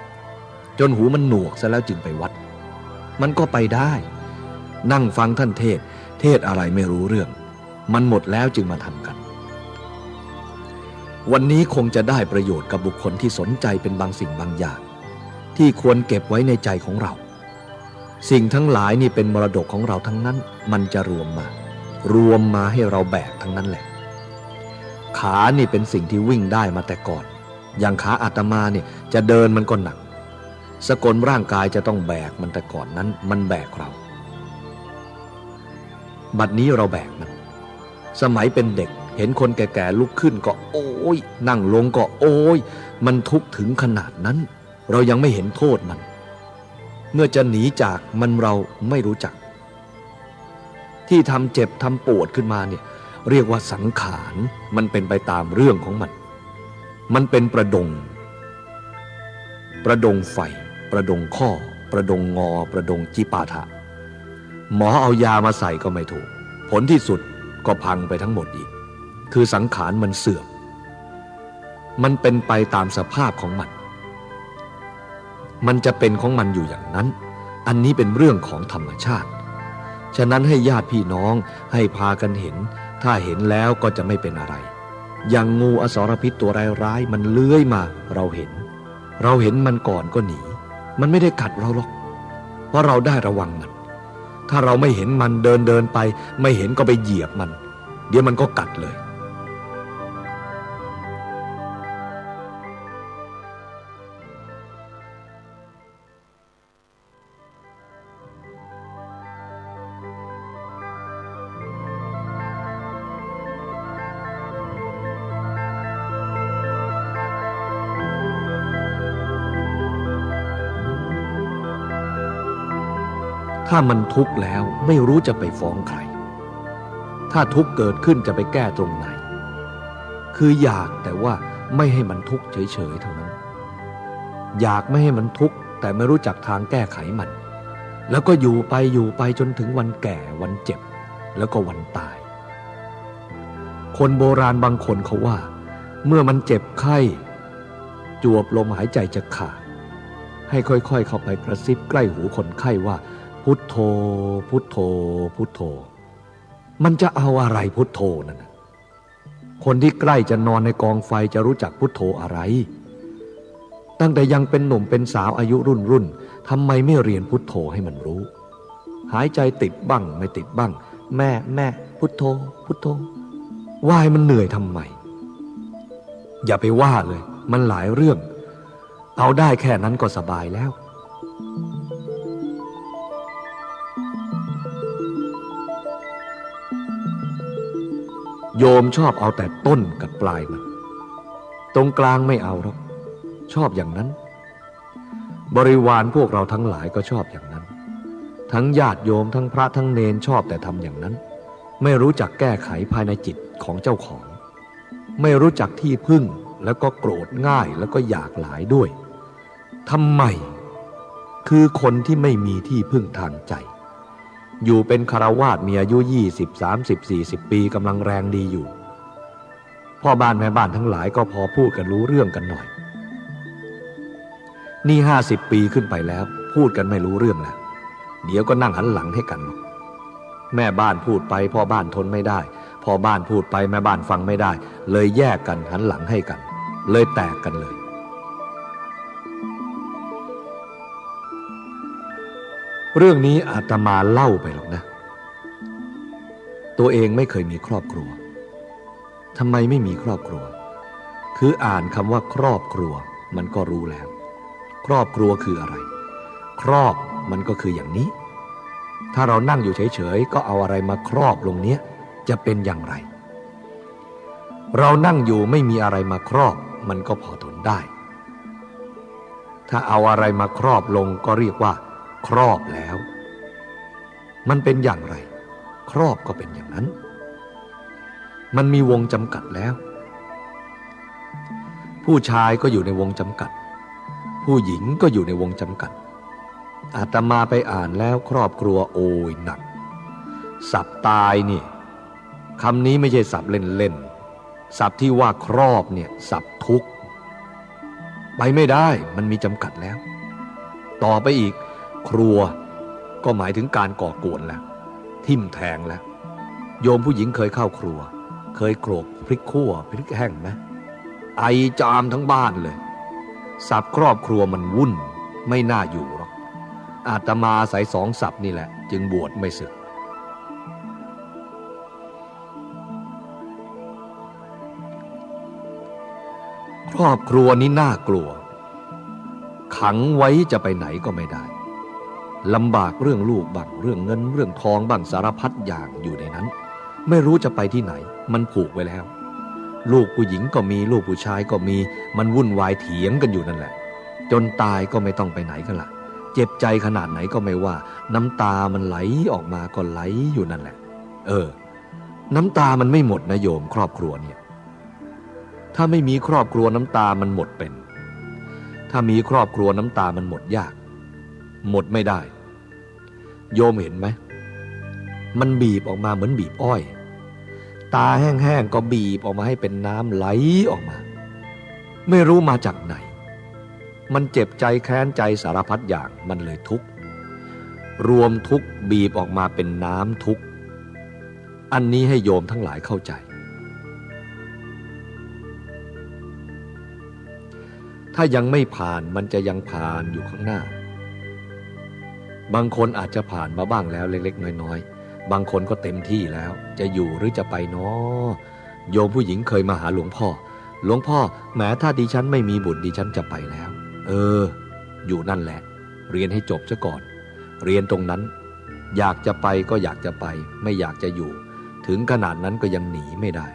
จนหูมันหนวกซะแล้วจึงไปวัดมันก็ไปได้นั่งฟังท่านเทศอะไรไม่รู้เรื่องมันหมดแล้วจึงมาทำกันวันนี้คงจะได้ประโยชน์กับบุคคลที่สนใจเป็นบางสิ่งบางอย่างที่ควรเก็บไว้ในใจของเราสิ่งทั้งหลายนี่เป็นมรดกของเราทั้งนั้นมันจะรวมมาให้เราแบกทั้งนั้นแหละขานี่เป็นสิ่งที่วิ่งได้มาแต่ก่อนอย่างขาอาตมาเนี่ยจะเดินมันก็หนักสกลร่างกายจะต้องแบกมันแต่ก่อนนั้นมันแบกเราบัดนี้เราแบกมันสมัยเป็นเด็กเห็นคนแก่ๆลุกขึ้นก็โอ้ยนั่งลงก็โอ้ยมันทุกข์ถึงขนาดนั้นเรายังไม่เห็นโทษมันเมื่อจะหนีจากมันเราไม่รู้จักที่ทำเจ็บทำปวดขึ้นมาเนี่ยเรียกว่าสังขารมันเป็นไปตามเรื่องของมันเป็นประดงไฟประดงข้อประดงงอประดงจิปาถะหมอเอายามาใส่ก็ไม่ถูกผลที่สุดก็พังไปทั้งหมดอีกคือสังขารมันเสื่อมมันเป็นไปตามสภาพของมันจะเป็นของมันอยู่อย่างนั้นอันนี้เป็นเรื่องของธรรมชาติฉะนั้นให้ญาติพี่น้องให้พากันเห็นถ้าเห็นแล้วก็จะไม่เป็นอะไรอย่างงูอสรพิษตัวร้ายๆมันเลื้อยมาเราเห็นมันก่อนก็หนีมันไม่ได้กัดเราหรอกเพราะเราได้ระวังมันถ้าเราไม่เห็นมันเดินไปไม่เห็นก็ไปเหยียบมันเดี๋ยวมันก็กัดเลยถ้ามันทุกข์แล้วไม่รู้จะไปฟ้องใครถ้าทุกข์เกิดขึ้นจะไปแก้ตรงไหนคืออยากแต่ว่าไม่ให้มันทุกข์เฉยๆเท่านั้นอยากไม่ให้มันทุกข์แต่ไม่รู้จักทางแก้ไขมันแล้วก็อยู่ไปจนถึงวันแก่วันเจ็บแล้วก็วันตายคนโบราณบางคนเขาว่าเมื่อมันเจ็บไข้จวบลมหายใจจะขาดให้ค่อยๆเข้าไปกระซิบใกล้หูคนไข้ว่าพุทโธพุทโธพุทโธมันจะเอาอะไรพุทโธนั่นคนที่ใกล้จะนอนในกองไฟจะรู้จักพุทโธอะไรตั้งแต่ยังเป็นหนุ่มเป็นสาวอายุรุ่นทำไมไม่เรียนพุทโธให้มันรู้หายใจติดบ้างไม่ติดบ้างแม่พุทโธพุทโธว่าให้มันเหนื่อยทำไมอย่าไปว่าเลยมันหลายเรื่องเอาได้แค่นั้นก็สบายแล้วโยมชอบเอาแต่ต้นกับปลายมันตรงกลางไม่เอาหรอกชอบอย่างนั้นบริวารพวกเราทั้งหลายก็ชอบอย่างนั้นทั้งญาติโยมทั้งพระทั้งเนนชอบแต่ทำอย่างนั้นไม่รู้จักแก้ไขภายในจิตของเจ้าของไม่รู้จักที่พึ่งแล้วก็โกรธง่ายแล้วก็อยากหลายด้วยทำไม คือคนที่ไม่มีที่พึ่งทางใจอยู่เป็นฆราวาสมีอายุ20 30 40 ปีกำลังแรงดีอยู่พ่อบ้านแม่บ้านทั้งหลายก็พอพูดกันรู้เรื่องกันหน่อยนี่50 ปีขึ้นไปแล้วพูดกันไม่รู้เรื่องแล้วเดี๋ยวก็นั่งหันหลังให้กันแม่บ้านพูดไปพ่อบ้านทนไม่ได้พ่อบ้านพูดไปแม่บ้านฟังไม่ได้เลยแยกกันหันหลังให้กันเลยแตกกันเลยเรื่องนี้อาตมาเล่าไปหรอกนะตัวเองไม่เคยมีครอบครัวทำไมไม่มีครอบครัวคืออ่านคำว่าครอบครัวมันก็รู้แล้วครอบครัวคืออะไรครอบมันก็คืออย่างนี้ถ้าเรานั่งอยู่เฉยๆก็เอาอะไรมาครอบลงเนี้ยจะเป็นอย่างไรเรานั่งอยู่ไม่มีอะไรมาครอบมันก็พอทนได้ถ้าเอาอะไรมาครอบลงก็เรียกว่าครอบแล้วมันเป็นอย่างไรครอบก็เป็นอย่างนั้นมันมีวงจำกัดแล้วผู้ชายก็อยู่ในวงจำกัดผู้หญิงก็อยู่ในวงจำกัดอาตมาไปอ่านแล้วครอบครัวโอ้ยหนักศัพท์ตายนี่คำนี้ไม่ใช่ศัพท์เล่นๆศัพท์ที่ว่าครอบเนี่ยศัพท์ทุกข์ไปไม่ได้มันมีจำกัดแล้วต่อไปอีกครัวก็หมายถึงการก่อกวนแล้วทิ่มแทงแล้วโยมผู้หญิงเคยเข้าครัวเคยโขลกพริกขั่วพริกแห้งไหมไอจามทั้งบ้านเลยศัพท์ครอบครัวมันวุ่นไม่น่าอยู่หรอกอาตมาใส่2 ศัพท์นี่แหละจึงบวชไม่สึกครอบครัวนี้น่ากลัวขังไว้จะไปไหนก็ไม่ได้ลำบากเรื่องลูกบ้างเรื่องเงินเรื่องทองบ้างสารพัดอย่างอยู่ในนั้นไม่รู้จะไปที่ไหนมันผูกไว้แล้วลูกผู้หญิงก็มีลูกผู้ชายก็มีมันวุ่นวายเถียงกันอยู่นั่นแหละจนตายก็ไม่ต้องไปไหนกันละเจ็บใจขนาดไหนก็ไม่ว่าน้ำตามันไหลออกมาก็ไหลอยู่นั่นแหละน้ำตามันไม่หมดนะโยมครอบครัวเนี่ยถ้าไม่มีครอบครัวน้ำตามันหมดเป็นถ้ามีครอบครัวน้ำตามันหมดยากหมดไม่ได้โยมเห็นไหมมันบีบออกมาเหมือนบีบอ้อยตาแห้งๆก็บีบออกมาให้เป็นน้ำไหลออกมาไม่รู้มาจากไหนมันเจ็บใจแค้นใจสารพัดอย่างมันเลยทุกข์รวมทุกข์บีบออกมาเป็นน้ำทุกข์อันนี้ให้โยมทั้งหลายเข้าใจถ้ายังไม่ผ่านมันจะยังผ่านอยู่ข้างหน้าบางคนอาจจะผ่านมาบ้างแล้วเล็กๆน้อยๆบางคนก็เต็มที่แล้วจะอยู่หรือจะไปเนาะโยมผู้หญิงเคยมาหาหลวงพ่อแม้ถ้าดิฉันไม่มีบุตรดิฉันจะไปแล้วอยู่นั่นแหละเรียนให้จบซะก่อนเรียนตรงนั้นอยากจะไปก็อยากจะไปไม่อยากจะอยู่ถึงขนาดนั้นก็ยังหนีไม่ได้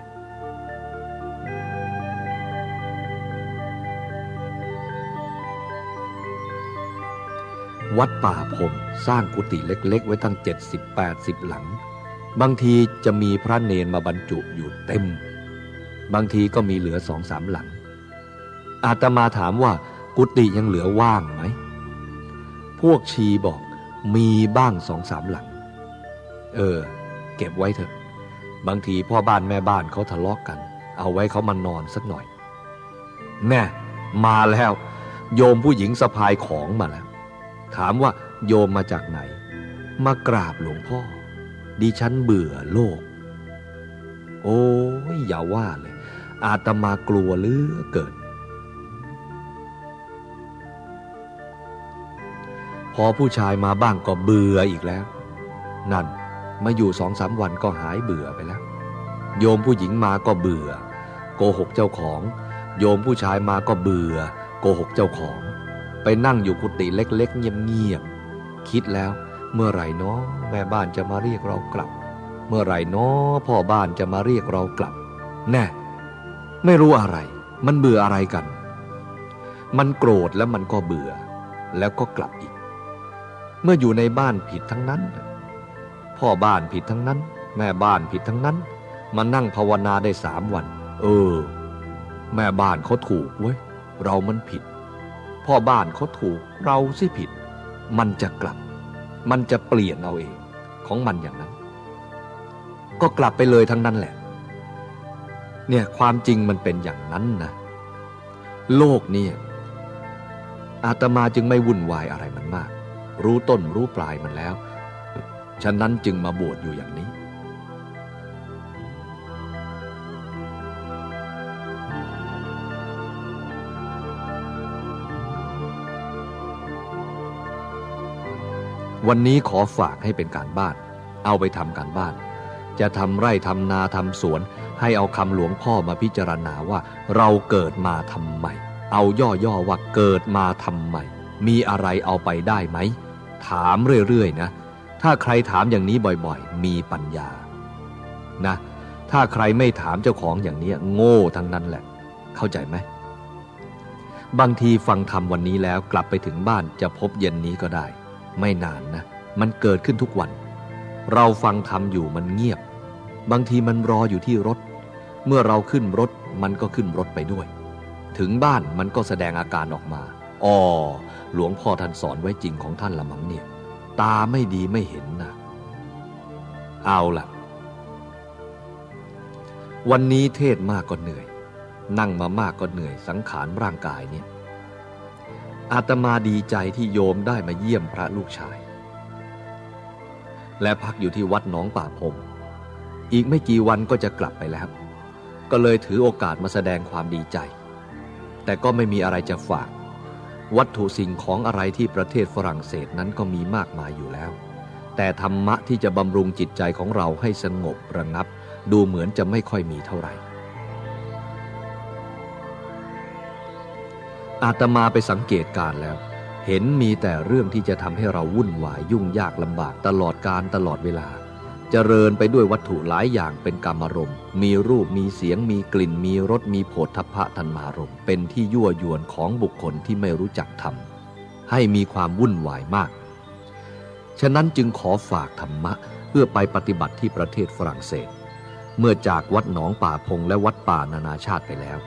วัดป่าพงสร้างกุฏิเล็กๆไว้ตั้ง70-80 หลังบางทีจะมีพระเนรมาบรรจุอยู่เต็มบางทีก็มีเหลือ 2-3 หลังอาตมาถามว่ากุฏิยังเหลือว่างไหมพวกชีบอกมีบ้าง 2-3 หลังเก็บไว้เถอะบางทีพ่อบ้านแม่บ้านเขาทะเลาะกันเอาไว้เขามานอนสักหน่อยแน่มาแล้วโยมผู้หญิงสะพายของมาแล้วถามว่าโยมมาจากไหนมากราบหลวงพ่อดิฉันเบื่อโลกโอ้ยอย่าว่าเลยอาตมากลัวเหลือเกินพอผู้ชายมาบ้างก็เบื่ออีกแล้วนั่นมาอยู่ 2-3 วันก็หายเบื่อไปแล้วโยมผู้หญิงมาก็เบื่อโกหกเจ้าของโยมผู้ชายมาก็เบื่อโกหกเจ้าของไปนั่งอยู่กุฏิเล็กๆเงียบๆคิดแล้วเมื่อไหร่น้อแม่บ้านจะมาเรียกเรากลับเมื่อไหร่น้อพ่อบ้านจะมาเรียกเรากลับแน่ไม่รู้อะไรมันเบื่ออะไรกันมันโกรธแล้วมันก็เบื่อแล้วก็กลับอีกเมื่ออยู่ในบ้านผิดทั้งนั้นพ่อบ้านผิดทั้งนั้นแม่บ้านผิดทั้งนั้นมานั่งภาวนาได้3 วันแม่บ้านเขาถูกเว้ยเรามันผิดพ่อบ้านเขาถูกเราสิผิด มันจะกลับมันจะเปลี่ยนเอาเองของมันอย่างนั้นก็กลับไปเลยทั้งนั้นแหละเนี่ยความจริงมันเป็นอย่างนั้นนะโลกนี้อาตมาจึงไม่วุ่นวายอะไรมันมากรู้ต้นรู้ปลายมันแล้วฉะนั้นจึงมาบวชอยู่อย่างนี้วันนี้ขอฝากให้เป็นการบ้านเอาไปทำการบ้านจะทำไร่ทำนาทำสวนให้เอาคำหลวงพ่อมาพิจารณาว่าเราเกิดมาทำไมเอาย่อๆว่าเกิดมาทำไมมีอะไรเอาไปได้ไหมถามเรื่อยๆนะถ้าใครถามอย่างนี้บ่อยๆมีปัญญานะถ้าใครไม่ถามเจ้าของอย่างนี้โง่ทั้งนั้นแหละเข้าใจไหมบางทีฟังธรรมวันนี้แล้วกลับไปถึงบ้านจะพบเย็นนี้ก็ได้ไม่นานนะมันเกิดขึ้นทุกวันเราฟังธรรมอยู่มันเงียบบางทีมันรออยู่ที่รถเมื่อเราขึ้นรถมันก็ขึ้นรถไปด้วยถึงบ้านมันก็แสดงอาการออกมาอ๋อหลวงพ่อท่านสอนไว้จริงของท่านละมั้งเนี่ยตาไม่ดีไม่เห็นนะเอาล่ะวันนี้เทศมากก็เหนื่อยนั่งมามากก็เหนื่อยสังขารร่างกายเนี่ยอาตมาดีใจที่โยมได้มาเยี่ยมพระลูกชายและพักอยู่ที่วัดหนองป่าพงอีกไม่กี่วันก็จะกลับไปแล้วก็เลยถือโอกาสมาแสดงความดีใจแต่ก็ไม่มีอะไรจะฝากวัตถุสิ่งของอะไรที่ประเทศฝรั่งเศสนั้นก็มีมากมายอยู่แล้วแต่ธรรมะที่จะบำรุงจิตใจของเราให้สงบระงับดูเหมือนจะไม่ค่อยมีเท่าไหร่อาตมาไปสังเกตการแล้วเห็นมีแต่เรื่องที่จะทำให้เราวุ่นวายยุ่งยากลำบากตลอดกาลตลอดเวลาเจริญไปด้วยวัตถุหลายอย่างเป็นกามารมณ์มีรูปมีเสียงมีกลิ่นมีรสมีโผฏฐัพพะธรรมารมณ์เป็นที่ยั่วยวนของบุคคลที่ไม่รู้จักธรรมให้มีความวุ่นวายมากฉะนั้นจึงขอฝากธรรมะเพื่อไปปฏิบัติที่ประเทศฝรั่งเศสเมื่อจากวัดหนองป่าพงและวัดป่านานาชาติไปแล้ว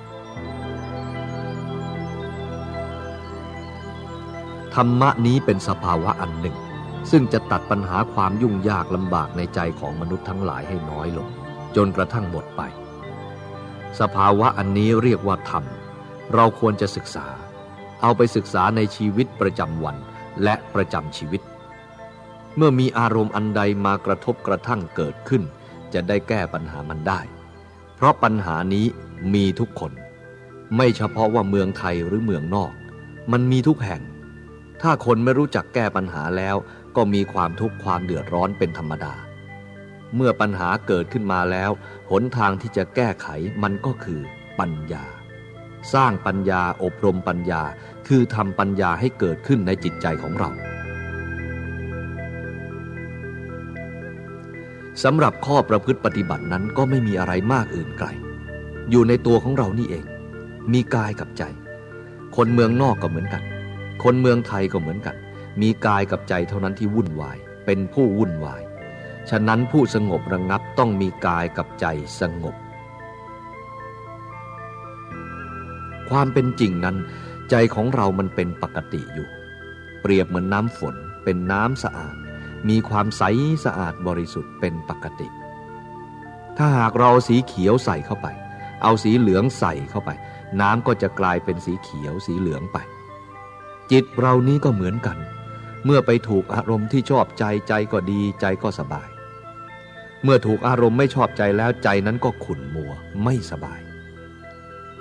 ธรรมะนี้เป็นสภาวะอันหนึ่งซึ่งจะตัดปัญหาความยุ่งยากลำบากในใจของมนุษย์ทั้งหลายให้น้อยลงจนกระทั่งหมดไปสภาวะอันนี้เรียกว่าธรรมเราควรจะศึกษาเอาไปศึกษาในชีวิตประจำวันและประจำชีวิตเมื่อมีอารมณ์อันใดมากระทบกระทั่งเกิดขึ้นจะได้แก้ปัญหามันได้เพราะปัญหานี้มีทุกคนไม่เฉพาะว่าเมืองไทยหรือเมืองนอกมันมีทุกแห่งถ้าคนไม่รู้จักแก้ปัญหาแล้วก็มีความทุกข์ความเดือดร้อนเป็นธรรมดาเมื่อปัญหาเกิดขึ้นมาแล้วหนทางที่จะแก้ไขมันก็คือปัญญาสร้างปัญญาอบรมปัญญาคือทำปัญญาให้เกิดขึ้นในจิตใจของเราสำหรับข้อประพฤติปฏิบัตินั้นก็ไม่มีอะไรมากอื่นไกลอยู่ในตัวของเรานี่เองมีกายกับใจคนเมืองนอกก็เหมือนกันคนเมืองไทยก็เหมือนกันมีกายกับใจเท่านั้นที่วุ่นวายเป็นผู้วุ่นวายฉะนั้นผู้สงบระงับต้องมีกายกับใจสงบความเป็นจริงนั้นใจของเรามันเป็นปกติอยู่เปรียบเหมือนน้ำฝนเป็นน้ำสะอาดมีความใสสะอาดบริสุทธิ์เป็นปกติถ้าหากเราสีเขียวใส่เข้าไปเอาสีเหลืองใส่เข้าไปน้ำก็จะกลายเป็นสีเขียวสีเหลืองไปจิตเรานี้ก็เหมือนกันเมื่อไปถูกอารมณ์ที่ชอบใจใจก็ดีใจก็สบายเมื่อถูกอารมณ์ไม่ชอบใจแล้วใจนั้นก็ขุ่นมัวไม่สบาย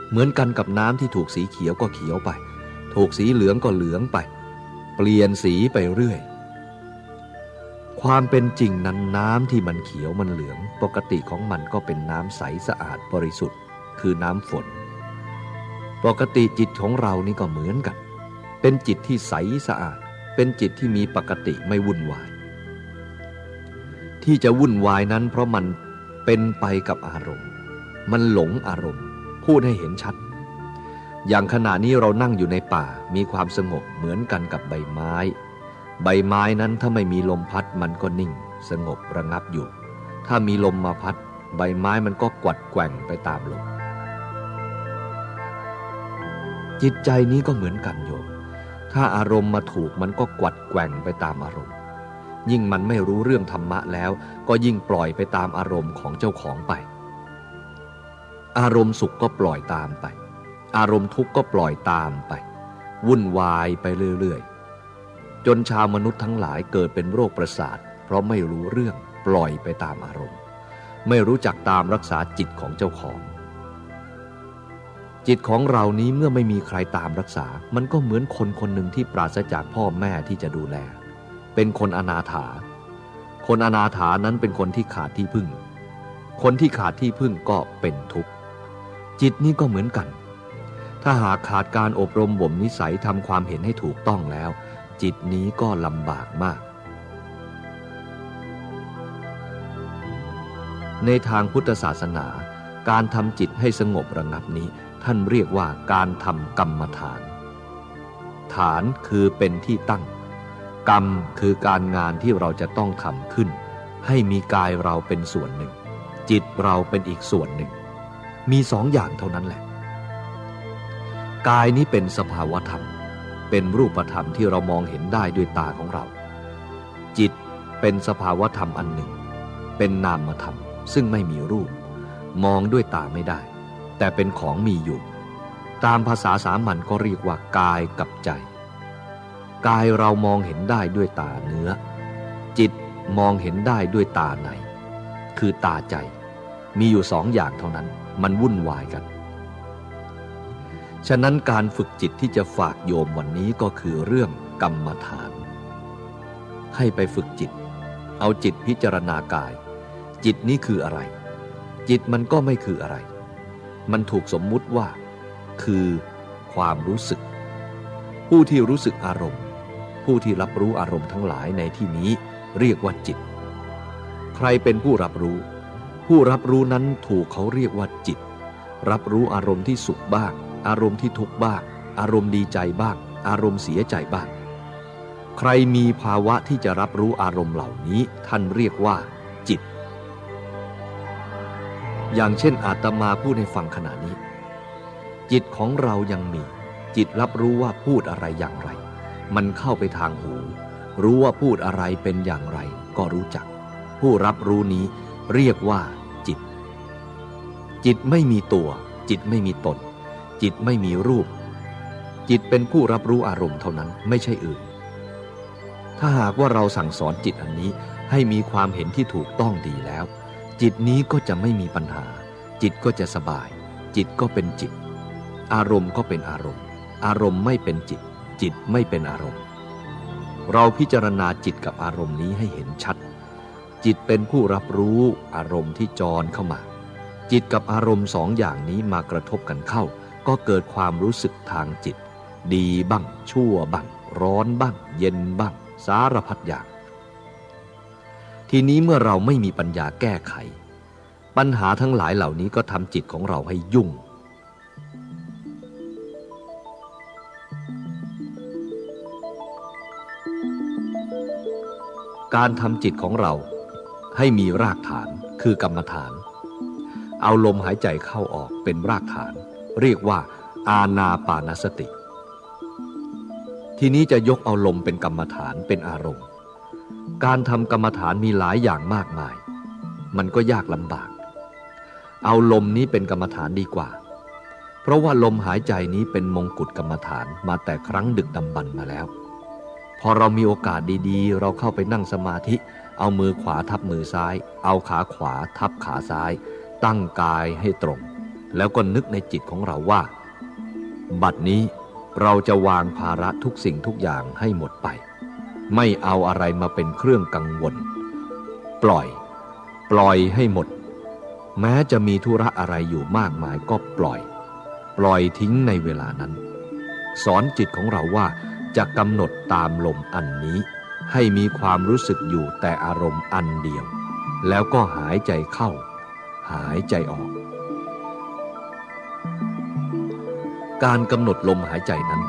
เหมือนกันกับน้ำที่ถูกสีเขียวก็เขียวไปถูกสีเหลืองก็เหลืองไปเปลี่ยนสีไปเรื่อยความเป็นจริงนั้นน้ำที่มันเขียวมันเหลืองปกติของมันก็เป็นน้ำใสสะอาดบริสุทธิ์คือน้ำฝนปกติจิตของเรานี่ก็เหมือนกันเป็นจิตที่ใสสะอาดเป็นจิตที่มีปกติไม่วุ่นวายที่จะวุ่นวายนั้นเพราะมันเป็นไปกับอารมณ์มันหลงอารมณ์พูดให้เห็นชัดอย่างขณะนี้เรานั่งอยู่ในป่ามีความสงบเหมือนกันกับใบไม้ใบไม้นั้นถ้าไม่มีลมพัดมันก็นิ่งสงบระงับอยู่ถ้ามีลมมาพัดใบไม้มันก็กวัดแกว่งไปตามลมจิตใจนี้ก็เหมือนกันโยม ถ้าอารมณ์มาถูกมันก็กวัดแกว่งไปตามอารมณ์ยิ่งมันไม่รู้เรื่องธรรมะแล้วก็ยิ่งปล่อยไปตามอารมณ์ของเจ้าของไปอารมณ์สุขก็ปล่อยตามไปอารมณ์ทุกข์ก็ปล่อยตามไปวุ่นวายไปเรื่อยๆจนชาวมนุษย์ทั้งหลายเกิดเป็นโรคประสาทเพราะไม่รู้เรื่องปล่อยไปตามอารมณ์ไม่รู้จักตามรักษาจิตของเจ้าของจิตของเรานี้เมื่อไม่มีใครตามรักษามันก็เหมือนคนคนหนึ่งที่ปราศจากพ่อแม่ที่จะดูแลเป็นคนอนาถาคนอนาถานั้นเป็นคนที่ขาดที่พึ่งคนที่ขาดที่พึ่งก็เป็นทุกข์จิตนี้ก็เหมือนกันถ้าหากขาดการอบรมบ่มนิสัยทำความเห็นให้ถูกต้องแล้วจิตนี้ก็ลำบากมากในทางพุทธศาสนาการทำจิตให้สงบระงับนี้ท่านเรียกว่าการทำกรรมฐานฐานคือเป็นที่ตั้งกรรมคือการงานที่เราจะต้องทำขึ้นให้มีกายเราเป็นส่วนหนึ่งจิตเราเป็นอีกส่วนหนึ่งมีสองอย่างเท่านั้นแหละกายนี้เป็นสภาวธรรมเป็นรูปธรรมที่เรามองเห็นได้ด้วยตาของเราจิตเป็นสภาวธรรมอันหนึ่งเป็นนามธรรมซึ่งไม่มีรูปมองด้วยตาไม่ได้แต่เป็นของมีอยู่ตามภาษาสามัญก็เรียกว่ากายกับใจกายเรามองเห็นได้ด้วยตาเนื้อจิตมองเห็นได้ด้วยตาในคือตาใจมีอยู่สองอย่างเท่านั้นมันวุ่นวายกันฉะนั้นการฝึกจิตที่จะฝากโยมวันนี้ก็คือเรื่องกรรมฐานให้ไปฝึกจิตเอาจิตพิจารณากายจิตนี้คืออะไรจิตมันก็ไม่คืออะไรมันถูกสมมุติว่าคือความรู้สึกผู้ที่รู้สึกอารมณ์ผู้ที่รับรู้อารมณ์ทั้งหลายในที่นี้เรียกว่าจิตใครเป็นผู้รับรู้ผู้รับรู้นั้นถูกเขาเรียกว่าจิตรับรู้อารมณ์ที่สุขบ้างอารมณ์ที่ทุกข์บ้างอารมณ์ดีใจบ้างอารมณ์เสียใจบ้างใครมีภาวะที่จะรับรู้อารมณ์เหล่านี้ท่านเรียกว่าจิตอย่างเช่นอาตมาพูดให้ฟังขณะนี้จิตของเรายังมีจิตรับรู้ว่าพูดอะไรอย่างไรมันเข้าไปทางหูรู้ว่าพูดอะไรเป็นอย่างไรก็รู้จักผู้รับรู้นี้เรียกว่าจิตจิตไม่มีตัวจิตไม่มีตนจิตไม่มีรูปจิตเป็นผู้รับรู้อารมณ์เท่านั้นไม่ใช่อื่นถ้าหากว่าเราสั่งสอนจิตอันนี้ให้มีความเห็นที่ถูกต้องดีแล้วจิตนี้ก็จะไม่มีปัญหาจิตก็จะสบายจิตก็เป็นจิตอารมณ์ก็เป็นอารมณ์อารมณ์ไม่เป็นจิตจิตไม่เป็นอารมณ์เราพิจารณาจิตกับอารมณ์นี้ให้เห็นชัดจิตเป็นผู้รับรู้อารมณ์ที่จรเข้ามาจิตกับอารมณ์สองอย่างนี้มากระทบกันเข้าก็เกิดความรู้สึกทางจิตดีบ้างชั่วบ้างร้อนบ้างเย็นบ้างสารพัดอย่างทีนี้เมื่อเราไม่มีปัญญาแก้ไขปัญหาทั้งหลายเหล่านี้ก็ทำจิตของเราให้ยุ่งการทำจิตของเราให้มีรากฐานคือกรรมฐานเอาลมหายใจเข้าออกเป็นรากฐานเรียกว่าอานาปานสติทีนี้จะยกเอาลมเป็นกรรมฐานเป็นอารมณ์การทำกรรมฐานมีหลายอย่างมากมายมันก็ยากลำบากเอาลมนี้เป็นกรรมฐานดีกว่าเพราะว่าลมหายใจนี้เป็นมงกุฎกรรมฐานมาแต่ครั้งดึกดำบรรพ์มาแล้วพอเรามีโอกาสดีๆเราเข้าไปนั่งสมาธิเอามือขวาทับมือซ้ายเอาขาขวาทับขาซ้ายตั้งกายให้ตรงแล้วก็นึกในจิตของเราว่าบัดนี้เราจะวางภาระทุกสิ่งทุกอย่างให้หมดไปไม่เอาอะไรมาเป็นเครื่องกังวลปล่อยให้หมดแม้จะมีธุระอะไรอยู่มากมายก็ปล่อยทิ้งในเวลานั้นสอนจิตของเราว่าจะกำหนดตามลมอันนี้ให้มีความรู้สึกอยู่แต่อารมณ์อันเดียวแล้วก็หายใจเข้าหายใจออกการกำหนดลมหายใจนั้น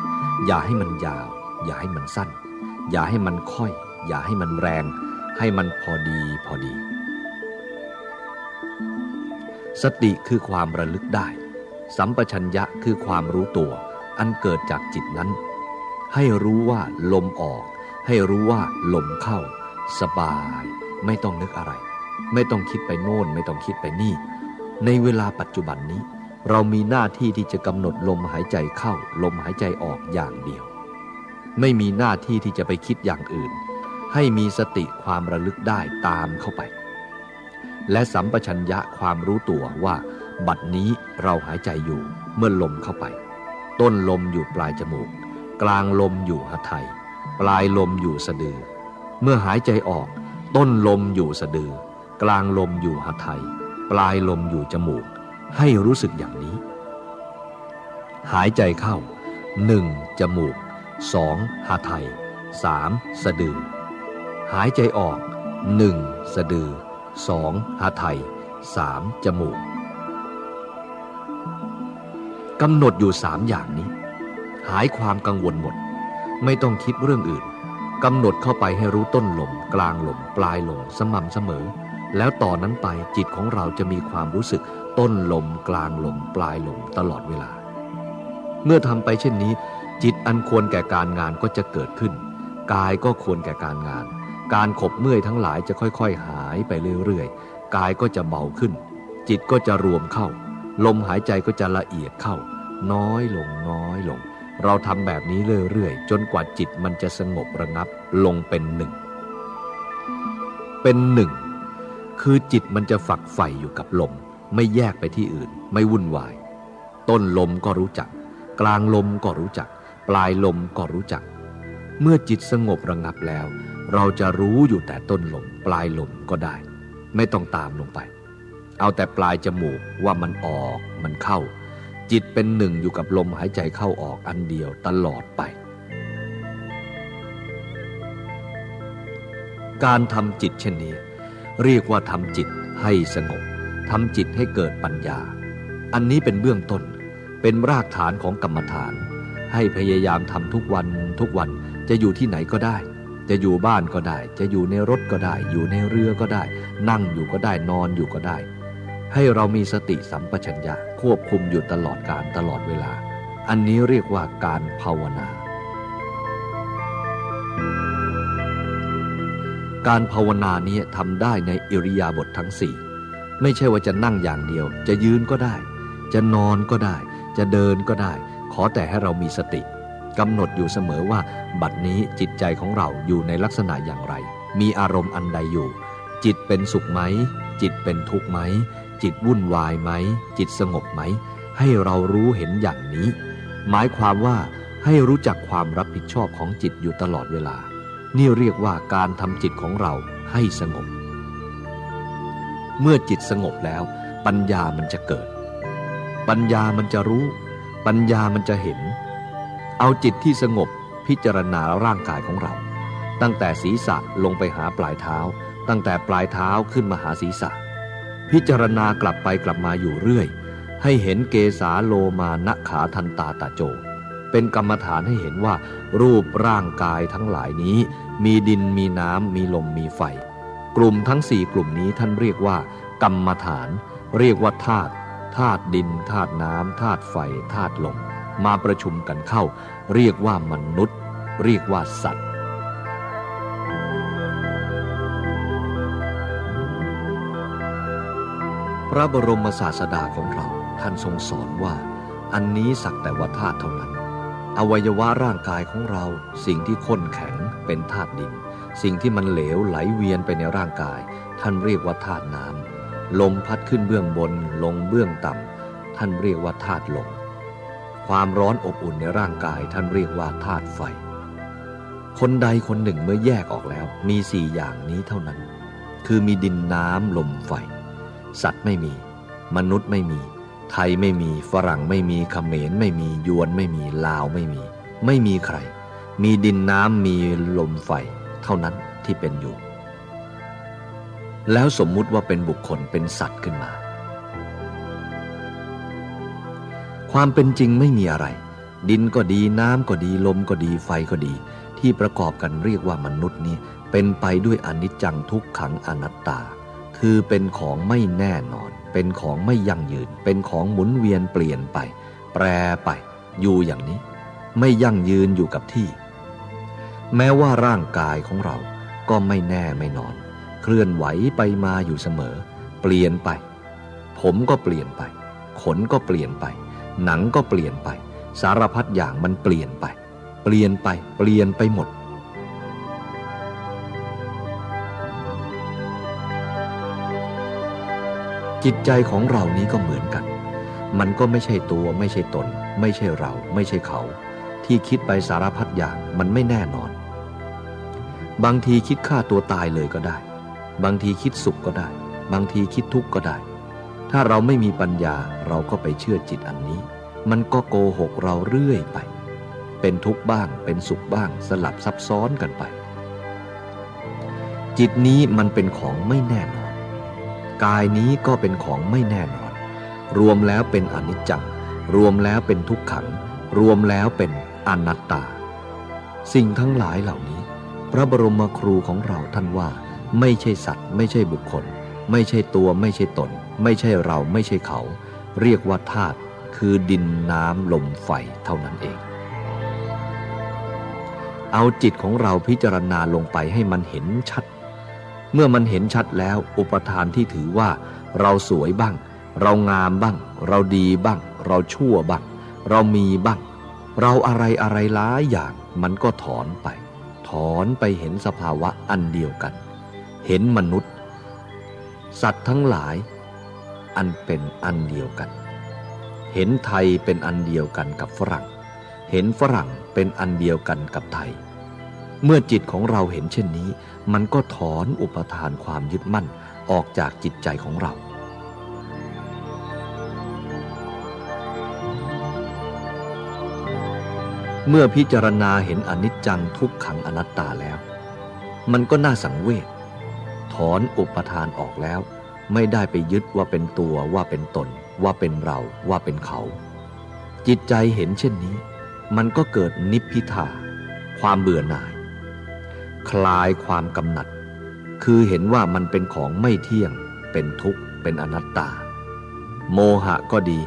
อย่าให้มันยาวอย่าให้มันสั้นอย่าให้มันค่อยอย่าให้มันแรงให้มันพอดีสติคือความระลึกได้สัมปชัญญะคือความรู้ตัวอันเกิดจากจิตนั้น ให้รู้ว่าลมออกให้รู้ว่าลมเข้าสบายไม่ต้องนึกอะไรไม่ต้องคิดไปโน่นไม่ต้องคิดไปนี่ในเวลาปัจจุบันนี้เรามีหน้าที่ที่จะกำหนดลมหายใจเข้าลมหายใจออกอย่างเดียวไม่มีหน้าที่ที่จะไปคิดอย่างอื่นให้มีสติความระลึกได้ตามเข้าไปและสัมปชัญญะความรู้ตัวว่าบัดนี้เราหายใจอยู่เมื่อลมเข้าไปต้นลมอยู่ปลายจมูกกลางลมอยู่หทัยปลายลมอยู่สะดือเมื่อหายใจออกต้นลมอยู่สะดือกลางลมอยู่หทัยปลายลมอยู่จมูกให้รู้สึกอย่างนี้หายใจเข้า1จมูก2หทัย3สะดือหายใจออก1สะดือ2หทัย3จมูกกำหนดอยู่3อย่างนี้หายความกังวลหมดไม่ต้องคิดเรื่องอื่นกำหนดเข้าไปให้รู้ต้นลมกลางลมปลายลมสม่ำเสมอแล้วต่อนนั้นไปจิตของเราจะมีความรู้สึกต้นลมกลางลมปลายลมตลอดเวลาเมื่อทำไปเช่นนี้จิตอันควรแก่การงานก็จะเกิดขึ้นกายก็ควรแก่การงานการขบเมื่อยทั้งหลายจะค่อยๆหายไปเรื่อยๆกายก็จะเบาขึ้นจิตก็จะรวมเข้าลมหายใจก็จะละเอียดเข้าน้อยลงน้อยลงเราทำแบบนี้เรื่อยๆจนกว่าจิตมันจะสงบระงับลงเป็นหนึ่งคือจิตมันจะฝักใฝ่อยู่กับลมไม่แยกไปที่อื่นไม่วุ่นวายต้นลมก็รู้จักกลางลมก็รู้จักปลายลมก็รู้จักเมื่อจิตสงบระงับแล้วเราจะรู้อยู่แต่ต้นลมปลายลมก็ได้ไม่ต้องตามลงไปเอาแต่ปลายจมูกว่ามันออกมันเข้าจิตเป็นหนึ่งอยู่กับลมหายใจเข้าออกอันเดียวตลอดไปการทำจิตเช่นนี้เรียกว่าทำจิตให้สงบทำจิตให้เกิดปัญญาอันนี้เป็นเบื้องต้นเป็นรากฐานของกรรมฐานให้พยายามทำทุกวันทุกวันจะอยู่ที่ไหนก็ได้จะอยู่บ้านก็ได้จะอยู่ในรถก็ได้อยู่ในเรือก็ได้นั่งอยู่ก็ได้นอนอยู่ก็ได้ให้เรามีสติสัมปชัญญะควบคุมอยู่ตลอดกาลตลอดเวลาอันนี้เรียกว่าการภาวนาการภาวนานี้ทำได้ในอิริยาบถทั้งสี่ไม่ใช่ว่าจะนั่งอย่างเดียวจะยืนก็ได้จะนอนก็ได้จะเดินก็ได้ขอแต่ให้เรามีสติกำหนดอยู่เสมอว่าบัดนี้จิตใจของเราอยู่ในลักษณะอย่างไรมีอารมณ์อันใดอยู่จิตเป็นสุขไหมจิตเป็นทุกข์ไหมจิตวุ่นวายไหมจิตสงบไหมให้เรารู้เห็นอย่างนี้หมายความว่าให้รู้จักความรับผิดชอบของจิตอยู่ตลอดเวลานี่เรียกว่าการทำจิตของเราให้สงบเมื่อจิตสงบแล้วปัญญามันจะเกิดปัญญามันจะรู้ปัญญามันจะเห็นเอาจิตที่สงบพิจารณาร่างกายของเราตั้งแต่ศีรษะลงไปหาปลายเท้าตั้งแต่ปลายเท้าขึ้นมาหาศีรษะพิจารณากลับไปกลับมาอยู่เรื่อยให้เห็นเกสาโลมานะขาทันตาตะโจเป็นกรรมฐานให้เห็นว่ารูปร่างกายทั้งหลายนี้มีดินมีน้ำมีลมมีไฟกลุ่มทั้ง4กลุ่มนี้ท่านเรียกว่ากรรมฐานเรียกว่าธาตุดินธาตุน้ำธาตุไฟธาตุลมมาประชุมกันเข้าเรียกว่ามนุษย์เรียกว่าสัตว์พระบรมศาสดาของเราท่านทรงสอนว่าอันนี้สักแต่ว่าธาตุเท่านั้นอวัยวะร่างกายของเราสิ่งที่ข้นแข็งเป็นธาตุดินสิ่งที่มันเหลวไหลเวียนไปในร่างกายท่านเรียกว่าธาตุน้ำลมพัดขึ้นเบื้องบนลงเบื้องต่ำท่านเรียกว่าธาตุลมความร้อนอบอุ่นในร่างกายท่านเรียกว่าธาตุไฟคนใดคนหนึ่งเมื่อแยกออกแล้วมี4อย่างนี้เท่านั้นคือมีดินน้ำลมไฟสัตว์ไม่มีมนุษย์ไม่มีไทยไม่มีฝรั่งไม่มีเขมรไม่มียวนไม่มีลาวไม่มีใครมีดินน้ำมีลมไฟเท่านั้นที่เป็นอยู่แล้วสมมุติว่าเป็นบุคคลเป็นสัตว์ขึ้นมาความเป็นจริงไม่มีอะไรดินก็ดีน้ำก็ดีลมก็ดีไฟก็ดีที่ประกอบกันเรียกว่ามนุษย์นี้เป็นไปด้วยอนิจจังทุกขังอนัตตาคือเป็นของไม่แน่นอนเป็นของไม่ยั่งยืนเป็นของหมุนเวียนเปลี่ยนไปแปรไปอยู่อย่างนี้ไม่ยั่งยืนอยู่กับที่ แม้ว่าร่างกายของเราก็ไม่แน่ไม่นอนเคลื่อนไหวไปมาอยู่เสมอเปลี่ยนไปผมก็เปลี่ยนไปขนก็เปลี่ยนไปหนังก็เปลี่ยนไปสารพัดอย่างมันเปลี่ยนไปเปลี่ยนไปหมดจิตใจของเรานี้ก็เหมือนกันมันก็ไม่ใช่ตัวไม่ใช่ตนไม่ใช่เราไม่ใช่เขาที่คิดไปสารพัดอย่างมันไม่แน่นอนบางทีคิดฆ่าตัวตายเลยก็ได้บางทีคิดสุขก็ได้บางทีคิดทุกข์ก็ได้ถ้าเราไม่มีปัญญาเราก็ไปเชื่อจิตอันนี้มันก็โกหกเราเรื่อยไปเป็นทุกข์บ้างเป็นสุขบ้างสลับซับซ้อนกันไปจิตนี้มันเป็นของไม่แน่นอนกายนี้ก็เป็นของไม่แน่นอนรวมแล้วเป็นอนิจจังรวมแล้วเป็นทุกขังรวมแล้วเป็นอนัตตาสิ่งทั้งหลายเหล่านี้พระบรมครูของเราท่านว่าไม่ใช่สัตว์ไม่ใช่บุคคลไม่ใช่ตัวไม่ใช่ตนไม่ใช่เราไม่ใช่เขาเรียกว่าธาตุคือดินน้ำลมไฟเท่านั้นเองเอาจิตของเราพิจารณาลงไปให้มันเห็นชัดเมื่อมันเห็นชัดแล้วอุปทานที่ถือว่าเราสวยบ้างเรางามบ้างเราดีบ้างเราชั่วบ้างเรามีบ้างเราอะไรหลายอย่างมันก็ถอนไปเห็นสภาวะอันเดียวกันเห็นมนุษย์สัตว์ทั้งหลายอันเป็นอันเดียวกันเห็นไทยเป็นอันเดียวกันกับฝรั่งเห็นฝรั่งเป็นอันเดียวกันกับไทยเมื่อจิตของเราเห็นเช่นนี้มันก็ถอนอุปทานความยึดมั่นออกจากจิตใจของเราเมื่อพิจารณาเห็นอนิจจังทุกขังอนัตตาแล้วมันก็น่าสังเวชถอนอุปทานออกแล้วไม่ได้ไปยึดว่าเป็นตัวว่าเป็นตนว่าเป็นเราว่าเป็นเขาจิตใจเห็นเช่นนี้มันก็เกิดนิพพิทาความเบื่อหน่ายคลายความกำหนัดคือเห็นว่ามันเป็นของไม่เที่ยงเป็นทุกข์เป็นอนัตตาโมหะก็ดี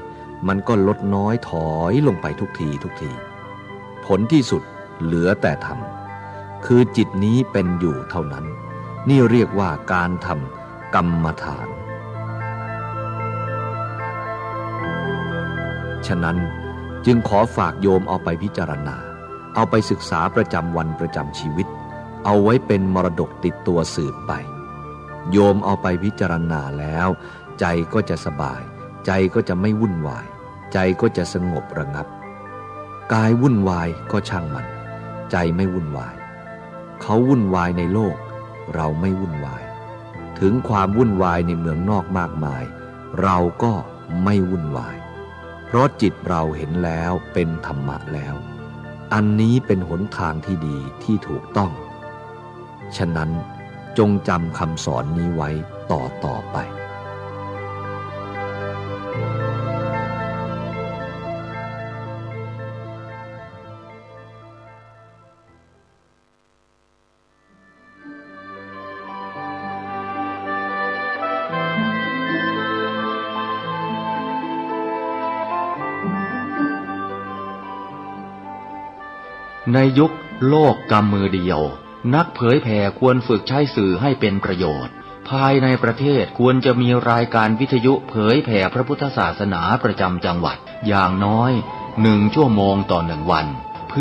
มันก็ลดน้อยถอยลงไปทุกทีผลที่สุดเหลือแต่ธรรมคือจิตนี้เป็นอยู่เท่านั้นนี่เรียกว่าการทำกรรมฐานฉะนั้นจึงขอฝากโยมเอาไปพิจารณาเอาไปศึกษาประจำวันประจำชีวิตเอาไว้เป็นมรดกติดตัวสืบไปโยมเอาไปพิจารณาแล้วใจก็จะสบายใจก็จะไม่วุ่นวายใจก็จะสงบระงับกายวุ่นวายก็ช่างมันใจไม่วุ่นวายเขาวุ่นวายในโลกเราไม่วุ่นวายถึงความวุ่นวายในเมืองนอกมากมายเราก็ไม่วุ่นวายเพราะจิตเราเห็นแล้วเป็นธรรมะแล้วอันนี้เป็นหนทางที่ดีที่ถูกต้องฉะนั้นจงจำคำสอนนี้ไว้ต่อไปในยุคโลกกำมือเดียวนักเผยแผ่ควรฝึกใช้สื่อให้เป็นประโยชน์ภายในประเทศควรจะมีรายการวิทยุเผยแผ่พระพุทธศาสนาประจำจังหวัดอย่างน้อย1 ชั่วโมงต่อ1 วัน